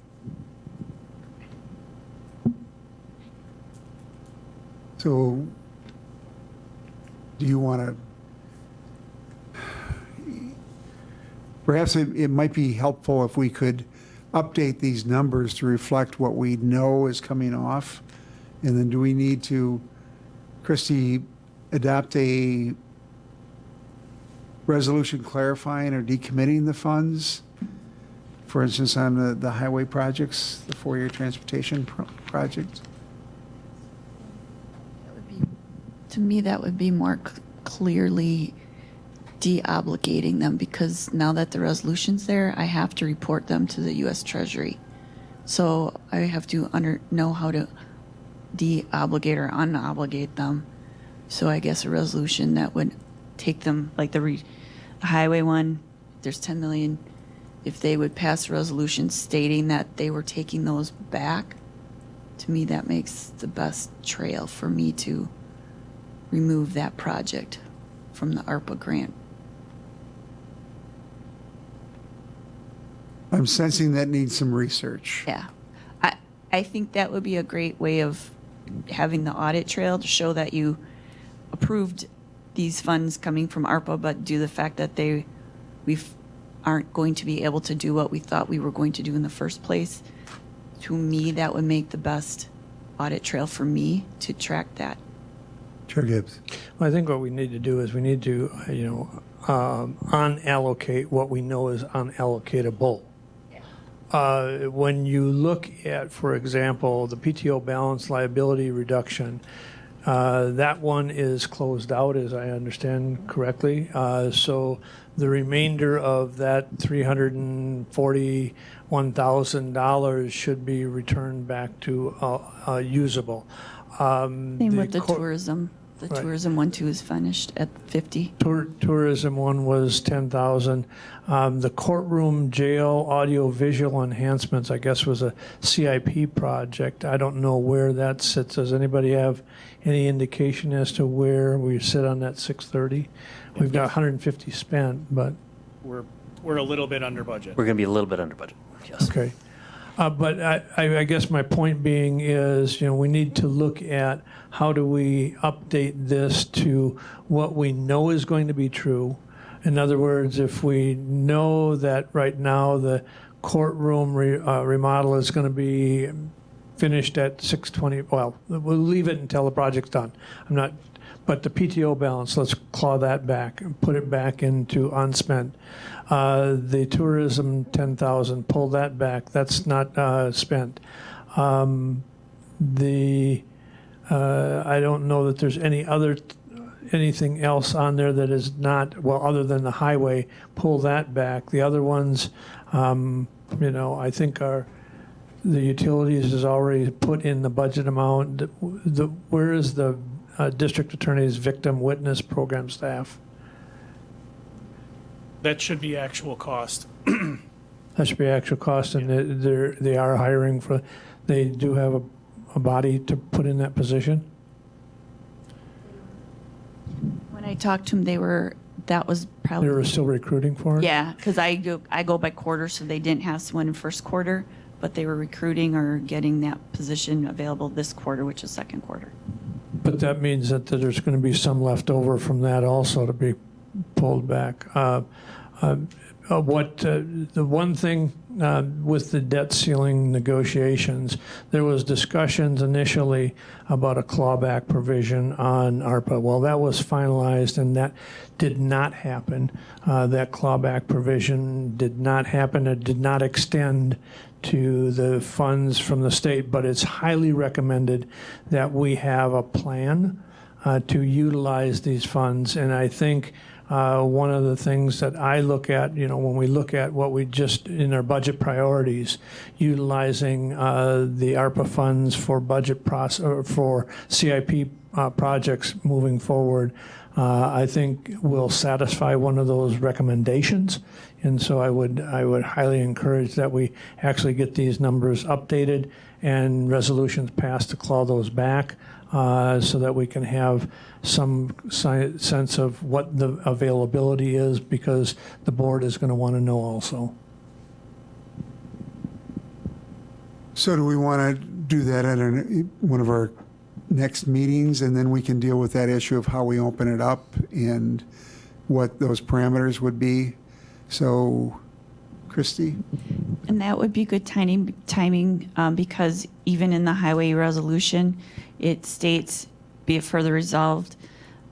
So do you want to, perhaps it might be helpful if we could update these numbers to reflect what we know is coming off? And then do we need to, Christie, adopt a resolution clarifying or decommitting the funds? For instance, on the highway projects, the four-year transportation project? To me, that would be more clearly de-obligating them, because now that the resolution's there, I have to report them to the U.S. Treasury. So I have to know how to de-obligate or un-obligate them. So I guess a resolution that would take them, like the highway one, there's 10 million. If they would pass a resolution stating that they were taking those back, to me that makes the best trail for me to remove that project from the ARPA grant. I'm sensing that needs some research. Yeah. I think that would be a great way of having the audit trail to show that you approved these funds coming from ARPA, but due to the fact that we aren't going to be able to do what we thought we were going to do in the first place. To me, that would make the best audit trail for me to track that. Chair Gibbs. Well, I think what we need to do is we need to, unallocate what we know is unallocatable. when you look at, for example, the PTO balance liability reduction, that one is closed out, as I understand correctly. So the remainder of that $341,000 should be returned back to usable. Same with the cor- tourism. The Right. tourism one too is finished at 50. Tourism one was 10,000. The courtroom jail audio visual enhancements, I guess, was a CIP project. I don't know where that sits. Does anybody have any indication as to where we sit on that 630? We've got 150 spent, but We're a little bit under budget. We're going to be a little bit under budget. Yes. okay. But I guess my point being is, we need to look at how do we update this to what we know is going to be true. In other words, if we know that right now the courtroom remodel is going to be finished at 620, well, we'll leave it until the project's done. But the PTO balance, let's claw that back and put it back into unspent. The tourism 10,000, pull that back. That's not spent. I don't know that there's anything else on there that is not, well, other than the highway, pull that back. The other ones, I think the utilities is already put in the budget amount. Where is the district attorney's victim witness program staff? That should be actual cost. That should be actual cost, and they are hiring for, they do have a body to put in that position? When I talked to them, that was probably. They were still recruiting for it? Yeah, because I go by quarter, so they didn't have someone in first quarter, but they were recruiting or getting that position available this quarter, which is second quarter. But that means that there's going to be some left over from that also to be pulled back. The one thing with the debt ceiling negotiations, there was discussions initially about a clawback provision on ARPA. Well, that was finalized, and that did not happen. That clawback provision did not happen. It did not extend to the funds from the state, but it's highly recommended that we have a plan to utilize these funds. And I think one of the things that I look at, when we look at what we just in our budget priorities, utilizing the ARPA funds for budget or for CIP projects moving forward, I think will satisfy one of those recommendations. And so I would highly encourage that we actually get these numbers updated and resolutions passed to claw those back, so that we can have some sense of what the availability is, because the board is going to want to know also. So do we want to do that at one of our next meetings, and then we can deal with that issue of how we open it up and what those parameters would be? So, Christy? And that would be good timing because even in the highway resolution, it states, be it further resolved,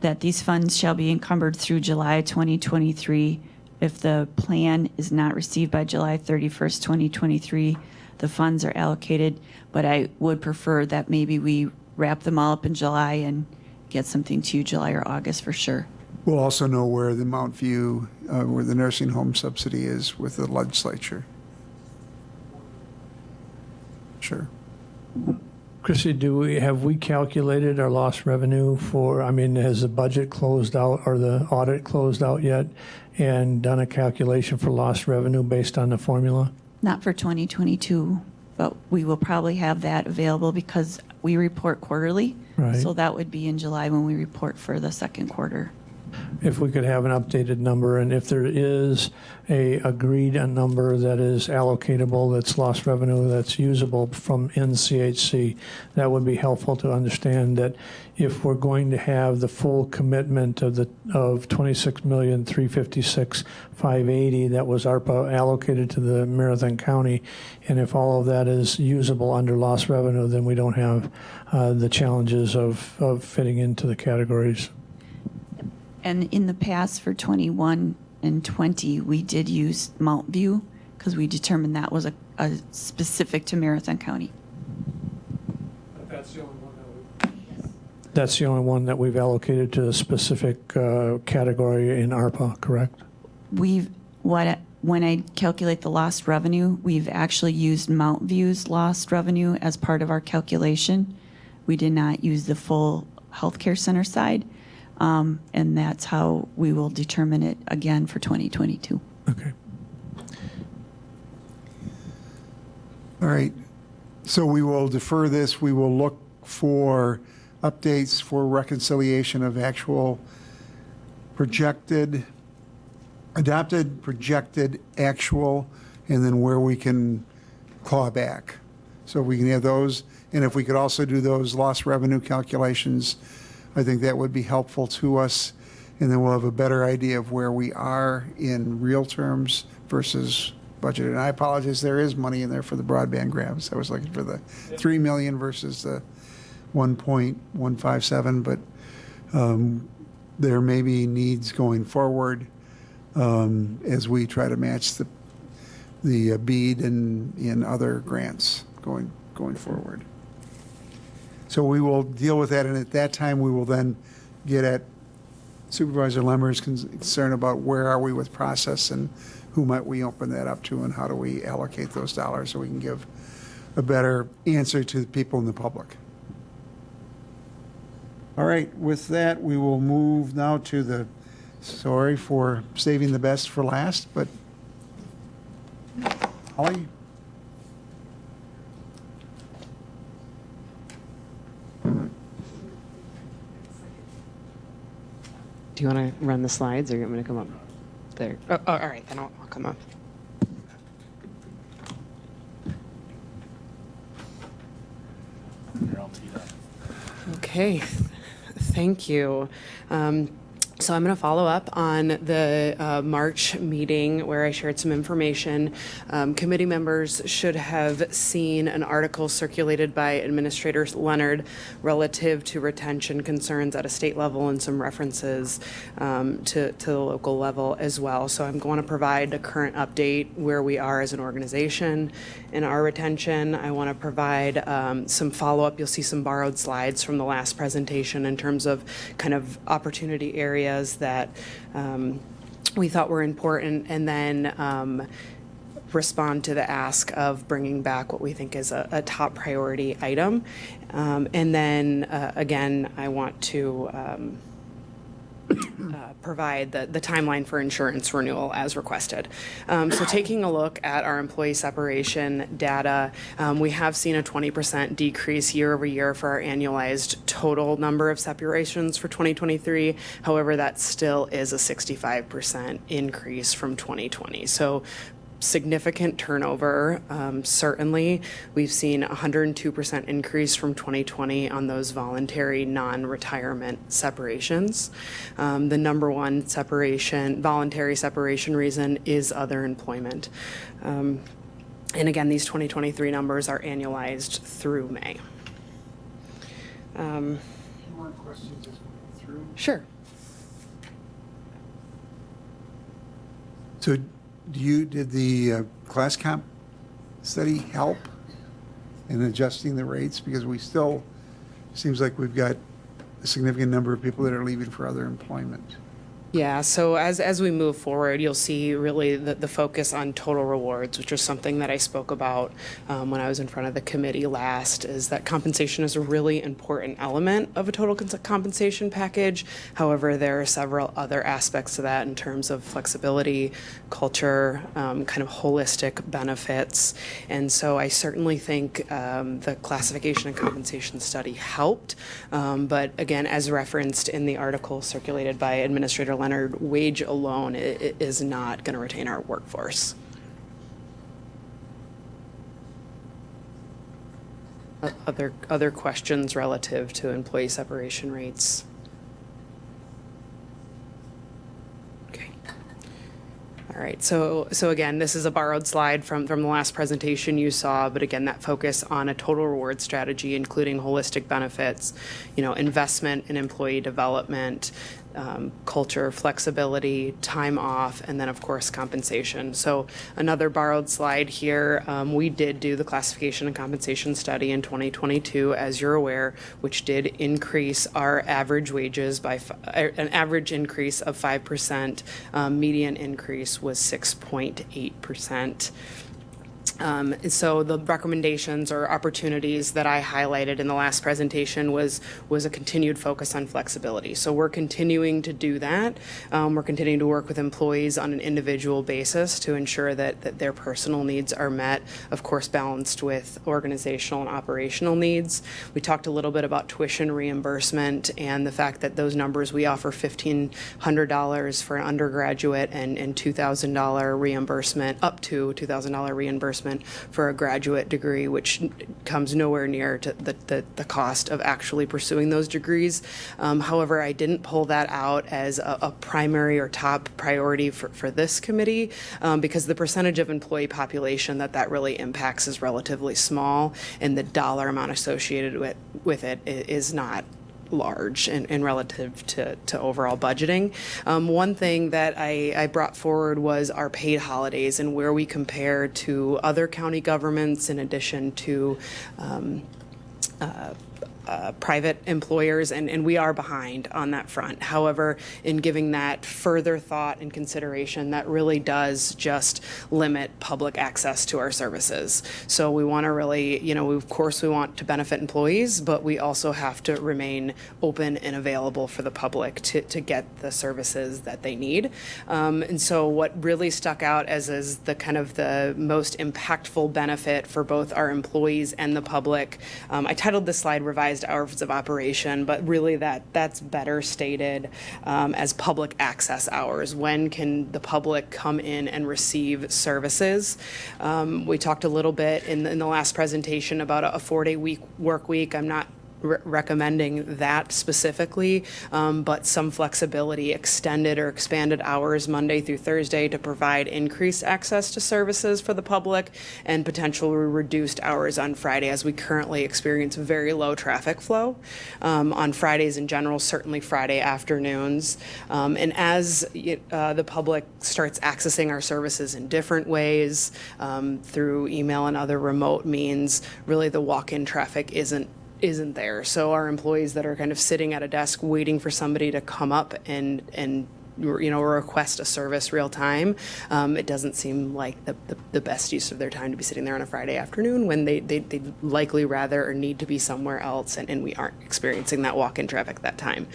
that these funds shall be encumbered through July 2023. If the plan is not received by July 31st, 2023, the funds are allocated. But I would prefer that maybe we wrap them all up in July and get something to you July or August for sure. We'll also know where the Mount View, where the nursing home subsidy is with the legislature. Sure. Chrissy, have we calculated our lost revenue has the budget closed out or the audit closed out yet and done a calculation for lost revenue based on the formula? Not for 2022, but we will probably have that available because we report quarterly. Right. So that would be in July when we report for the second quarter. If we could have an updated number, and if there is a number that is allocatable, that's lost revenue, that's usable from NCHC, that would be helpful to understand that if we're going to have the full commitment of $26,356,580 that was ARPA allocated to the Marathon County, and if all of that is usable under lost revenue, then we don't have the challenges of fitting into the categories. And in the past for 21 and 20, we did use Mount View because we determined that was a specific to Marathon County. That's the only one that we've allocated to a specific category in ARPA, correct? When I calculate the lost revenue, we've actually used Mount View's lost revenue as part of our calculation. We did not use the full healthcare center side, and that's how we will determine it again for 2022. Okay. All right. So we will defer this. We will look for updates for reconciliation of actual adopted, projected, actual, and then where we can claw back. So we can have those, and if we could also do those lost revenue calculations, I think that would be helpful to us, and then we'll have a better idea of where we are in real terms versus budget. And I apologize, there is money in there for the broadband grabs. I was looking for the 3 million versus the 1.157, but there may be needs going forward as we try to match the BEAD and in other grants going forward. So we will deal with that, and at that time we will then get at Supervisor Lemmer's concern about where are we with process and who might we open that up to and how do we allocate those dollars so we can give a better answer to the people in the public. All right, with that, we will move now to sorry for saving the best for last, but Holly? Do you want to run the slides or you want me to come up? There. Oh, all right, then I'll come up. Okay, thank you. So I'm going to follow up on the March meeting where I shared some information. Committee members should have seen an article circulated by Administrator Leonard relative to retention concerns at a state level and some references to the local level as well. So I'm going to provide a current update where we are as an organization in our retention. I want to provide some follow-up. You'll see some borrowed slides from the last presentation in terms of kind of opportunity areas that we thought were important, and then respond to the ask of bringing back what we think is a top priority item. And then again, I want to provide the timeline for insurance renewal as requested. So taking a look at our employee separation data, we have seen a 20% decrease year over year for our annualized total number of separations for 2023. However, that still is a 65% increase from 2020. So significant turnover, certainly. We've seen a 102% increase from 2020 on those voluntary non-retirement separations. The number one voluntary separation reason is other employment. And again, these 2023 numbers are annualized through May. More questions as we go through? Sure. So did the class comp study help in adjusting the rates? Because we still, seems like we've got a significant number of people that are leaving for other employment. Yeah, so as we move forward, you'll see really the focus on total rewards, which is something that I spoke about when I was in front of the committee last, is that compensation is a really important element of a total compensation package. However, there are several other aspects to that in terms of flexibility, culture, kind of holistic benefits. And so I certainly think the classification and compensation study helped. But again, as referenced in the article circulated by Administrator Leonard, wage alone is not going to retain our workforce. Other questions relative to employee separation rates? Okay. All right, so again, this is a borrowed slide from the last presentation you saw, but again, that focus on a total reward strategy, including holistic benefits, investment in employee development, culture, flexibility, time off, and then, of course, compensation. So another borrowed slide here. We did do the classification and compensation study in 2022, as you're aware, which did increase our average wages by an average increase of 5%. Median increase was 6.8%. So the recommendations or opportunities that I highlighted in the last presentation was a continued focus on flexibility. So we're continuing to do that. We're continuing to work with employees on an individual basis to ensure that their personal needs are met, of course, balanced with organizational and operational needs. We talked a little bit about tuition reimbursement and the fact that those numbers, we offer $1,500 for an undergraduate and $2,000 reimbursement, up to $2,000 reimbursement for a graduate degree, which comes nowhere near to the cost of actually pursuing those degrees. However, I didn't pull that out as a primary or top priority for this committee because the percentage of employee population that really impacts is relatively small, and the dollar amount associated with it is not large in relative to overall budgeting. One thing that I brought forward was our paid holidays and where we compare to other county governments in addition to private employers, and we are behind on that front. However, in giving that further thought and consideration, that really does just limit public access to our services. So we want to really, of course, we want to benefit employees, but we also have to remain open and available for the public to get the services that they need. And so what really stuck out as the kind of the most impactful benefit for both our employees and the public, I titled this slide Revised Hours of Operation, but really that's better stated as public access hours. When can the public come in and receive services? We talked a little bit in the last presentation about a 4-day work week. I'm not recommending that specifically, but some flexibility, extended or expanded hours Monday through Thursday to provide increased access to services for the public, and potentially reduced hours on Friday, as we currently experience very low traffic flow on Fridays in general, certainly Friday afternoons. And as the public starts accessing our services in different ways, through email and other remote means, really the walk-in traffic isn't there. So our employees that are kind of sitting at a desk waiting for somebody to come up and request a service real time, it doesn't seem like the best use of their time to be sitting there on a Friday afternoon when they'd likely rather or need to be somewhere else, and we aren't experiencing that walk-in traffic that time.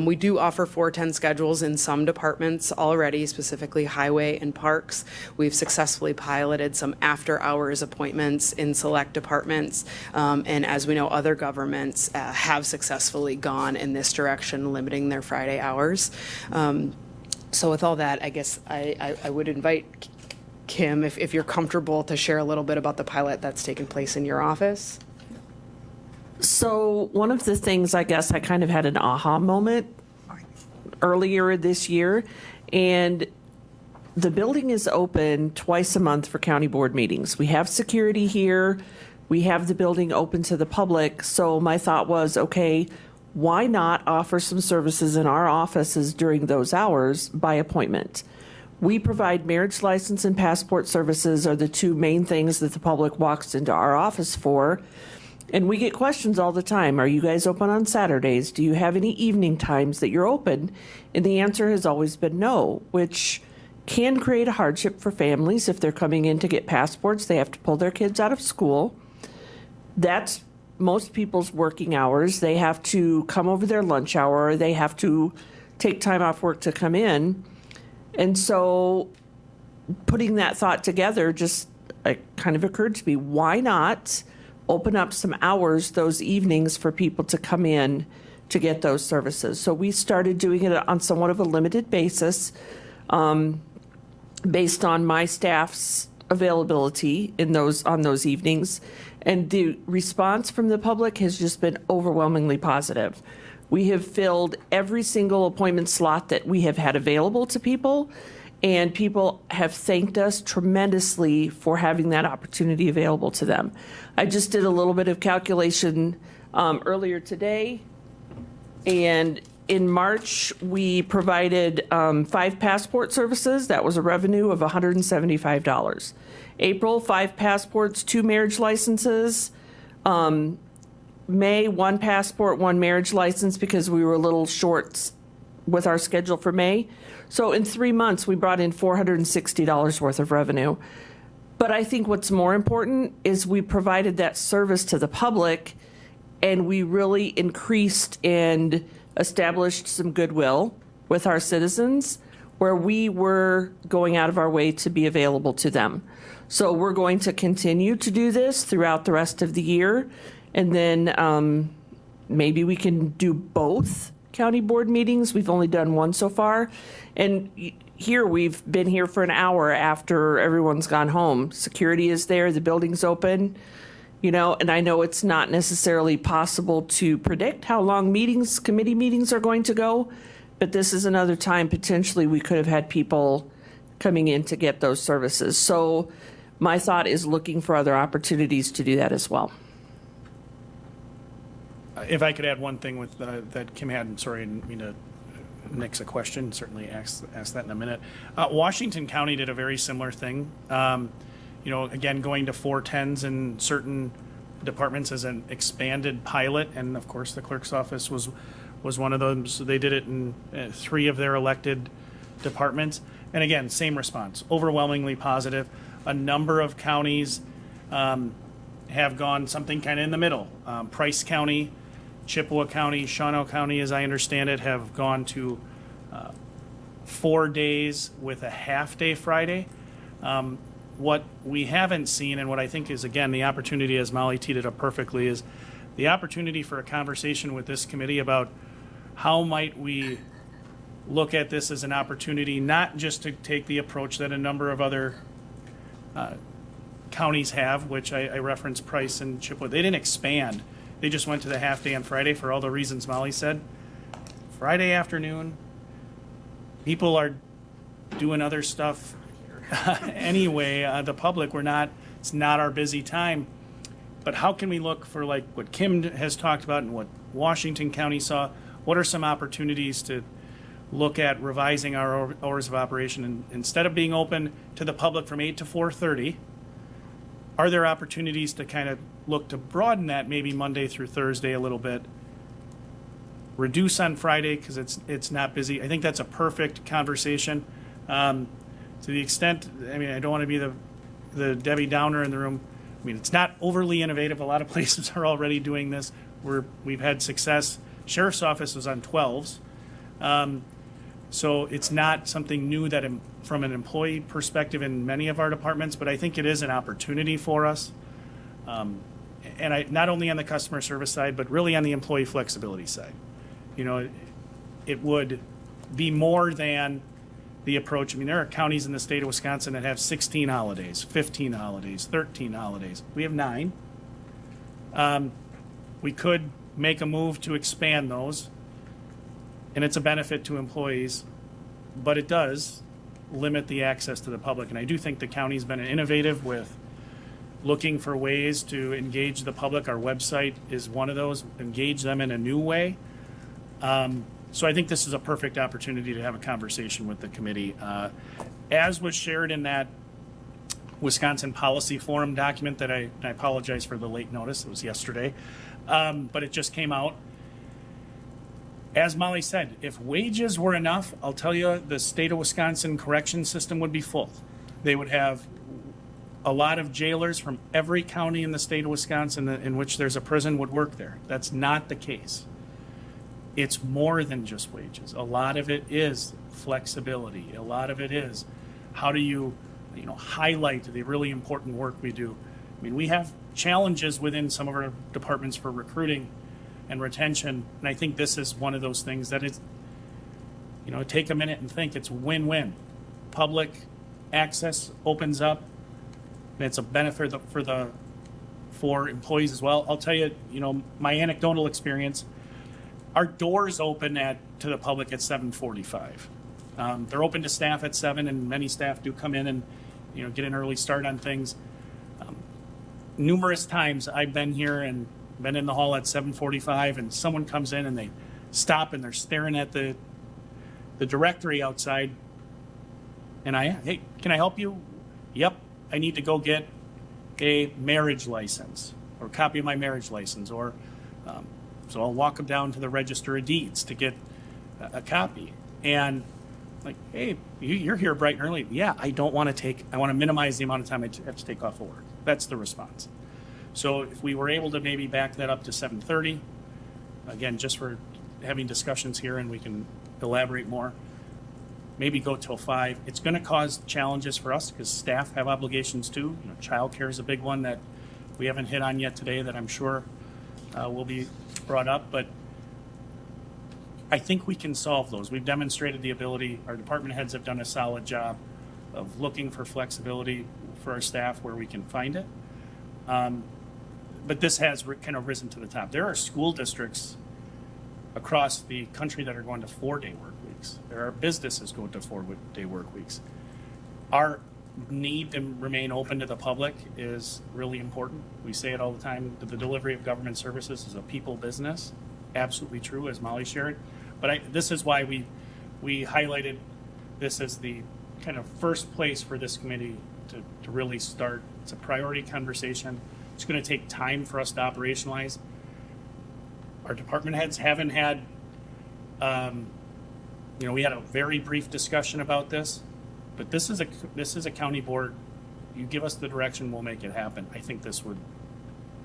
We do offer 410 schedules in some departments already, specifically highway and parks. We've successfully piloted some after-hours appointments in select departments, and as we know, other governments have successfully gone in this direction, limiting their Friday hours. So with all that, I guess I would invite Kim, if you're comfortable, to share a little bit about the pilot that's taken place in your office. So one of the things, I guess, I kind of had an aha moment earlier this year, and the building is open twice a month for county board meetings. We have security here. We have the building open to the public. So my thought was, okay, why not offer some services in our offices during those hours by appointment? We provide marriage license and passport services are the two main things that the public walks into our office for. And we get questions all the time. Are you guys open on Saturdays? Do you have any evening times that you're open? And the answer has always been no, which can create a hardship for families. If they're coming in to get passports, they have to pull their kids out of school. That's most people's working hours. They have to come over their lunch hour. They have to take time off work to come in. And so putting that thought together just kind of occurred to me, why not open up some hours those evenings for people to come in to get those services? So we started doing it on somewhat of a limited basis, based on my staff's availability on those evenings. And the response from the public has just been overwhelmingly positive. We have filled every single appointment slot that we have had available to people, and people have thanked us tremendously for having that opportunity available to them. I just did a little bit of calculation earlier today, and In March, we provided 5 passport services. That was a revenue of $175. April, 5 passports, 2 marriage licenses. May, 1 passport, 1 marriage license because we were a little short with our schedule for May. So in 3 months, we brought in $460 worth of revenue. But I think what's more important is we provided that service to the public, and we really increased and established some goodwill with our citizens where we were going out of our way to be available to them. So we're going to continue to do this throughout the rest of the year. And then maybe we can do both county board meetings. We've only done one so far. And here, we've been here for an hour after everyone's gone home. Security is there, the building's open, you know, and I know it's not necessarily possible to predict how long committee meetings are going to go, but this is another time potentially we could have had people coming in to get those services. So my thought is looking for other opportunities to do that as well. If I could add one thing with that Kim had, sorry, I didn't mean to nix a question, certainly ask that in a minute. Washington County did a very similar thing. You know, again, going to 410s in certain departments as an expanded pilot, and of course the clerk's office was one of those. They did it in 3 of their elected departments, and again, same response, overwhelmingly positive. A number of counties have gone something kind of in the middle. Price County, Chippewa County, Shawano County, as I understand it, have gone to 4 days with a half-day Friday. What we haven't seen, and what I think is, again, the opportunity, as Molly teed it up perfectly, is the opportunity for a conversation with this committee about how might we look at this as an opportunity, not just to take the approach that a number of other counties have, which I referenced Price and Chippewa. They didn't expand. They just went to the half day on Friday for all the reasons Molly said. Friday afternoon, people are doing other stuff anyway. The public, it's not our busy time. But how can we look for, like what Kim has talked about and what Washington County saw? What are some opportunities to look at revising our hours of operation? And instead of being open to the public from 8 to 4:30, are there opportunities to kind of look to broaden that maybe Monday through Thursday a little bit? Reduce on Friday because it's not busy. I think that's a perfect conversation. To the extent, I mean, I don't want to be the Debbie Downer in the room. I mean, it's not overly innovative. A lot of places are already doing this. We've had success. Sheriff's office was on 12s. So it's not something new that from an employee perspective in many of our departments, but I think it is an opportunity for us. And not only on the customer service side, but really on the employee flexibility side. You know, it would be more than the approach. I mean, there are counties in the state of Wisconsin that have 16 holidays, 15 holidays, 13 holidays. We have 9. We could make a move to expand those, and it's a benefit to employees, but it does limit the access to the public. And I do think the county's been innovative with looking for ways to engage the public. Our website is one of those, engage them in a new way. So I think this is a perfect opportunity to have a conversation with the committee. As was shared in that Wisconsin Policy Forum document that I apologize for the late notice, it was yesterday, but it just came out. As Molly said, if wages were enough, I'll tell you, the state of Wisconsin correction system would be full. They would have a lot of jailers from every county in the state of Wisconsin in which there's a prison would work there. That's not the case. It's more than just wages. A lot of it is flexibility. A lot of it is how do you highlight the really important work we do. I mean, we have challenges within some of our departments for recruiting and retention, and I think this is one of those things that is, take a minute and think. It's win-win. Public access opens up, and it's a benefit for employees as well. I'll tell you, my anecdotal experience. Our doors open to the public at 7:45. They're open to staff at 7, and many staff do come in and get an early start on things. Numerous times I've been here and been in the hall at 7:45, and someone comes in and they stop and they're staring at the directory outside. And hey, can I help you? Yep, I need to go get a marriage license or a copy of my marriage license. Or so I'll walk them down to the Register of Deeds to get a copy. And like, hey, you're here bright and early. Yeah, I want to minimize the amount of time I have to take off of work. That's the response. So if we were able to maybe back that up to 7:30, again, just for having discussions here and we can elaborate more, maybe go till 5. It's going to cause challenges for us because staff have obligations too. Childcare is a big one that we haven't hit on yet today that I'm sure will be brought up, but I think we can solve those. We've demonstrated the ability. Our department heads have done a solid job of looking for flexibility for our staff where we can find it. But this has kind of risen to the top. There are school districts across the country that are going to 4-day work weeks. There are businesses going to 4-day work weeks. Our need to remain open to the public is really important. We say it all the time, that the delivery of government services is a people business. Absolutely true, as Molly shared. But this is why we highlighted this as the kind of first place for this committee to really start. It's a priority conversation. It's going to take time for us to operationalize. Our department heads haven't had, we had a very brief discussion about this, but this is a county board. You give us the direction, we'll make it happen. I think this would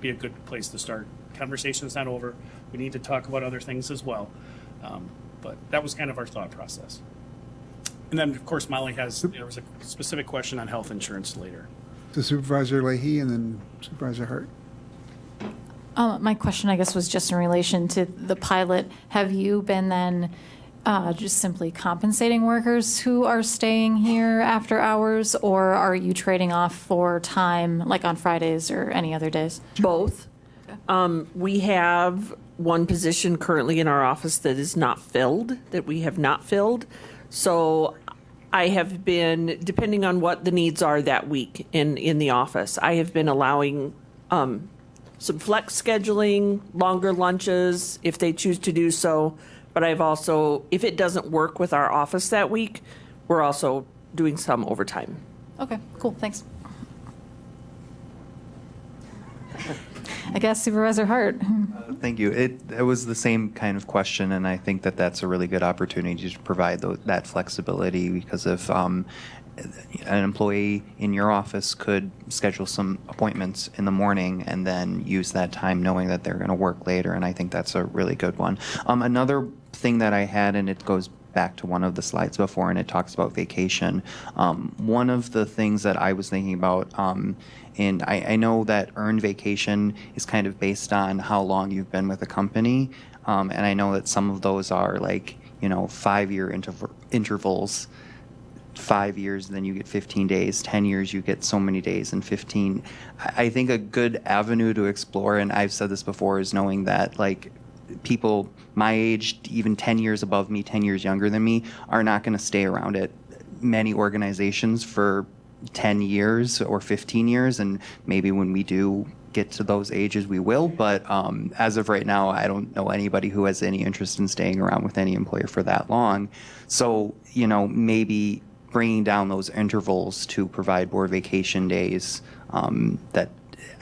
be a good place to start. Conversation's not over. We need to talk about other things as well. But that was kind of our thought process. And then, of course, Molly there was a specific question on health insurance later. To Supervisor Leahy and then Supervisor Hart. My question, I guess, was just in relation to the pilot. Have you been then just simply compensating workers who are staying here after hours, or are you trading off for time, like on Fridays or any other days? Both. We have one position currently in our office that is not filled, that we have not filled. So I have been, depending on what the needs are that week in the office, I have been allowing some flex scheduling, longer lunches if they choose to do so. But I've also, if it doesn't work with our office that week, we're also doing some overtime. Okay, cool, thanks. I guess Supervisor Hart. Thank you. It was the same kind of question, and I think that that's a really good opportunity to provide that flexibility because if an employee in your office could schedule some appointments in the morning and then use that time knowing that they're going to work later, and I think that's a really good one. Another thing that I had, and it goes back to one of the slides before, and it talks about vacation. One of the things that I was thinking about, and I know that earned vacation is kind of based on how long you've been with a company, and I know that some of those are like, 5-year intervals. 5 years, then you get 15 days. 10 years, you get so many days, and 15. I think a good avenue to explore, and I've said this before, is knowing that like people my age, even 10 years above me, 10 years younger than me, are not going to stay around at many organizations for 10 years or 15 years. And maybe when we do get to those ages, we will. But as of right now, I don't know anybody who has any interest in staying around with any employer for that long. So, maybe bringing down those intervals to provide more vacation days that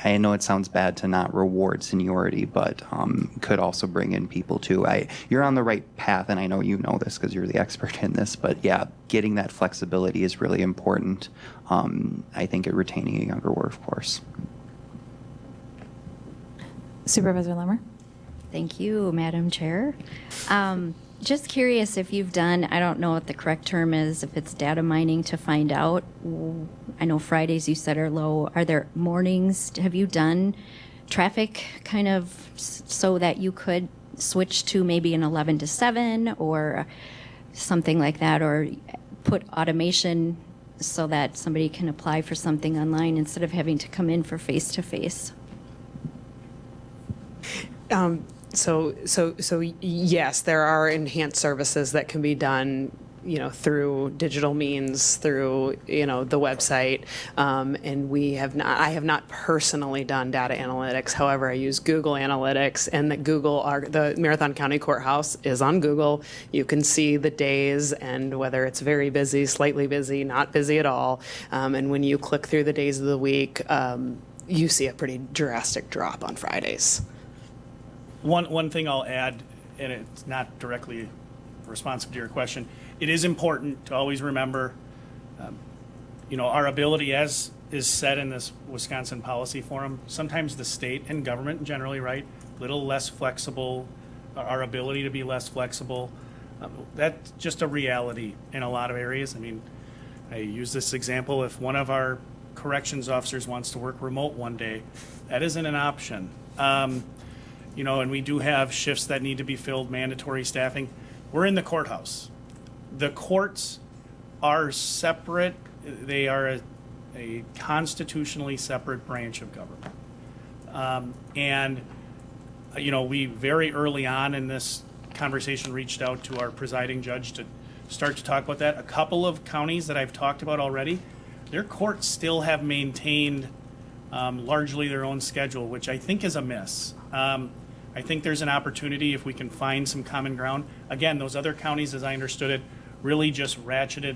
I know it sounds bad to not reward seniority, but could also bring in people too. You're on the right path, and I know you know this because you're the expert in this, but yeah, getting that flexibility is really important. I think at retaining a younger workforce. Supervisor Lemmer. Thank you, Madam Chair. Just curious if you've done, I don't know what the correct term is, if it's data mining to find out. I know Fridays you said are low. Are there mornings? Have you done traffic kind of so that you could switch to maybe an 11 to 7 or something like that, or put automation so that somebody can apply for something online instead of having to come in for face-to-face? So yes, there are enhanced services that can be done through digital means, through, the website. And I have not personally done data analytics. However, I use Google Analytics, and the Marathon County Courthouse is on Google. You can see the days and whether it's very busy, slightly busy, not busy at all. And when you click through the days of the week, you see a pretty drastic drop on Fridays. One thing I'll add, and it's not directly responsive to your question, it is important to always remember, our ability, as is said in this Wisconsin Policy Forum, sometimes the state and government generally, right, little less flexible, our ability to be less flexible. That's just a reality in a lot of areas. I mean, I use this example. If one of our corrections officers wants to work remote one day, that isn't an option. And we do have shifts that need to be filled, mandatory staffing. We're in the courthouse. The courts are separate. They are a constitutionally separate branch of government. We very early on in this conversation reached out to our presiding judge to start to talk about that. A couple of counties that I've talked about already, their courts still have maintained largely their own schedule, which I think is a miss. I think there's an opportunity if we can find some common ground. Again, those other counties, as I understood it, really just ratcheted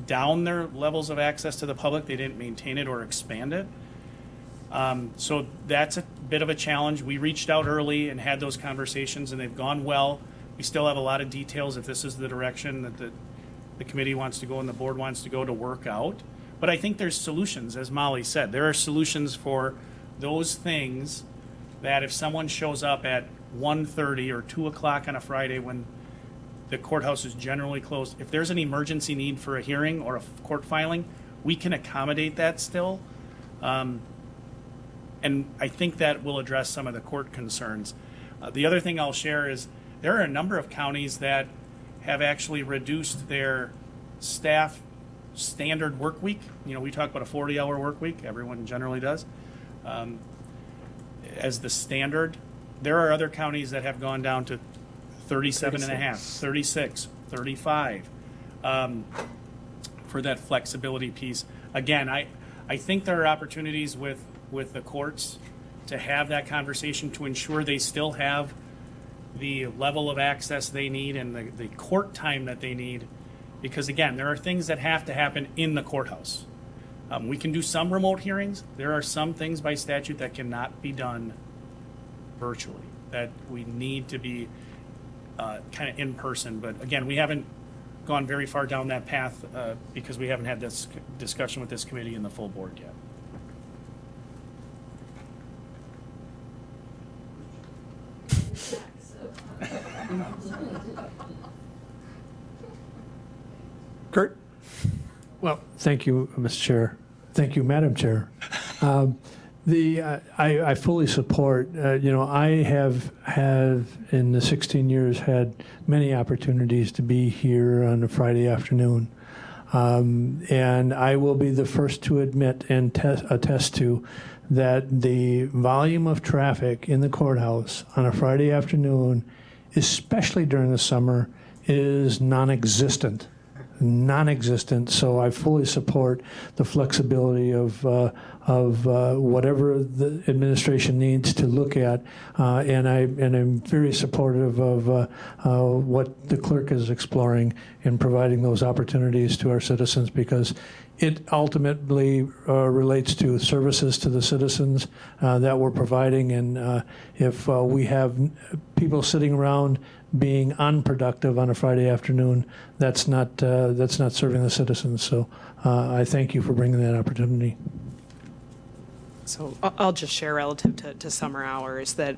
down their levels of access to the public. They didn't maintain it or expand it. So that's a bit of a challenge. We reached out early and had those conversations, and they've gone well. We still have a lot of details if this is the direction that the committee wants to go and the board wants to go to work out. But I think there's solutions, as Molly said. There are solutions for those things that if someone shows up at 1:30 or 2 o'clock on a Friday when the courthouse is generally closed, if there's an emergency need for a hearing or a court filing, we can accommodate that still. And I think that will address some of the court concerns. The other thing I'll share is there are a number of counties that have actually reduced their staff standard work week. We talk about a 40-hour work week. Everyone generally does. As the standard, there are other counties that have gone down to 37 and a half, 36, 35 for that flexibility piece. Again, I think there are opportunities with the courts to have that conversation to ensure they still have the level of access they need and the court time that they need. Because again, there are things that have to happen in the courthouse. We can do some remote hearings. There are some things by statute that cannot be done virtually, that we need to be kind of in person. But again, we haven't gone very far down that path because we haven't had this discussion with this committee and the full board yet. Kurt? Well, thank you, Mr. Chair. Thank you, Madam Chair. I fully support, I have in the 16 years had many opportunities to be here on a Friday afternoon. And I will be the first to admit and attest to that the volume of traffic in the courthouse on a Friday afternoon, especially during the summer, is non-existent. So I fully support the flexibility of whatever the administration needs to look at, and I'm very supportive of what the clerk is exploring in providing those opportunities to our citizens, because it ultimately relates to services to the citizens that we're providing, and if we have people sitting around being unproductive on a Friday afternoon, that's not serving the citizens. So I thank you for bringing that opportunity. So I'll just share relative to summer hours that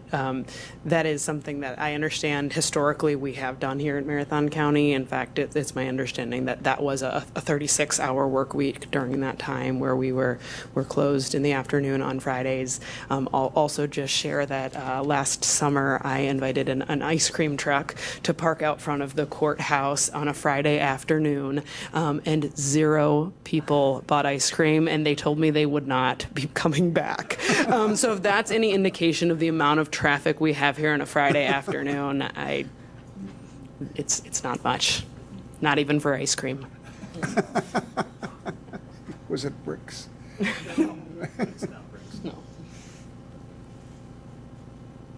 that is something that I understand historically we have done here in Marathon County. In fact, it's my understanding that that was a 36-hour work week during that time where we were closed in the afternoon on Fridays. I'll also just share that last summer I invited an ice cream truck to park out front of the courthouse on a Friday afternoon, and 0 people bought ice cream, and they told me they would not be coming back. So if that's any indication of the amount of traffic we have here on a Friday afternoon, it's not much. not even for ice cream. Was it bricks? No.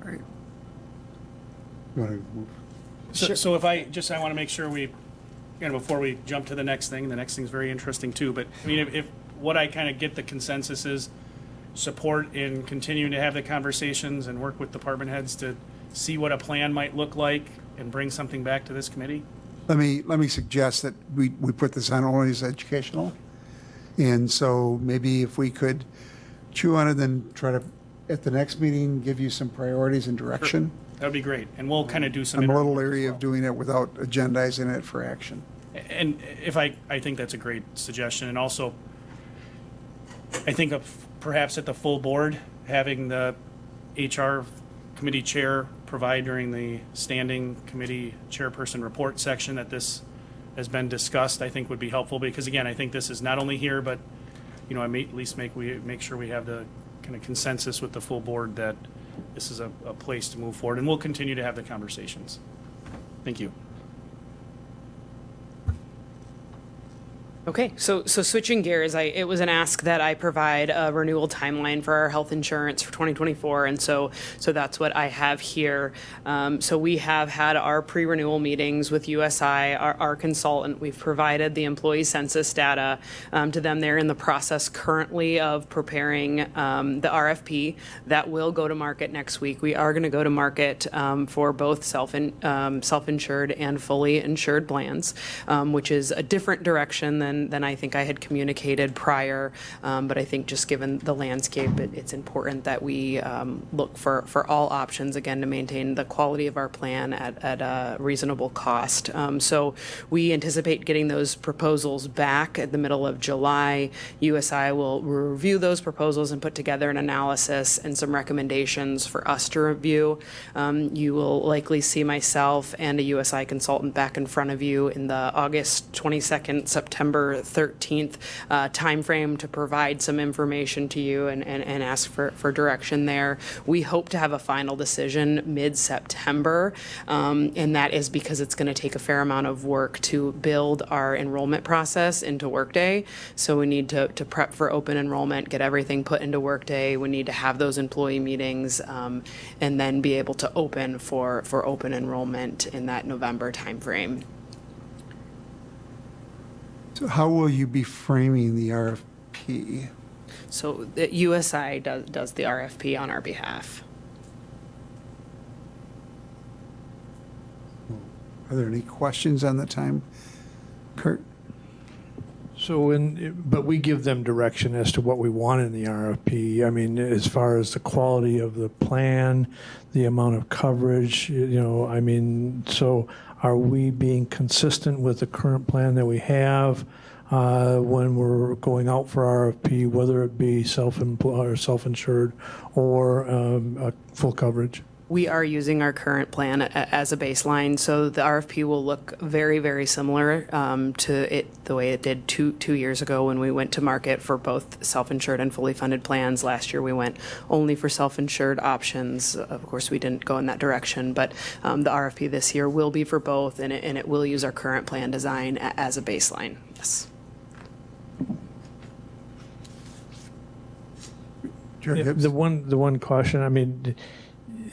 All right. You want to move? So if I want to make sure we, before we jump to the next thing's very interesting too, but I mean, if what I kind of get the consensus is support in continuing to have the conversations and work with department heads to see what a plan might look like and bring something back to this committee? Let me suggest that we put this on only as educational. And so maybe if we could chew on it, then try to, at the next meeting, give you some priorities and direction. That would be great. And we'll kind of do some. I'm a little interviews as leery well. of doing it without agendizing it for action. And if I think that's a great suggestion. And also, I think of perhaps at the full board, having the HR committee chair provide during the standing committee chairperson report section that this has been discussed, I think would be helpful, because again, I think this is not only here, but, I may at least make sure we have the kind of consensus with the full board that this is a place to move forward, and we'll continue to have the conversations. Thank you. Okay, so switching gears, it was an ask that I provide a renewal timeline for our health insurance for 2024, and so that's what I have here. So we have had our pre-renewal meetings with USI, our consultant. We've provided the employee census data to them. They're in the process currently of preparing the RFP that will go to market next week. We are going to go to market for both self-insured and fully insured plans, which is a different direction than I think I had communicated prior. But I think just given the landscape, it's important that we look for all options, again, to maintain the quality of our plan at a reasonable cost. So we anticipate getting those proposals back at the middle of July. USI will review those proposals and put together an analysis and some recommendations for us to review. You will likely see myself and a USI consultant back in front of you in the August 22nd, September 13th timeframe to provide some information to you and ask for direction there. We hope to have a final decision mid-September, and that is because it's going to take a fair amount of work to build our enrollment process into Workday. So we need to prep for open enrollment, get everything put into Workday. We need to have those employee meetings, and then be able to open for open enrollment in that November timeframe. So how will you be framing the RFP? So the USI does the RFP on our behalf. Are there any questions on the time? Kurt? So, but we give them direction as to what we want in the RFP. I mean, as far as the quality of the plan, the amount of coverage, so are we being consistent with the current plan that we have when we're going out for RFP, whether it be self-employed or self-insured or full coverage? We are using our current plan as a baseline, so the RFP will look very, very similar to it the way it did two years ago when we went to market for both self-insured and fully funded plans. Last year we went only for self-insured options. Of course, we didn't go in that direction, but the RFP this year will be for both, and it will use our current plan design as a baseline. Yes. The one caution,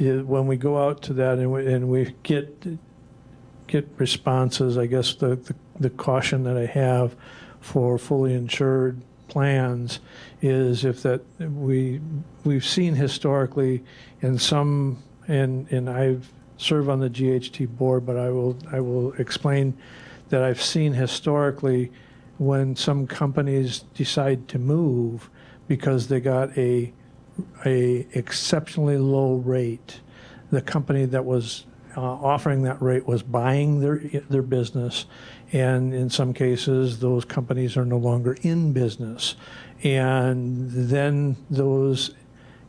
when we go out to that and we get responses, I guess the caution that I have for fully insured plans is if that we've seen historically in some, and I've served on the GHT board, but I will explain that I've seen historically when some companies decide to move because they got a exceptionally low rate. The company that was offering that rate was buying their business, and in some cases those companies are no longer in business, and then those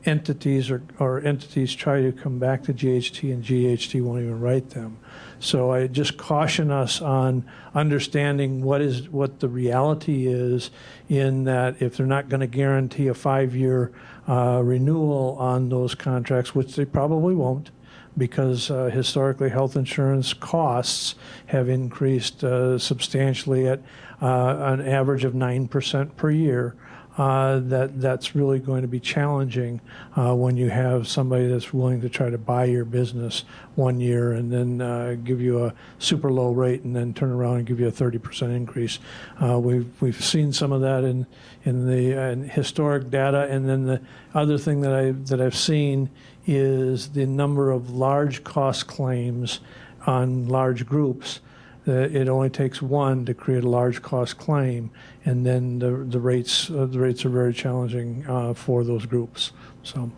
entities or entities try to come back to GHT and GHT won't even write them. So I just caution us on understanding what the reality is, in that if they're not going to guarantee a 5-year renewal on those contracts, which they probably won't, because historically health insurance costs have increased substantially at an average of 9% per year. That's really going to be challenging when you have somebody that's willing to try to buy your business 1 year and then give you a super low rate and then turn around and give you a 30% increase. We've seen some of that in the historic data, and then the other thing that I've seen is the number of large cost claims on large groups. It only takes one to create a large cost claim, and then the rates are very challenging for those groups. So,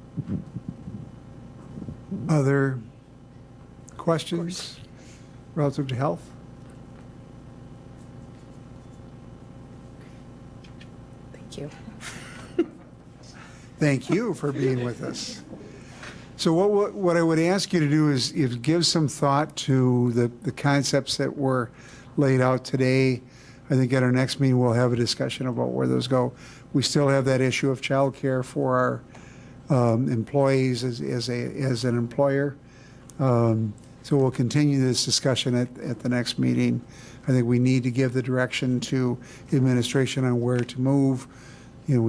Other questions relative to health? Thank you. Thank you for being with us. So what I would ask you to do is give some thought to the concepts that were laid out today. I think at our next meeting, we'll have a discussion about where those go. We still have that issue of childcare for our employees as an employer. So we'll continue this discussion at the next meeting. I think we need to give the direction to administration on where to move. You know,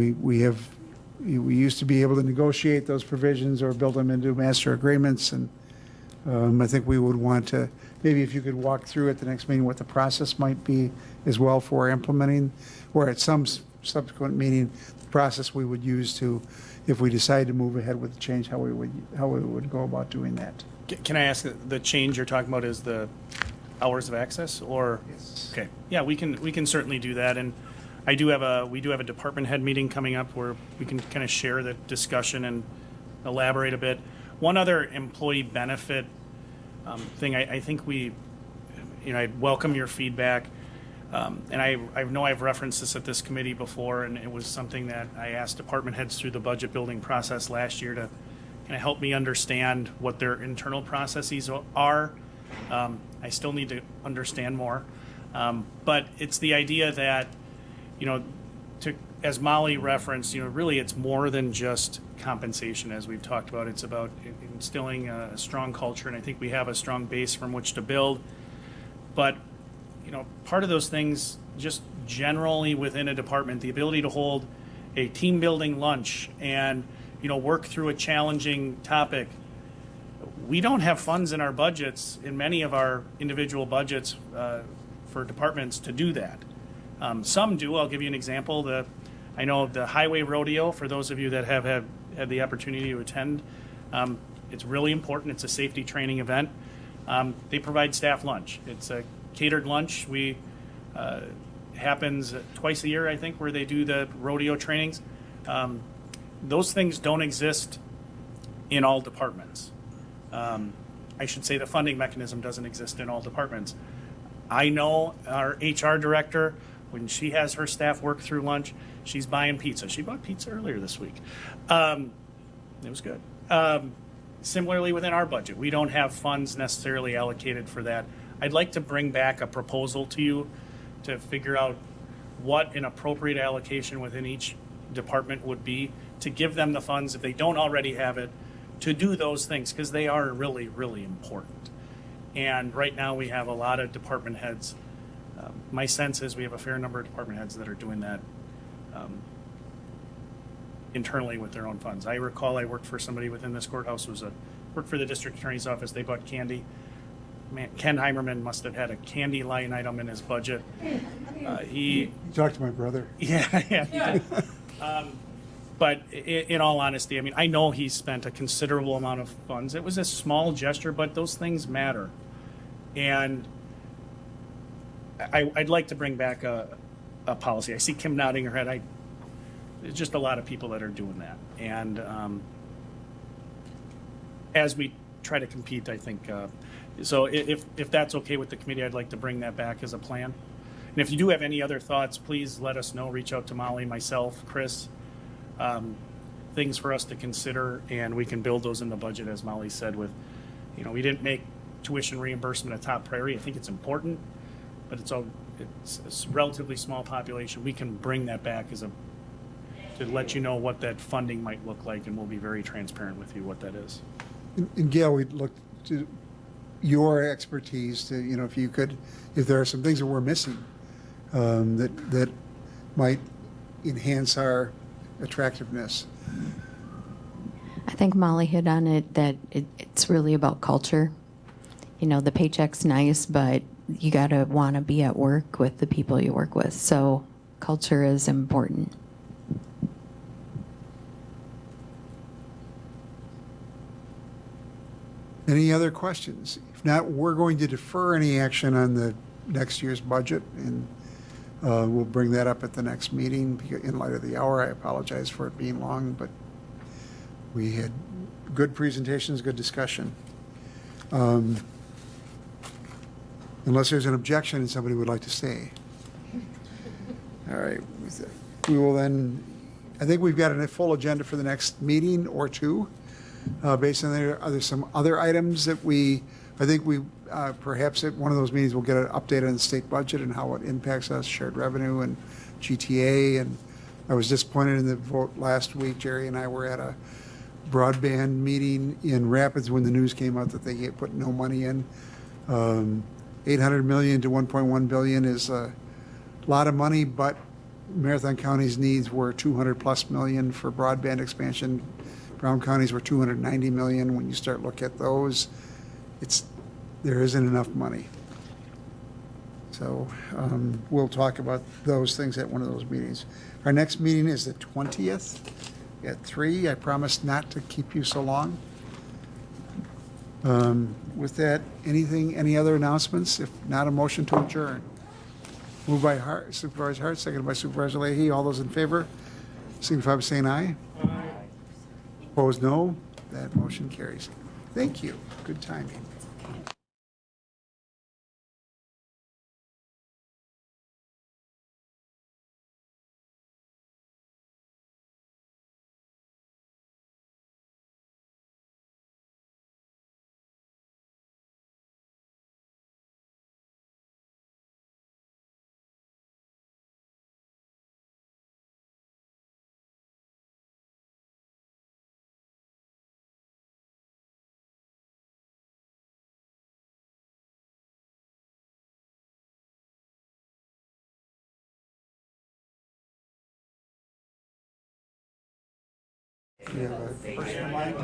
we used to be able to negotiate those provisions or build them into master agreements, and I think we would want to, maybe if you could walk through at the next meeting what the process might be as well for implementing, or at some subsequent meeting, the process we would use to, if we decide to move ahead with the change, how we would go about doing that. Can I ask, the change you're talking about is the hours of access, or? Yes. Okay, yeah, we can certainly do that, and we do have a department head meeting coming up where we can kind of share the discussion and elaborate a bit. One other employee benefit thing, I think I welcome your feedback, and I know I've referenced this at this committee before, and it was something that I asked department heads through the budget building process last year to kind of help me understand what their internal processes are. I still need to understand more, but it's the idea that, as Molly referenced, really it's more than just compensation, as we've talked about. It's about instilling a strong culture, and I think we have a strong base from which to build. But, part of those things, just generally within a department, the ability to hold a team building lunch and, work through a challenging topic. We don't have funds in our budgets, in many of our individual budgets for departments to do that. Some do. I'll give you an example. I know the highway rodeo, for those of you that have had the opportunity to attend, it's really important. It's a safety training event. They provide staff lunch. It's a catered lunch. Happens twice a year, I think, where they do the rodeo trainings. Those things don't exist in all departments. I should say the funding mechanism doesn't exist in all departments. I know our HR director, when she has her staff work through lunch, she's buying pizza. She bought pizza earlier this week. It was good. Similarly, within our budget, we don't have funds necessarily allocated for that. I'd like to bring back a proposal to you to figure out what an appropriate allocation within each department would be, to give them the funds, if they don't already have it, to do those things, because they are really, really important. And right now we have a lot of department heads. My sense is we have a fair number of department heads that are doing that internally with their own funds. I recall I worked for somebody within this courthouse, worked for the district attorney's office. They bought candy. Man, Ken Heimerman must have had a candy line item in his budget. You talked to my brother. Yeah. But in all honesty, I know he spent a considerable amount of funds. It was a small gesture, but those things matter. And I'd like to bring back a policy. I see Kim nodding her head. There's just a lot of people that are doing that. And as we try to compete, I think, so if that's okay with the committee, I'd like to bring that back as a plan. And if you do have any other thoughts, please let us know. Reach out to Molly, myself, Chris. Things for us to consider, and we can build those in the budget, as Molly said. With, we didn't make tuition reimbursement a top priority. I think it's important, but it's a relatively small population. We can bring that back to let you know what that funding might look like, and we'll be very transparent with you what that is. And Gail, we'd look to your expertise to, you know, if you could, if there are some things that we're missing that might enhance our attractiveness. I think Molly hit on it, that it's really about culture. You know, the paycheck's nice, but you got to want to be at work with the people you work with. So culture is important. Any other questions? If not, we're going to defer any action on the next year's budget, and we'll bring that up at the next meeting in light of the hour. I apologize for it being long, but we had good presentations, good discussion. Unless there's an objection and somebody would like to stay. All right. We will then, I think we've got a full agenda for the next meeting or two. Based on there, are there some other items that I think we, perhaps at one of those meetings, we'll get an update on the state budget and how it impacts us, shared revenue and GTA. And I was disappointed in the vote last week. Jerry and I were at a broadband meeting in Rapids when the news came out that they put no money in. 800 million to 1.1 billion is a lot of money, but Marathon County's needs were 200 plus million for broadband expansion. Brown counties were 290 million. When you start looking at those, there isn't enough money. So we'll talk about those things at one of those meetings. Our next meeting is the 20th at 3. I promise not to keep you so long. With that, any other announcements? If not, a motion to adjourn. Moved by Supervisor Hart, seconded by Supervisor Leahy. All those in favor, signify by saying aye. Aye. Opposed, no. That motion carries. Thank you. Good timing. You have a person in mind?